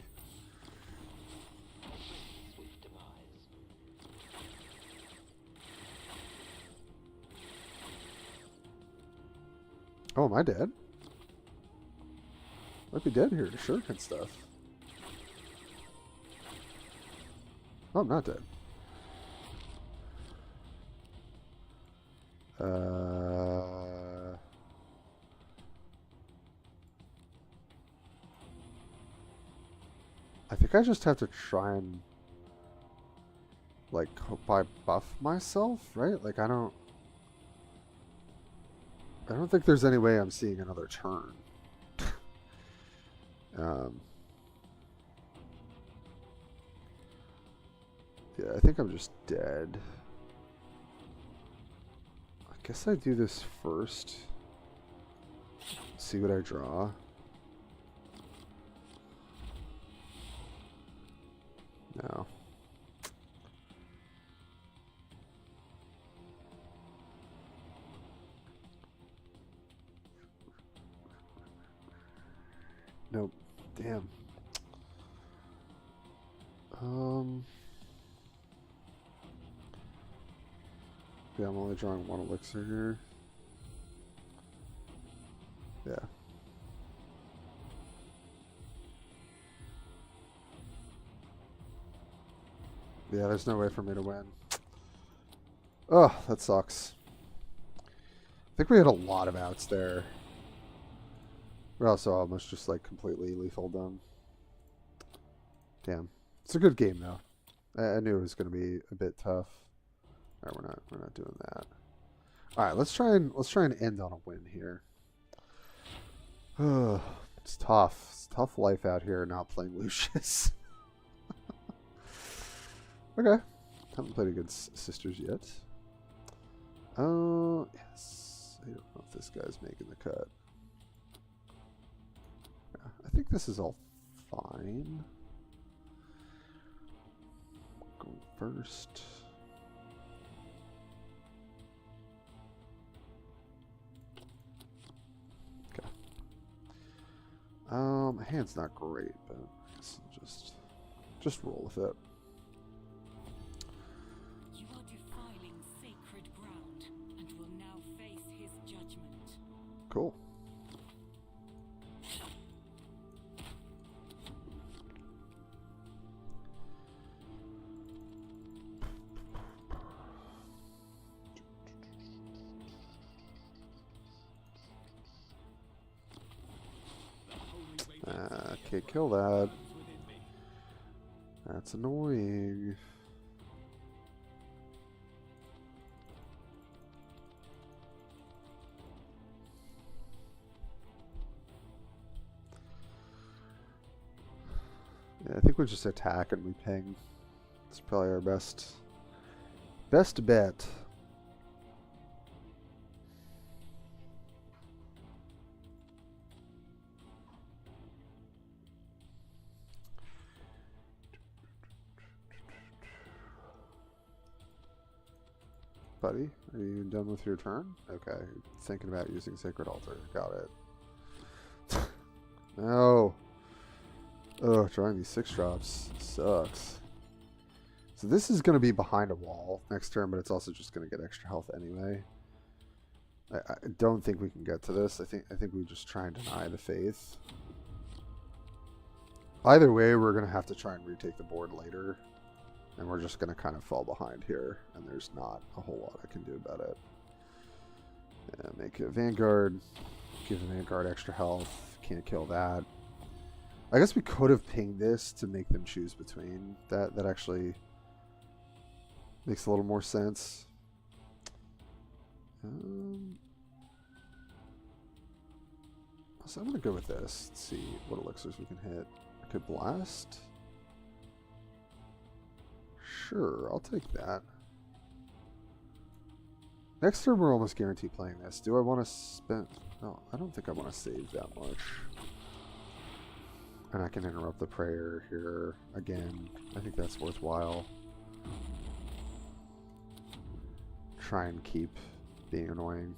Oh, am I dead? Might be dead here to shuriken stuff. Oh, I'm not dead. I think I just have to try and like hope I buff myself, right? Like I don't think there's any way I'm seeing another turn. Yeah, I think I'm just dead. I guess I do this first. See what I draw. No. Nope. Damn. Yeah, I'm only drawing one elixir here. Yeah. Yeah, there's no way for me to win. Oh, that sucks. I think we had a lot of outs there. We're also almost just like completely lethal them. Damn. It's a good game though. I knew it was going to be a bit tough. All right, we're not doing that. All right, let's try and end on a win here. It's tough. It's tough life out here not playing Lucius. Okay. Haven't played against Sisters yet. Oh, yes. I don't know if this guy's making the cut. Yeah, I think this is all fine. Going first. Okay. My hand's not great, but I guess I'll just roll with it. You are defiling sacred ground and will now face his judgment. Cool. Can't kill that. That's annoying. Yeah, I think we just attack and we ping. It's probably our best bet. Buddy, are you done with your turn? Okay, thinking about using Sacred Altar. Got it. No. Oh, drawing these 6-drops sucks. So this is going to be behind a wall next turn, but it's also just going to get extra health anyway. I don't think we can get to this. I think we just try and deny the faith. Either way, we're going to have to try and retake the board later. And we're just going to kind of fall behind here. And there's not a whole lot I can do about it. Make a Vanguard. Give the Vanguard extra health. Can't kill that. I guess we could have pinged this to make them choose between. That actually makes a little more sense. So I'm going to go with this. Let's see what elixirs we can hit. I could blast. Sure, I'll take that. Next turn, we're almost guaranteed playing this. Do I want to spend... No, I don't think I want to save that much. And I can interrupt the prayer here again. I think that's worthwhile. Try and keep being annoying.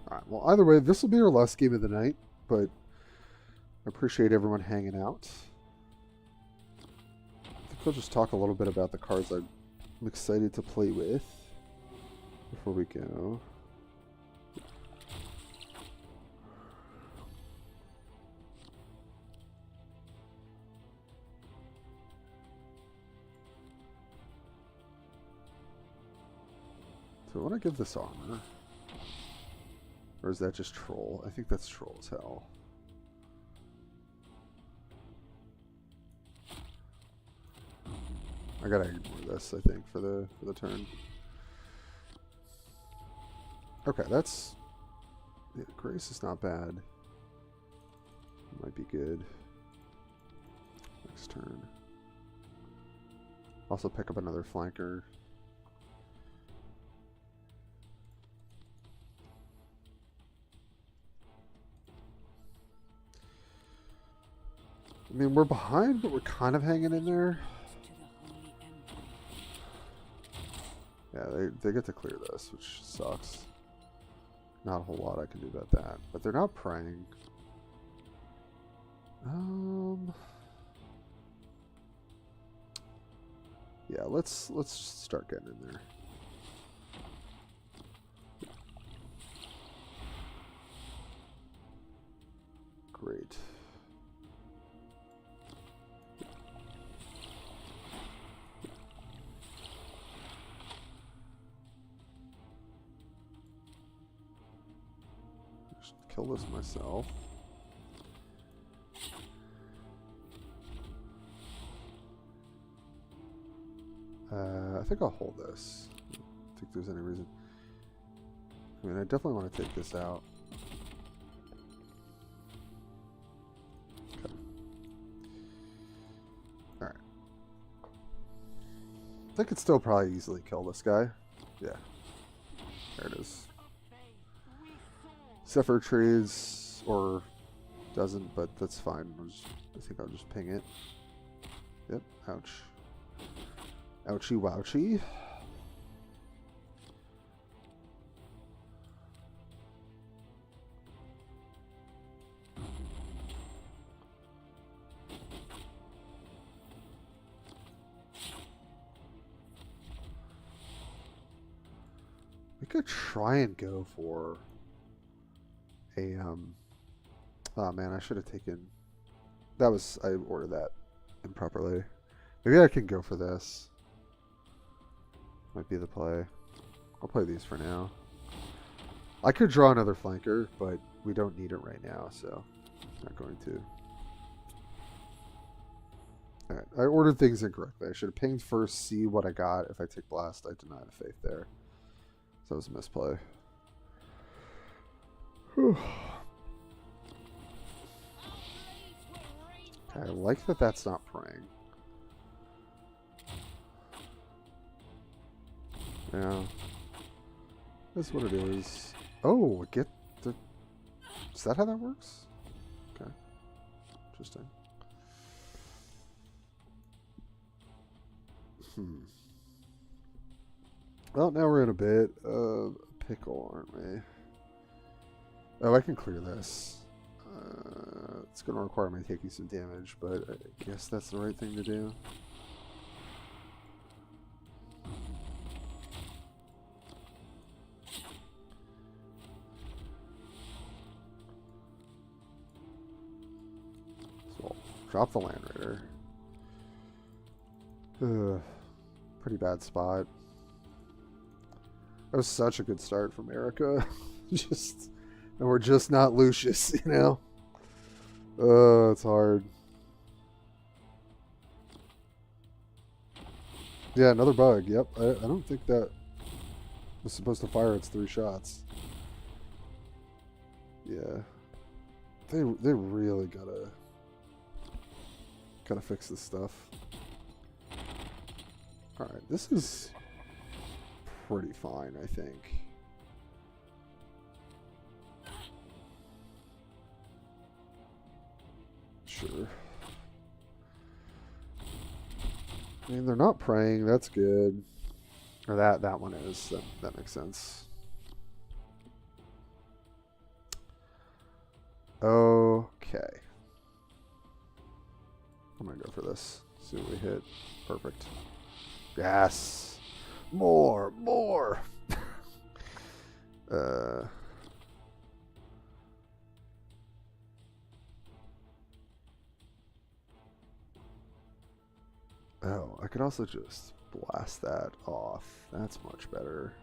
Alright, well, either way, this will be our last game of the night, but I appreciate everyone hanging out. I think I'll just talk a little bit about the cards I'm excited to play with before we go. So I want to give this armor. Or is that just troll? I think that's troll as hell. I gotta ignore this, I think, for the turn. Okay, that's... Yeah, Grace is not bad. Might be good. Next turn. Also pick up another flanker. I mean, we're behind, but we're kind of hanging in there. Yeah, they get to clear this, which sucks. Not a whole lot I can do about that. But they're not praying. Yeah, let's start getting in there. Great. Just kill this myself. I think I'll hold this. I don't think there's any reason. I mean, I definitely want to take this out. Okay. Alright. I could still probably easily kill this guy. Yeah. There it is. Zephyr trades, or doesn't, but that's fine. I think I'll just ping it. Yep, ouch. Ouchie wouchie. We could try and go for a oh man, I should have taken I ordered that improperly. Maybe I can go for this. Might be the play. I'll play these for now. I could draw another flanker, but we don't need it right now, so I'm not going to. Alright, I ordered things incorrectly. I should have pinged first, see what I got. If I take blast, I deny the faith there. So that was a misplay. Whew. Okay, I like that that's not praying. Yeah. That's what it is. Oh, get the... Is that how that works? Okay. Interesting. Well, now we're in a bit of a pickle, aren't we? Oh, I can clear this. It's going to require me taking some damage, but I guess that's the right thing to do. So, drop the Land Raider. Pretty bad spot. That was such a good start from Erica. And we're just not Lucius, you know? It's hard. Yeah, another bug. Yep. I don't think that was supposed to fire its 3 shots. Yeah. They really gotta fix this stuff. Alright, this is pretty fine, I think. Sure. I mean, they're not praying. That's good. Or that one is. That makes sense. Okay. I'm gonna go for this. See what we hit. Perfect. Yes. More. Oh, I could also just blast that off. That's much better.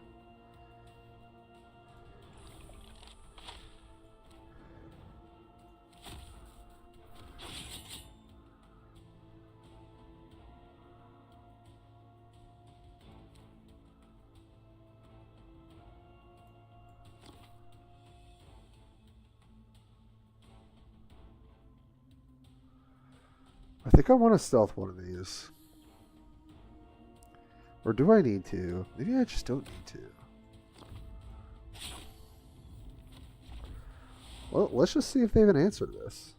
I think I want to stealth one of these. Or do I need to? Maybe I just don't need to. Well, let's just see if they have an answer to this.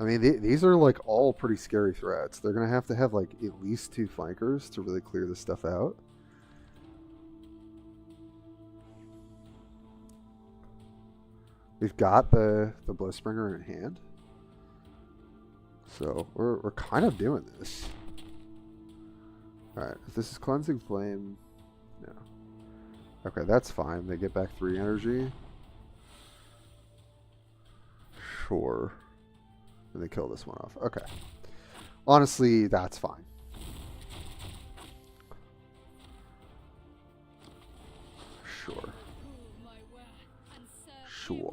I mean, these are like all pretty scary threats. They're gonna have to have like at least 2 flankers to really clear this stuff out. We've got the Blissbringer in hand, so we're kind of doing this. All right, if this is Cleansing Flame, no. Okay, that's fine. They get back 3 energy. Sure. And they kill this one off. Okay. Honestly, that's fine. Sure.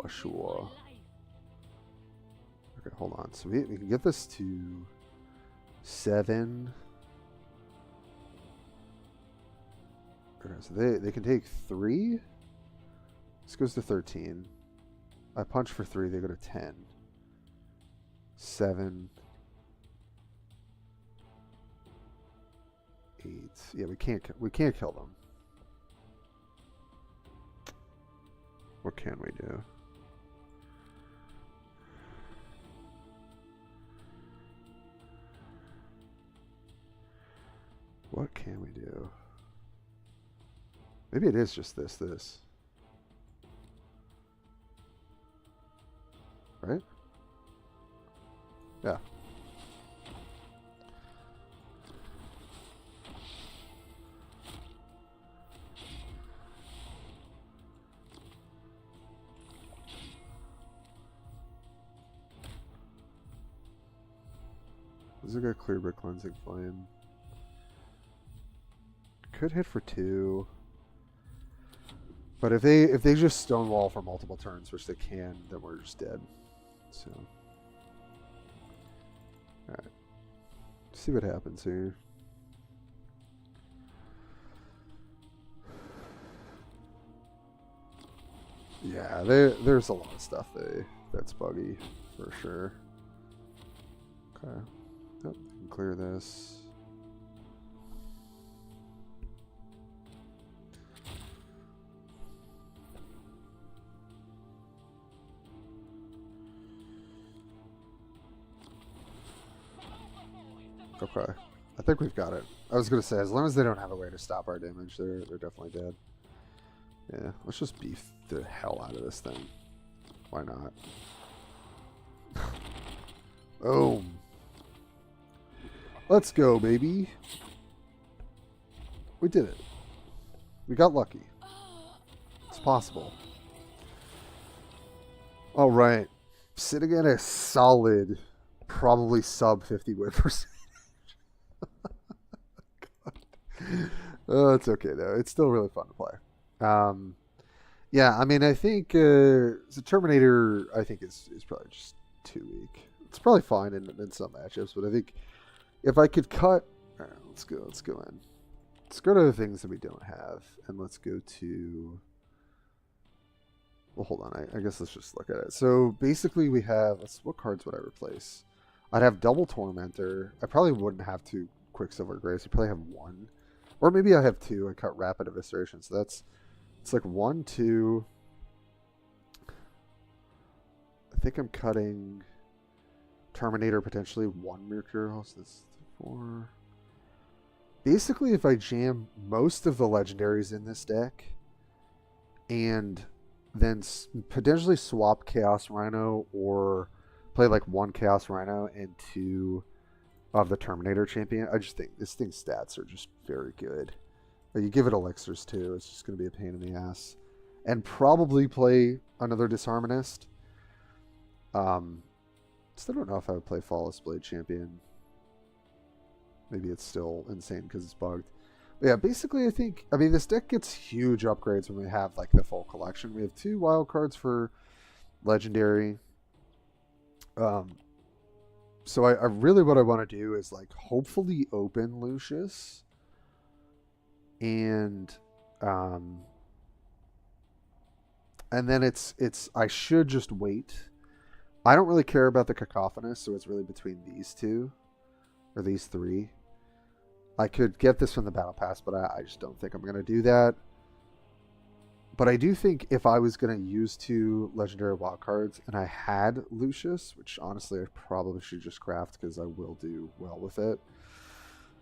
Sure. Okay, hold on. So we can get this to 7. Okay, so they can take 3. This goes to 13. I punch for 3, they go to 10. 7. 8. Yeah, we can't kill them. What can we do? What can we do? Maybe it is just this. Right? Yeah. Does it get cleared by Cleansing Flame? Could hit for 2. But if they just stonewall for multiple turns, which they can, then we're just dead. So, all right, see what happens here. Yeah, there's a lot of stuff that's buggy for sure. Okay, yep, can clear this. Okay. I think we've got it. I was going to say, as long as they don't have a way to stop our damage, they're definitely dead. Yeah, let's just beef the hell out of this thing. Why not? Boom. Let's go, baby. We did it. We got lucky. It's possible. All right. Sitting at a solid, probably sub 50 win percent. Oh, it's okay though. It's still really fun to play. Yeah, I mean, I think the Terminator, I think is probably just too weak. It's probably fine in some matchups, but I think if I could cut, all right, let's go in. Let's go to the things that we don't have, and let's go to. Well, hold on. I guess let's just look at it. So basically, we have. What cards would I replace? I'd have double Tormentor. I probably wouldn't have 2 Quicksilver Grace. I probably have 1. Or maybe I have 2. I cut Rapid Evisceration. So it's like 1, 2. I think I'm cutting Terminator, potentially 1 Mercurial. So that's 4. Basically, if I jam most of the legendaries in this deck and then potentially swap Chaos Rhino or play like 1 Chaos Rhino and 2 of the Terminator champion, I just think this thing's stats are just very good. But you give it elixirs too, it's just going to be a pain in the ass. And probably play another Disharmonist. Still don't know if I would play Flawless Blade champion. Maybe it's still insane because it's bugged. But yeah, basically I mean, this deck gets huge upgrades when we have like the full collection. We have 2 wild cards for legendary. So I really, what I want to do is like hopefully open Lucius and then it's I should just wait. I don't really care about the Cacophonous, so it's really between these 2 or these 3. I could get this from the Battle Pass, but I just don't think I'm going to do that. But I do think if I was going to use 2 legendary wild cards and I had Lucius, which honestly I probably should just craft because I will do well with it.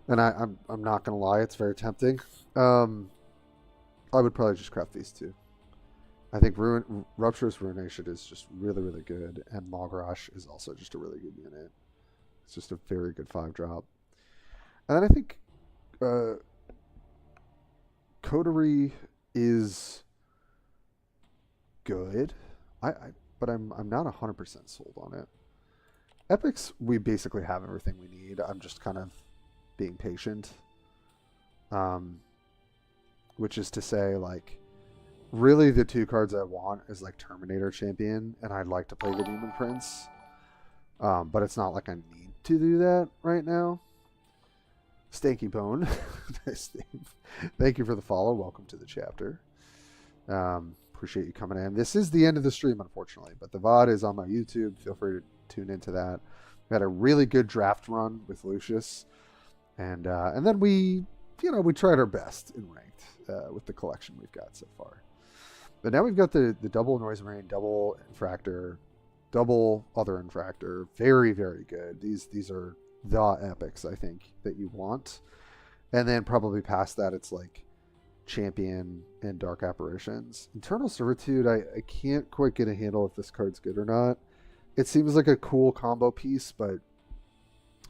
And I'm not going to lie, it's very tempting. I would probably just craft these 2. I think Rupturous Ruination is just really, really good. And Malgrash is also just a really good unit. It's just a very good 5-drop. And then I think Coterie is good. But I'm not 100% sold on it. Epics, we basically have everything we need. I'm just kind of being patient. Which is to say, like, really the 2 cards I want is like Terminator Champion, and I'd like to play the Demon Prince. But it's not like I need to do that right now. Stanky Bone. Nice name. Thank you for the follow. Welcome to the chapter. Appreciate you coming in. This is the end of the stream, unfortunately, but the VOD is on my YouTube. Feel free to tune into that. We had a really good draft run with Lucius, and then we tried our best in ranked with the collection we've got so far. But now we've got the double Noise Marine, double Infractor, double other Infractor. Very, very good. These are the epics, I think, that you want. And then probably past that, it's like Champion and Dark Apparitions. Internal Servitude, I can't quite get a handle if this card's good or not. It seems like a cool combo piece, but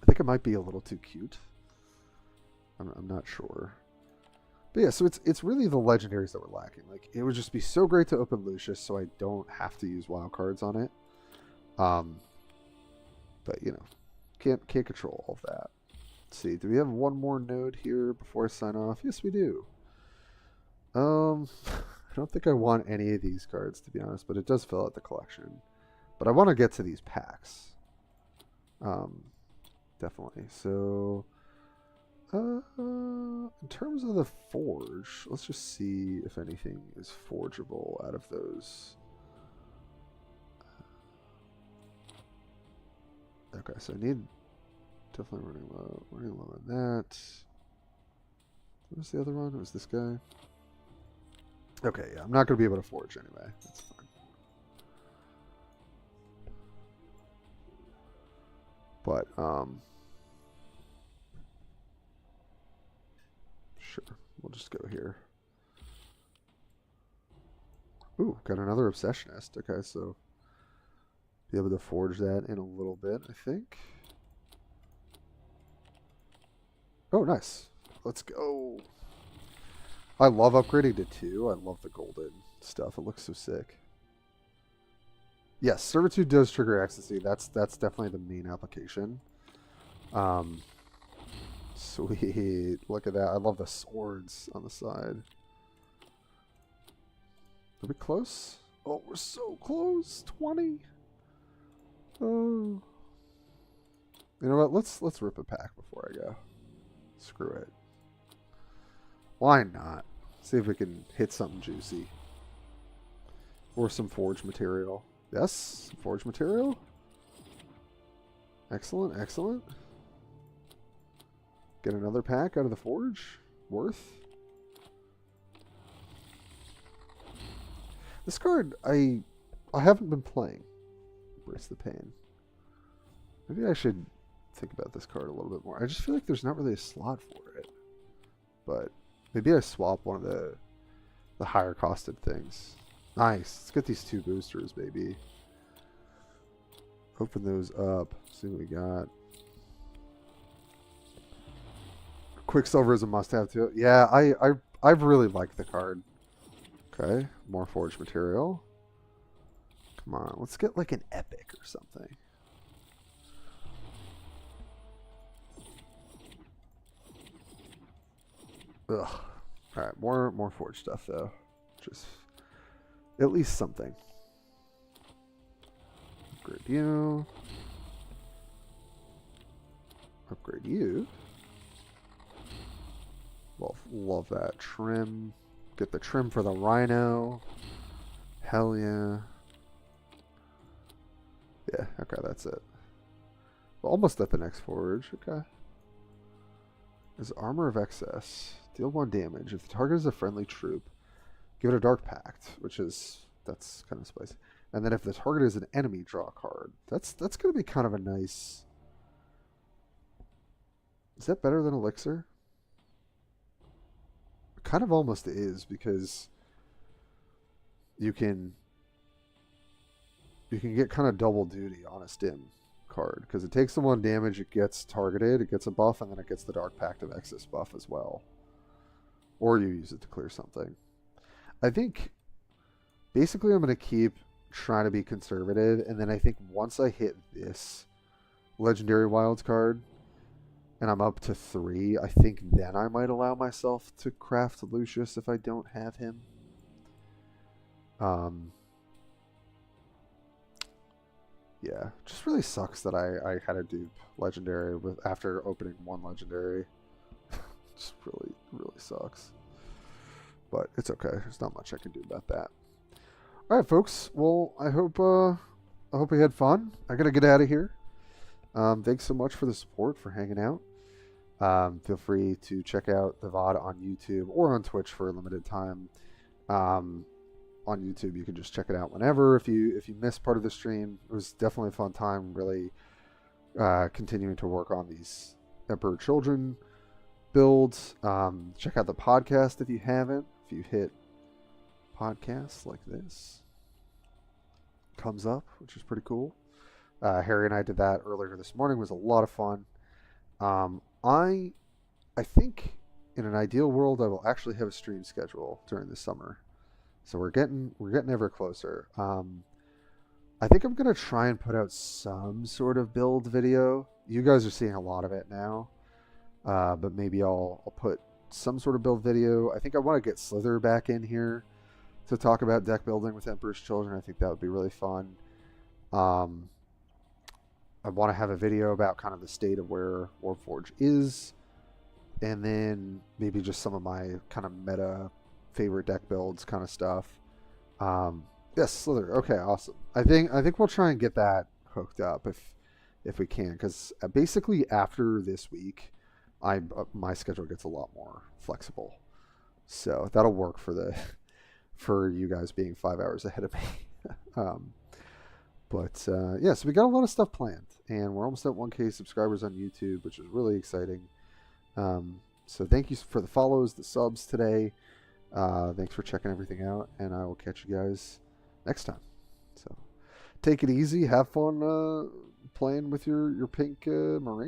I think it might be a little too cute. I'm not sure. But yeah, so it's really the legendaries that we're lacking. Like, it would just be so great to open Lucius so I don't have to use wild cards on it. But can't control all of that. Let's see, do we have one more node here before I sign off? Yes, we do. I don't think I want any of these cards, to be honest, but it does fill out the collection. But I want to get to these packs. Definitely. So in terms of the forge, let's just see if anything is forgeable out of those. Okay, so I need definitely running low on that. What was the other one? It was this guy. Okay, yeah, I'm not going to be able to forge anyway. That's fine. But, sure, we'll just go here. Ooh, got another Obsessionist. Okay, so be able to forge that in a little bit, I think. Oh, nice. Let's go. I love upgrading to 2. I love the golden stuff. It looks so sick. Yes, Servitude does trigger Ecstasy. That's definitely the main application. Sweet. Look at that. I love the swords on the side. Are we close? Oh, we're so close. 20. Oh. You know what? Let's rip a pack before I go. Screw it. Why not? See if we can hit something juicy. Or some forge material. Yes, forge material. Excellent, excellent. Get another pack out of the forge. Worth. This card, I haven't been playing. Embrace the Pain. Maybe I should think about this card a little bit more. I just feel like there's not really a slot for it. But maybe I swap one of the higher costed things. Nice. Let's get these 2 boosters, baby. Open those up. See what we got. Quicksilver is a must-have too. Yeah, I really like the card. Okay, more forge material. Come on, let's get like an epic or something. Ugh. All right, more forge stuff though. Just at least something. Upgrade you. Upgrade you. Well, love that trim. Get the trim for the rhino. Hell yeah. Yeah, okay, that's it. Well, almost at the next forge. Okay. Is Armor of Excess. Deal 1 damage. If the target is a friendly troop, give it a Dark Pact, that's kind of spicy. And then if the target is an enemy, draw a card. That's going to be kind of a nice. Is that better than Elixir? It kind of almost is, because you can get kind of double duty on a stim card, because it takes the 1 damage, it gets targeted, it gets a buff, and then it gets the Dark Pact of Exis buff as well. Or you use it to clear something. I think basically I'm going to keep trying to be conservative, and then I think once I hit this legendary wilds card and I'm up to 3, I think then I might allow myself to craft Lucius if I don't have him. Yeah, just really sucks that I had a dupe legendary after opening 1 legendary. Just really sucks. But it's okay. There's not much I can do about that. All right, folks. Well, I hope you had fun. I gotta get out of here. Thanks so much for the support, for hanging out. Feel free to check out the VOD on YouTube or on Twitch for a limited time. On YouTube, you can just check it out whenever. If you missed part of the stream, it was definitely a fun time. Really continuing to work on these Emperor Children builds. Check out the podcast if you haven't. If you hit podcasts like this, comes up, which is pretty cool. Harry and I did that earlier this morning. It was a lot of fun. I think in an ideal world, I will actually have a stream schedule during the summer. So we're getting ever closer. I think I'm gonna try and put out some sort of build video. You guys are seeing a lot of it now, but maybe I'll put some sort of build video. I think I want to get Slither back in here to talk about deck building with Emperor's Children. I think that would be really fun. I want to have a video about kind of the state of where Warpforge is, and then maybe just some of my kind of meta favorite deck builds kind of stuff. Yes, Slither. Okay, awesome. I think we'll try and get that hooked up if we can, because basically after this week, my schedule gets a lot more flexible, so that'll work for you guys being 5 hours ahead of me. Yeah, so we got a lot of stuff planned, and we're almost at 1K subscribers on YouTube, which is really exciting. So thank you for the follows, the subs today. Thanks for checking everything out, and I will catch you guys next time. So take it easy, have fun playing with your pink marine.